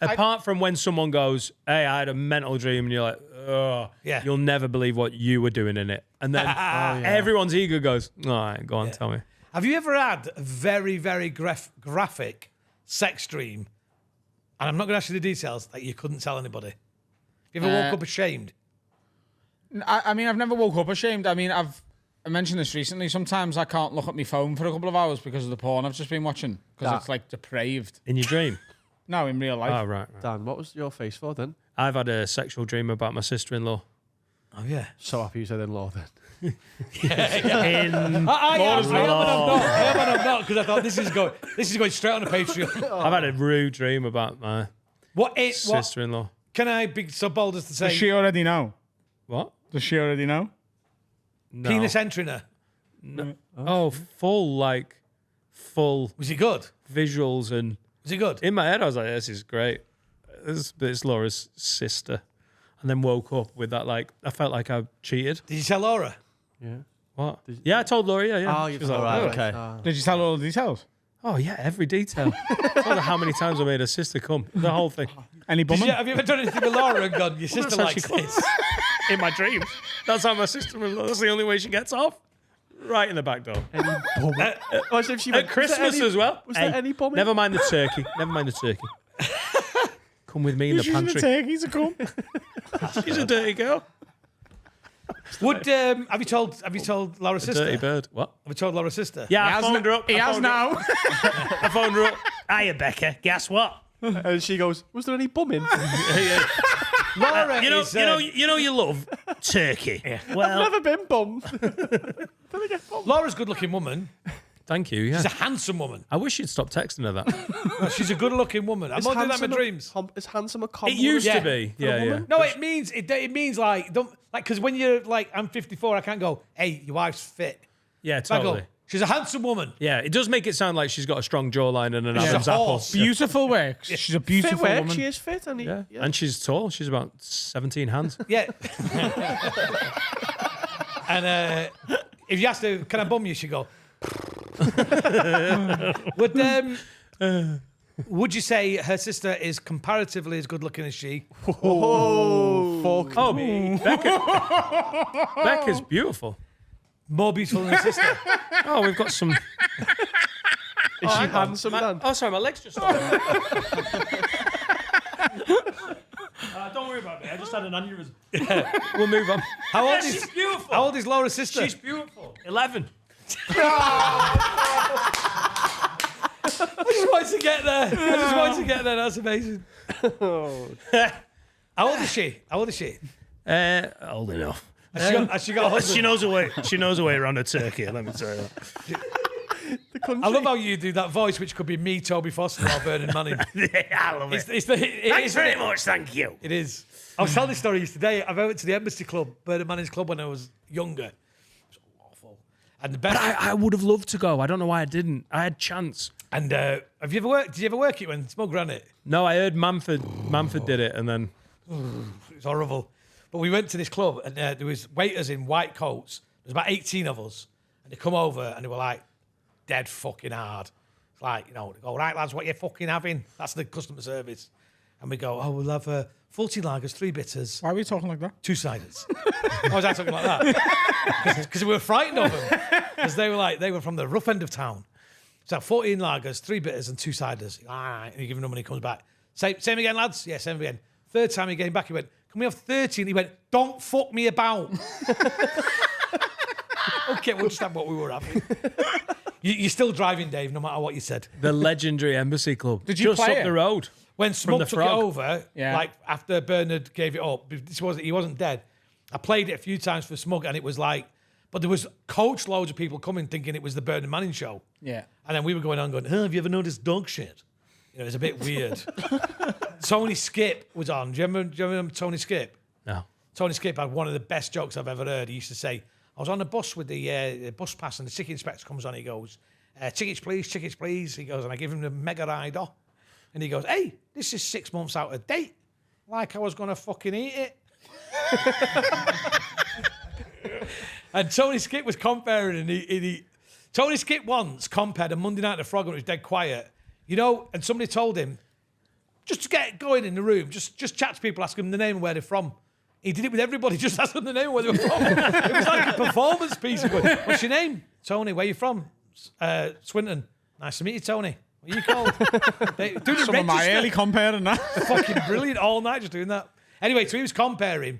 Apart from when someone goes, "Hey, I had a mental dream," and you're like, "Oh, Yeah. you'll never believe what you were doing in it," and then everyone's ego goes, "All right, go on, tell me." Have you ever had a very, very graphic sex dream? And I'm not going to ask you the details that you couldn't tell anybody. You ever woke up ashamed? I mean, I've never woke up ashamed. I mean, I mentioned this recently. Sometimes I can't look at my phone for a couple of hours because of the porn I've just been watching. Because it's like depraved. In your dream? No, in real life. Oh, right. Dan, what was your face for then? I've had a sexual dream about my sister-in-law. Oh, yeah. So happy you said in-law then. In, I am and I'm not, because I thought this is going straight on the Patreon. I've had a rude dream about my What sister-in-law. can I be so bold as to say? Does she already know? What? Does she already know? No. Penis entering her. Oh, full Was he good? visuals, and Was he good? in my head I was like, "This is great. It's Laura's sister," and then woke up with that. Like, I felt like I cheated. Did you tell Laura? Yeah. What? Yeah, I told Laura. Yeah. Oh, you She was like, right, "Oh." okay. Did you tell all the details? Oh yeah, every detail. I told her how many times I made her sister come. The whole thing. Any bumming? Have you ever done anything with Laura and gone, your sister That's how she likes comes. this? In my dreams. That's how my sister. That's the only way she gets off. Right in the back door. Imagine if she At went, Christmas as well. Was there any bombing? Never mind the turkey. Never mind the turkey. Come with me in the pantry. turkeys to come. She's a dirty girl. Would have you told Laura's sister? Dirty bird. What? Have you told Laura's sister? Yeah, I phoned her up. He has now. I phoned her up. Hiya, Becca. Guess what? And she goes, was there any bumming? Laura You know, is, you love turkey. Well, Never been bummed. Laura's a good-looking woman. thank you. Yeah. She's a handsome woman. I wish you'd stop texting her that. No, she's a good-looking woman. I'm not doing that in my dreams. Is handsome a It compliment? used Yeah. to be. a Yeah, yeah. woman? No, it means like don't like because when you're like I'm 54, I can't go. Hey, your wife's fit. Yeah, I totally. go. She's a handsome woman. Yeah, it does make it sound like she's got a strong jawline and an She's a Adam's apple. horse. Beautiful work. She's a Fit beautiful work, woman. she is fit. And Yeah. And she's tall. She's about 17 hands. Yeah. And if you ask her, can I bum you? She go. Would you say her sister is comparatively as good looking as she? Oh, fuck. Oh, Becca's beautiful. More beautiful than her sister. Oh, we've got some. Is she handsome then? Oh, sorry, my legs just. Don't worry about me. I just had an aneurysm. We'll move on. How old She's is beautiful. How old is Laura's sister? She's beautiful. 11. I just wanted to get there. That's amazing. How old is she? Old enough. Has she got a husband? She knows her way. She knows her way around a turkey. Let me tell you that. I love how you do that voice, which could be me, Toby Foster, or Vernon Manning. I love it. Thanks very much. Thank you. It is. I was telling this story today. I went to the Embassy Club, Vernon Manning's club, when I was younger. It was awful. And the best. But I would have loved to go. I don't know why I didn't. I had chance. And have you ever worked? Did you ever work it when Smug ran it? No, I heard Manford did it, and then It was horrible. But we went to this club, and there was waiters in white coats. There was about 18 of us, and they come over, and they were like, dead fucking hard. It's like, they go, right, lads, what you fucking having? That's the customer service. And we go, we'll have 14 lagers, 3 bitters, Why are we talking like that? 2 ciders. Why was I talking like that? Because we were frightened of them. Because they were from the rough end of town. So 14 lagers, 3 bitters, and 2 ciders. All right, and you give him the money, he comes back. Same again, lads? Yeah, same again. Third time he came back, he went, can we have 13? He went, don't fuck me about. Okay, we'll just have what we were having. You're still driving, Dave, no matter what you said. the legendary Embassy Club. Did you just play up it? the road? When Smug the took it Frog. over, Yeah. like after Bernard gave it up, he wasn't dead. I played it a few times for Smug, and it was like, but there was loads of people coming thinking it was the Bernard Manning show. Yeah. And then we were going on going, have you ever noticed dog shit? It was a bit weird. Tony Skip was on. Do you remember Tony Skip? No. Tony Skip had one of the best jokes I've ever heard. He used to say, I was on the bus with the bus pass, and the ticket inspector comes on. He goes, tickets, please. He goes, and I give him the mega rider. And he goes, hey, this is 6 months out of date. Like I was going to fucking eat it. And Tony Skip was comparing, and Tony Skip once compared a Monday Night at the Frog when it was dead quiet. And somebody told him, just to get going in the room, just chat to people, ask them the name and where they're from. He did it with everybody, just ask them the name and where they were from. It was like a performance piece. What's your name? Tony, where you from? Swinton. Nice to meet you, Tony. What are you called? Do Some of my early comparing that. Fucking brilliant all night just doing that. Anyway, so he was comparing,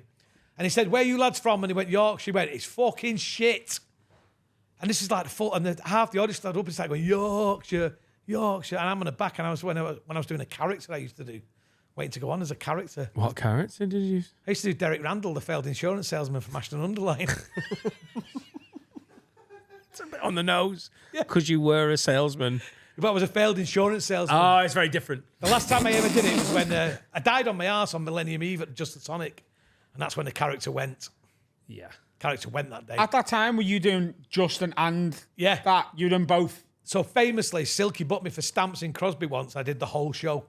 and he said, where are you lads from? And he went, Yorkshire. He went, it's fucking shit. And this is like half the audience started up and started going, Yorkshire. And I'm on the back, and when I was doing a character I used to do, waiting to go on as a character. What character did you? I used to do Derek Randall, the failed insurance salesman from Ashton Underline. It's a bit on the nose. Because you were a salesman. But I was a failed insurance salesman. Oh, it's very different. The last time I ever did it was when I died on my arse on Millennium Eve at Just the Tonic. And that's when the character went. Yeah. Character went that day. At that time, were you doing Justin and Yeah. that? You done both? So famously, Silky booked me for stamps in Crosby once. I did the whole show.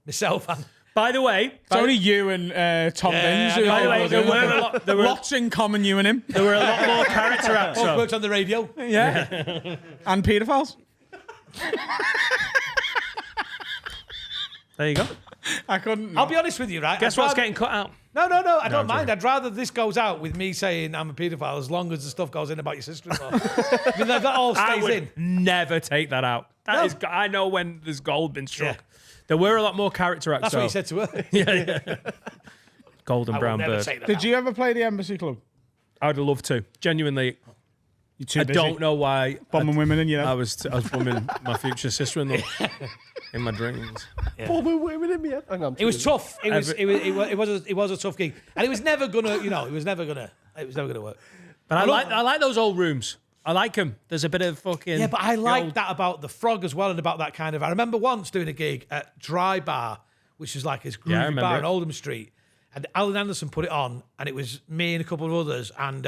Myself and By the way, It's only you and Tom Binns. I know. by the way, there were Lots in common, you and him. there were a lot more character acts. Both though. worked on the radio. Yeah. And paedophiles. There you go. I couldn't. I'll be honest with you, right? Guess I'd what's rather- getting cut out? No, I don't mind. I'd rather this goes out with me saying I'm a paedophile as long as the stuff goes in about your sister-in-law. I mean, that all I stays would in. never take that out. That is, I know when there's gold been struck. There were a lot more character acts. That's what you said to her. Yeah. Golden I will brown never bird. say that. Did you ever play the Embassy Club? I would have loved to. Genuinely, You're too I busy. don't know why. Bombing women in your head. I was bumming my future sister-in-law in my dreams. It was tough. It was a tough gig, and it was never gonna work. But I like those old rooms. I like them. There's a bit of fucking. Yeah, but I like old- that about the Frog as well, and about that kind of. I remember once doing a gig at Dry Bar, which is like his groovy remember bar it. in Oldham Street, and Alan Anderson put it on, and it was me and a couple of others, and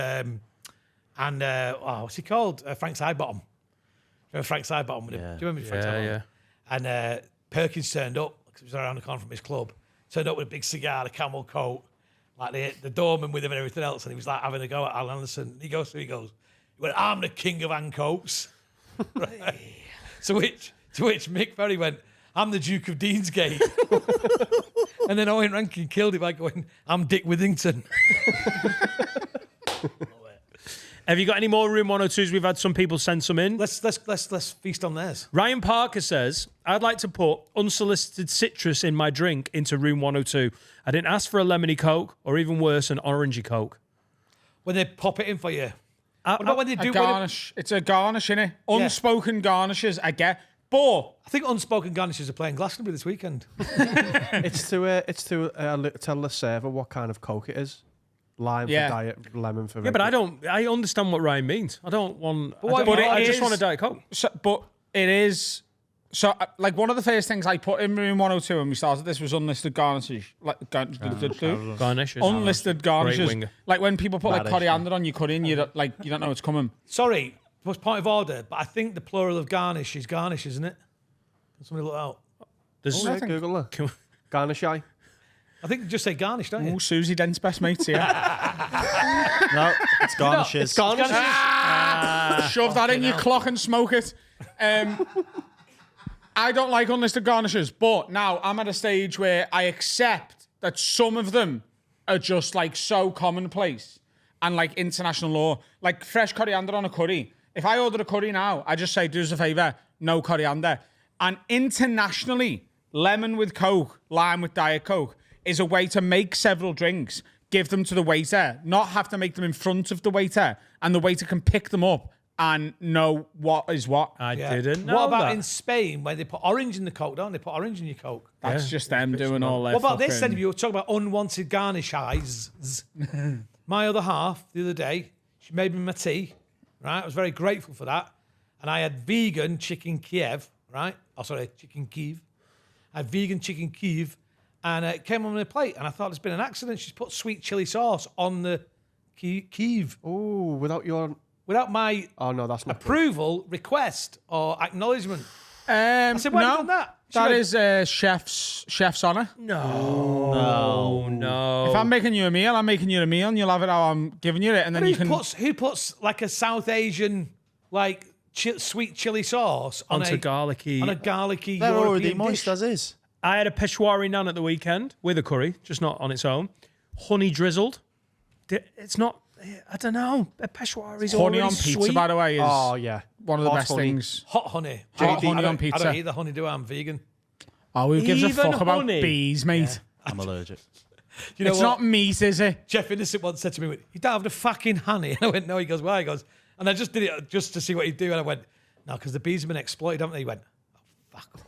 what's he called? Frank Sidebottom. Remember Frank Sidebottom? Do you remember Frank Sidebottom? And Perkins turned up because he was around the corner from his club. Turned up with a big cigar, a camel coat, like the doorman with him and everything else, and he was like having a go at Alan Anderson. He went, I'm the king of handcoats. Right. To which Mick Ferry went, I'm the Duke of Deansgate. And then Owen Rankin killed him by going, I'm Dick Withington. Have you got any more Room 102s? We've had some people send some in. Let's feast on theirs. Ryan Parker says, I'd like to put unsolicited citrus in my drink into Room 102. I didn't ask for a lemony Coke or even worse, an orangey Coke. When they pop it in for you. What about when they do A garnish. It's a garnish, innit? Unspoken garnishes, I get. But I think Unspoken Garnishes are playing Glastonbury this weekend. It's to tell the server what kind of Coke it is. Lime for diet, lemon for. Yeah, but I understand what Ryan means. I don't want. I just want a Diet Coke. So, but it is. So, like, one of the first things I put in Room 102 when we started this was unlisted garnishes. Like, Garnishes. unlisted garnishes. winger. Like, when people put, like, Radish, coriander on your curry and you don't know it's coming. Sorry, was point of order, but I think the plural of garnish is garnish, isn't it? Can somebody look that out? There's, Yeah, Google that. Garnish eye. I think you just say garnish, don't you? Oh, Susie Dent's best mates here. No, it's garnishes. It's garnishes. Shove that in your clock and smoke it. I don't like unlisted garnishes, but now I'm at a stage where I accept that some of them are just like so commonplace and like international law. Like fresh coriander on a curry. If I order a curry now, I just say, do us a favour, no coriander. And internationally, lemon with Coke, lime with Diet Coke is a way to make several drinks, give them to the waiter, not have to make them in front of the waiter, and the waiter can pick them up and know what is what. I didn't know What about that. in Spain where they put orange in the Coke, don't they? Put orange in your Coke. That's just them doing all their What about this then? fucking- If you were talking about unwanted garnish eyes, my other half the other day, she made me my tea, right? I was very grateful for that. And I had vegan chicken Kiev, right? Oh, sorry, chicken Kiev. I had vegan chicken Kiev, and it came on the plate. And I thought there's been an accident. She's put sweet chili sauce on the Kiev Oh, without my Oh no, that's not. approval, request, or acknowledgement. I said, why have you done that? She That went- is chef's honour. No. If I'm making you a meal, I'm making you a meal, and you'll have it how I'm giving you it, and then you can. Who puts like a South Asian like sweet chili sauce on Onto a garlicky. They're They're already European moist dish? as is. I had a Peshwari naan at the weekend with a curry, just not on its own. Honey drizzled. It's not. I don't know. A Peshwari's Honey already on pizza, sweet. by the way, is Oh yeah, one of the Hot best honey. things. Hot honey. Hot honey I on don't- I pizza. don't eat the honey, do I? I'm vegan. Oh, who gives a Even fuck about honey? bees, mate? I'm allergic. You know It's what? not meat, is it? Jeff Innocent once said to me, "You don't have the fucking honey." And I went, "No." He goes, "Why?" He goes, and I just did it just to see what he'd do. And I went, "No, because the bees have been exploited, haven't they?" He went, "Oh, fuck off."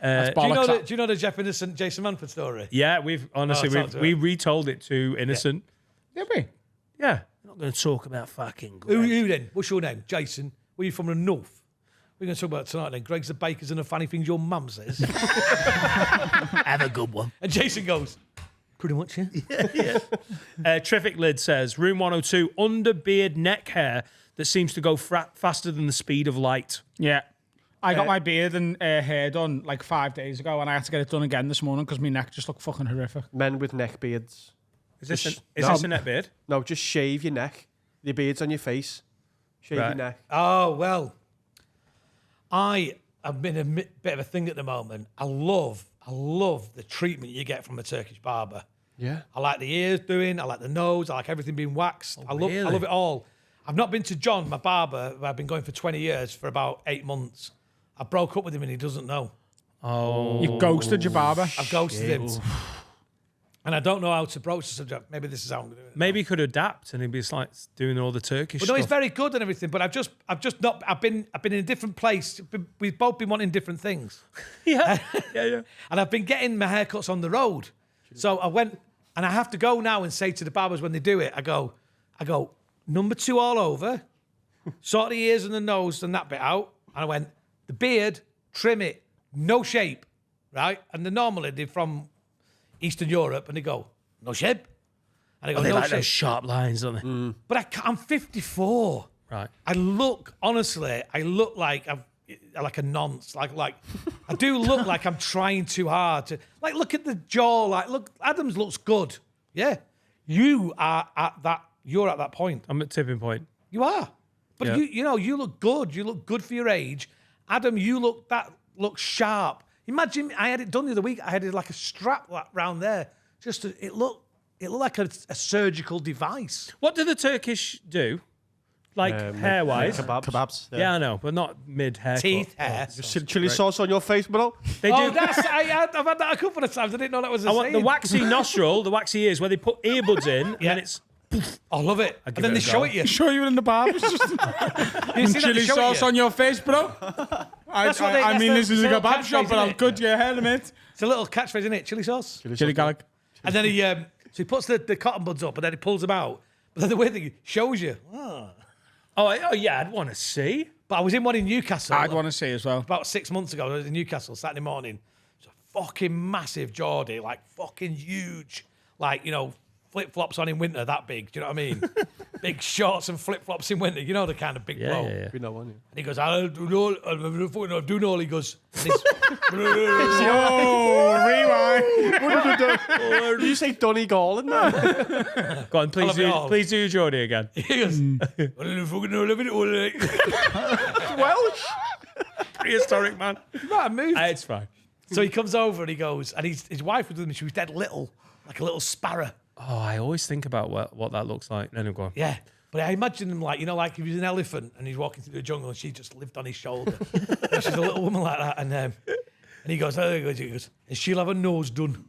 That's do bollocks. you know the Jeff Innocent Jason Manford story? Yeah, we've honestly Oh, it's we not retold it to Innocent. Did we? Yeah. I'm not going to talk about fucking Who Greg. you then? What's your name? Jason. Where you from the north? We're going to talk about it tonight then. Greg's the bakers and the funny things your mum says. Have a good one. And Jason goes, pretty much, yeah. Traffic Lid says, Room 102, under beard neck hair that seems to go faster than the speed of light. Yeah. I got my beard and hair done like 5 days ago, and I had to get it done again this morning because my neck just looked fucking horrific. Men with neck beards. Is this Just- this a neck beard? No, just shave your neck. Your beard's on your face. Shave your Right. neck. Oh, well, I have been a bit of a thing at the moment. I love the treatment you get from a Turkish barber. Yeah. I like the ears doing, I like the nose, I like everything being waxed. I love it all. I've not been to John, my barber, who I've been going for 20 years, for about 8 months. I broke up with him and he doesn't know. Oh, You ghosted your barber. I've ghosted him. And I don't know how to broach the subject. Maybe this is how I'm going to do it. maybe he could adapt and he'd be like doing all the Turkish But no, stuff. he's very good and everything. But I've just not. I've been in a different place. We've both been wanting different things. yeah. And I've been getting my haircuts on the road. So I went, and I have to go now and say to the barbers when they do it, I go, number 2 all over, sort the ears and the nose and that bit out. And I went, the beard, trim it, no shape, right? And they're normally they're from Eastern Europe, and they go, no shape. And I go, They no like shape. those sharp lines, don't they? But I'm 54. Right. I look like I'm like a nonce. Like I do look like I'm trying too hard to. Like, look at the jaw. Like, look, Adams looks good. Yeah, you are at that. You're at that point. I'm at tipping point. You are. But Yeah. you look good. You look good for your age. Adam, you look sharp. Imagine I had it done the other week. I had it like a strap round there. It looked like a surgical device. What do the Turkish do? Like hair-wise? Kebabs. Yeah, I know, but not mid-hair. Teeth, hair. Chili sauce on your face, bro. They do. Oh, I've had that a couple of times. I didn't know that was a I want the saying. waxy nostril, the waxy ears, where they put earbuds in, and then it's. I love it. And then it they a show go. it you. Show you in the barber's just You see that? chili They show it sauce you. on your face, bro. I mean, this is a that's kebab the shop, catchphrase, but I'm isn't it? good. Yeah, hell, mate. It's a little catchphrase, isn't it? Chili sauce. Chili garlic. And then so he puts the cotton buds up, and then he pulls them out. But then the weird thing, he shows you. Oh yeah, I'd want to see. But I was in one in Newcastle. I'd want to see as well. About 6 months ago. I was in Newcastle Saturday morning. It's a fucking massive Geordie, like fucking huge. Like, flip-flops on in winter, that big. Do you know what I mean? Big shorts and flip-flops in winter. You know the kind of big bloke. Yeah. We know one. And he goes, I do know. He goes, Oh, rewind. Did you say Donegal in there? Go on, love it all. please do your Geordie again. he goes, Welsh. Prehistoric man. Right, moved. It's fine. So he comes over and he goes, and his wife was with him. She was dead little, like a little sparrow. Oh, I always think about what that looks like. No, go on. Yeah. But I imagine him like, like if he was an elephant and he's walking through the jungle and she just lived on his shoulder. And she's a little woman like that. And he goes, and she'll have her nose done.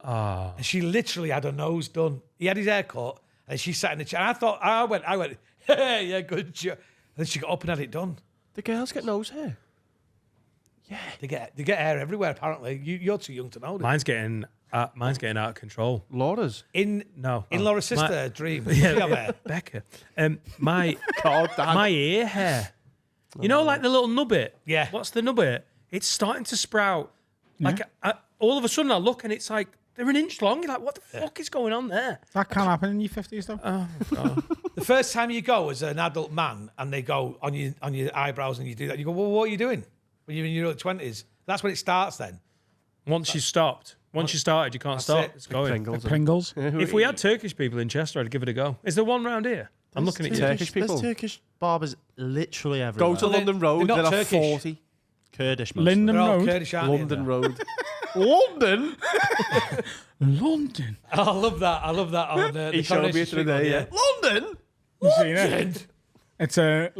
Ah. And she literally had her nose done. He had his hair cut and she sat in the chair. And I went, hey, yeah, good job. And then she got up and had it done. The girls get nose hair. They get hair everywhere, apparently. You're too young to know. Mine's getting out of control. Laura's. In Laura's sister, Dream. She have hair. Becca. My God, damn. my ear hair. You know, like the little nubbit. Yeah. What's the nubbit? It's starting to sprout. Like all of a sudden, I look and it's like they're an inch long. You're like, what the fuck is going on there? That can happen in your 50s, though. The first time you go as an adult man and they go on your eyebrows and you do that, you go, well, what are you doing? When you're in your early 20s. That's when it starts then. Once you stopped, once you started, you can't stop. it. It's going. Pringles. If we had Turkish people in Chester, I'd give it a go. Is there one round here? I'm looking at you. Turkish people. There's Turkish barbers literally everywhere. Go to London Road. they're not There are Turkish. 40. Kurdish. Most Linden They're all Road. Kurdish, aren't they? London Road. London? London. Oh, I love that. On the He showed me Coronation it Street today, one, yeah. London? You seen it? It's a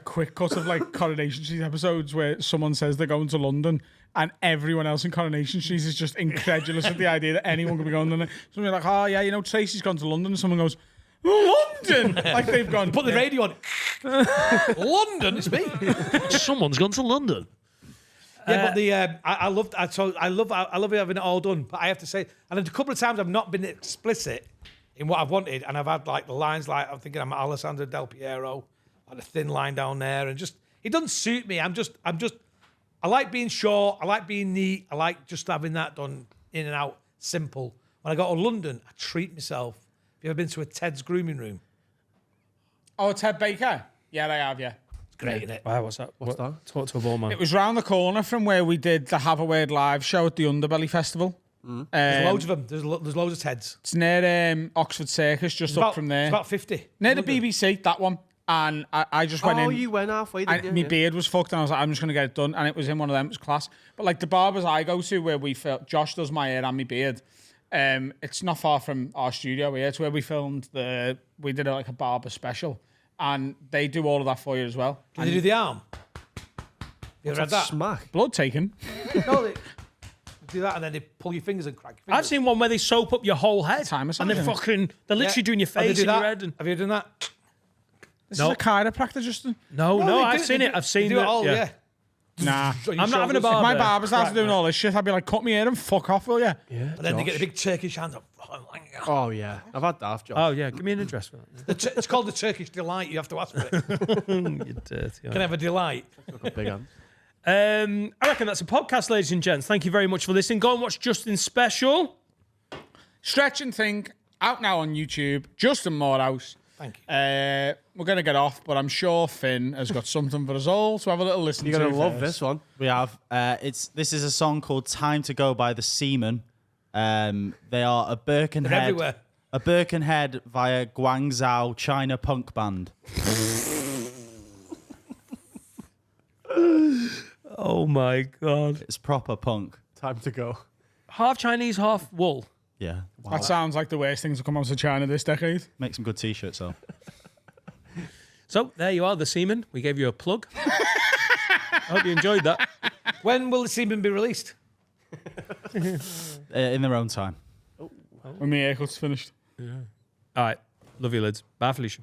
quick cut of like Coronation Street episodes where someone says they're going to London and everyone else in Coronation Street is just incredulous at the idea that anyone could be going to London. Somebody like, oh yeah, Tracy's gone to London. And someone goes, London! Like they've gone. Put the radio on. London, it's me. Someone's gone to London. Yeah, but I love having it all done. But I have to say, and a couple of times I've not been explicit in what I've wanted, and I've had like the lines like I'm thinking I'm Alessandro Del Piero, like a thin line down there, and just it doesn't suit me. I like being short, I like being neat, I like just having that done in and out, simple. When I go to London, I treat myself. Have you ever been to a Ted's grooming room? Oh, Ted Baker? Yeah, I have, yeah. It's Great, isn't it? Wow, what's that? What's that? Talk to a ball man. It was round the corner from where we did the Have a Word live show at the Underbelly Festival. There's loads of them. There's loads of TEDs. It's near Oxford Circus, just up from there. It's about 50. Near the BBC, that one. And I just went in. Oh, you went halfway. And Didn't you? my beard was fucked, and I was like, I'm just gonna get it done. And it was in one of them. It was class. But like the barbers I go to, where we film, Josh does my hair and my beard. It's not far from our studio here. It's where we filmed we did like a barber special, and they do all of that for you as well. Did they do the arm? You ever had that? Smack. Blood taken. No, they do that and then they pull your fingers and crack your fingers. I've seen one where they soap up your whole head. Time or and they're something. they're literally doing your Oh, they face do and your that? head. And, Have you done that? This No. is a chiropractor, Justin. no, they I've do- seen they it. do- I've seen they do it. it all, yeah. Nah. I'm not having a If my barber. barber started doing all this shit, I'd be like, cut me hair and fuck off, will you? Yeah. And then they get the big Turkish hands up. Oh yeah, I've had that. Job. Oh yeah, give me an address for that. It's called the Turkish delight. You have to ask for it. You dirty. Can I have a delight? Got big hands. I reckon that's a podcast, ladies and gents. Thank you very much for listening. Go and watch Justin's special. Stretch and Think, out now on YouTube. Justin Moorhouse. Thank you. We're going to get off, but I'm sure Finn has got something for us all to have a little listen You're to. gonna love first. this one. We have this is a song called "Time to Go" by the Seamen. They are a Birkenhead, They're everywhere. a Birkenhead via Guangzhou China punk band. Oh my god. It's proper punk. Time to go. Half Chinese, half wool. Yeah, That sounds like the worst things to come out of China this decade. make some good t-shirts though. So there you are, the seamen. We gave you a plug. I hope you enjoyed that. When will the semen be released? In their own time. When my haircut's finished. All right. Love you, lads. Bye, Felicia.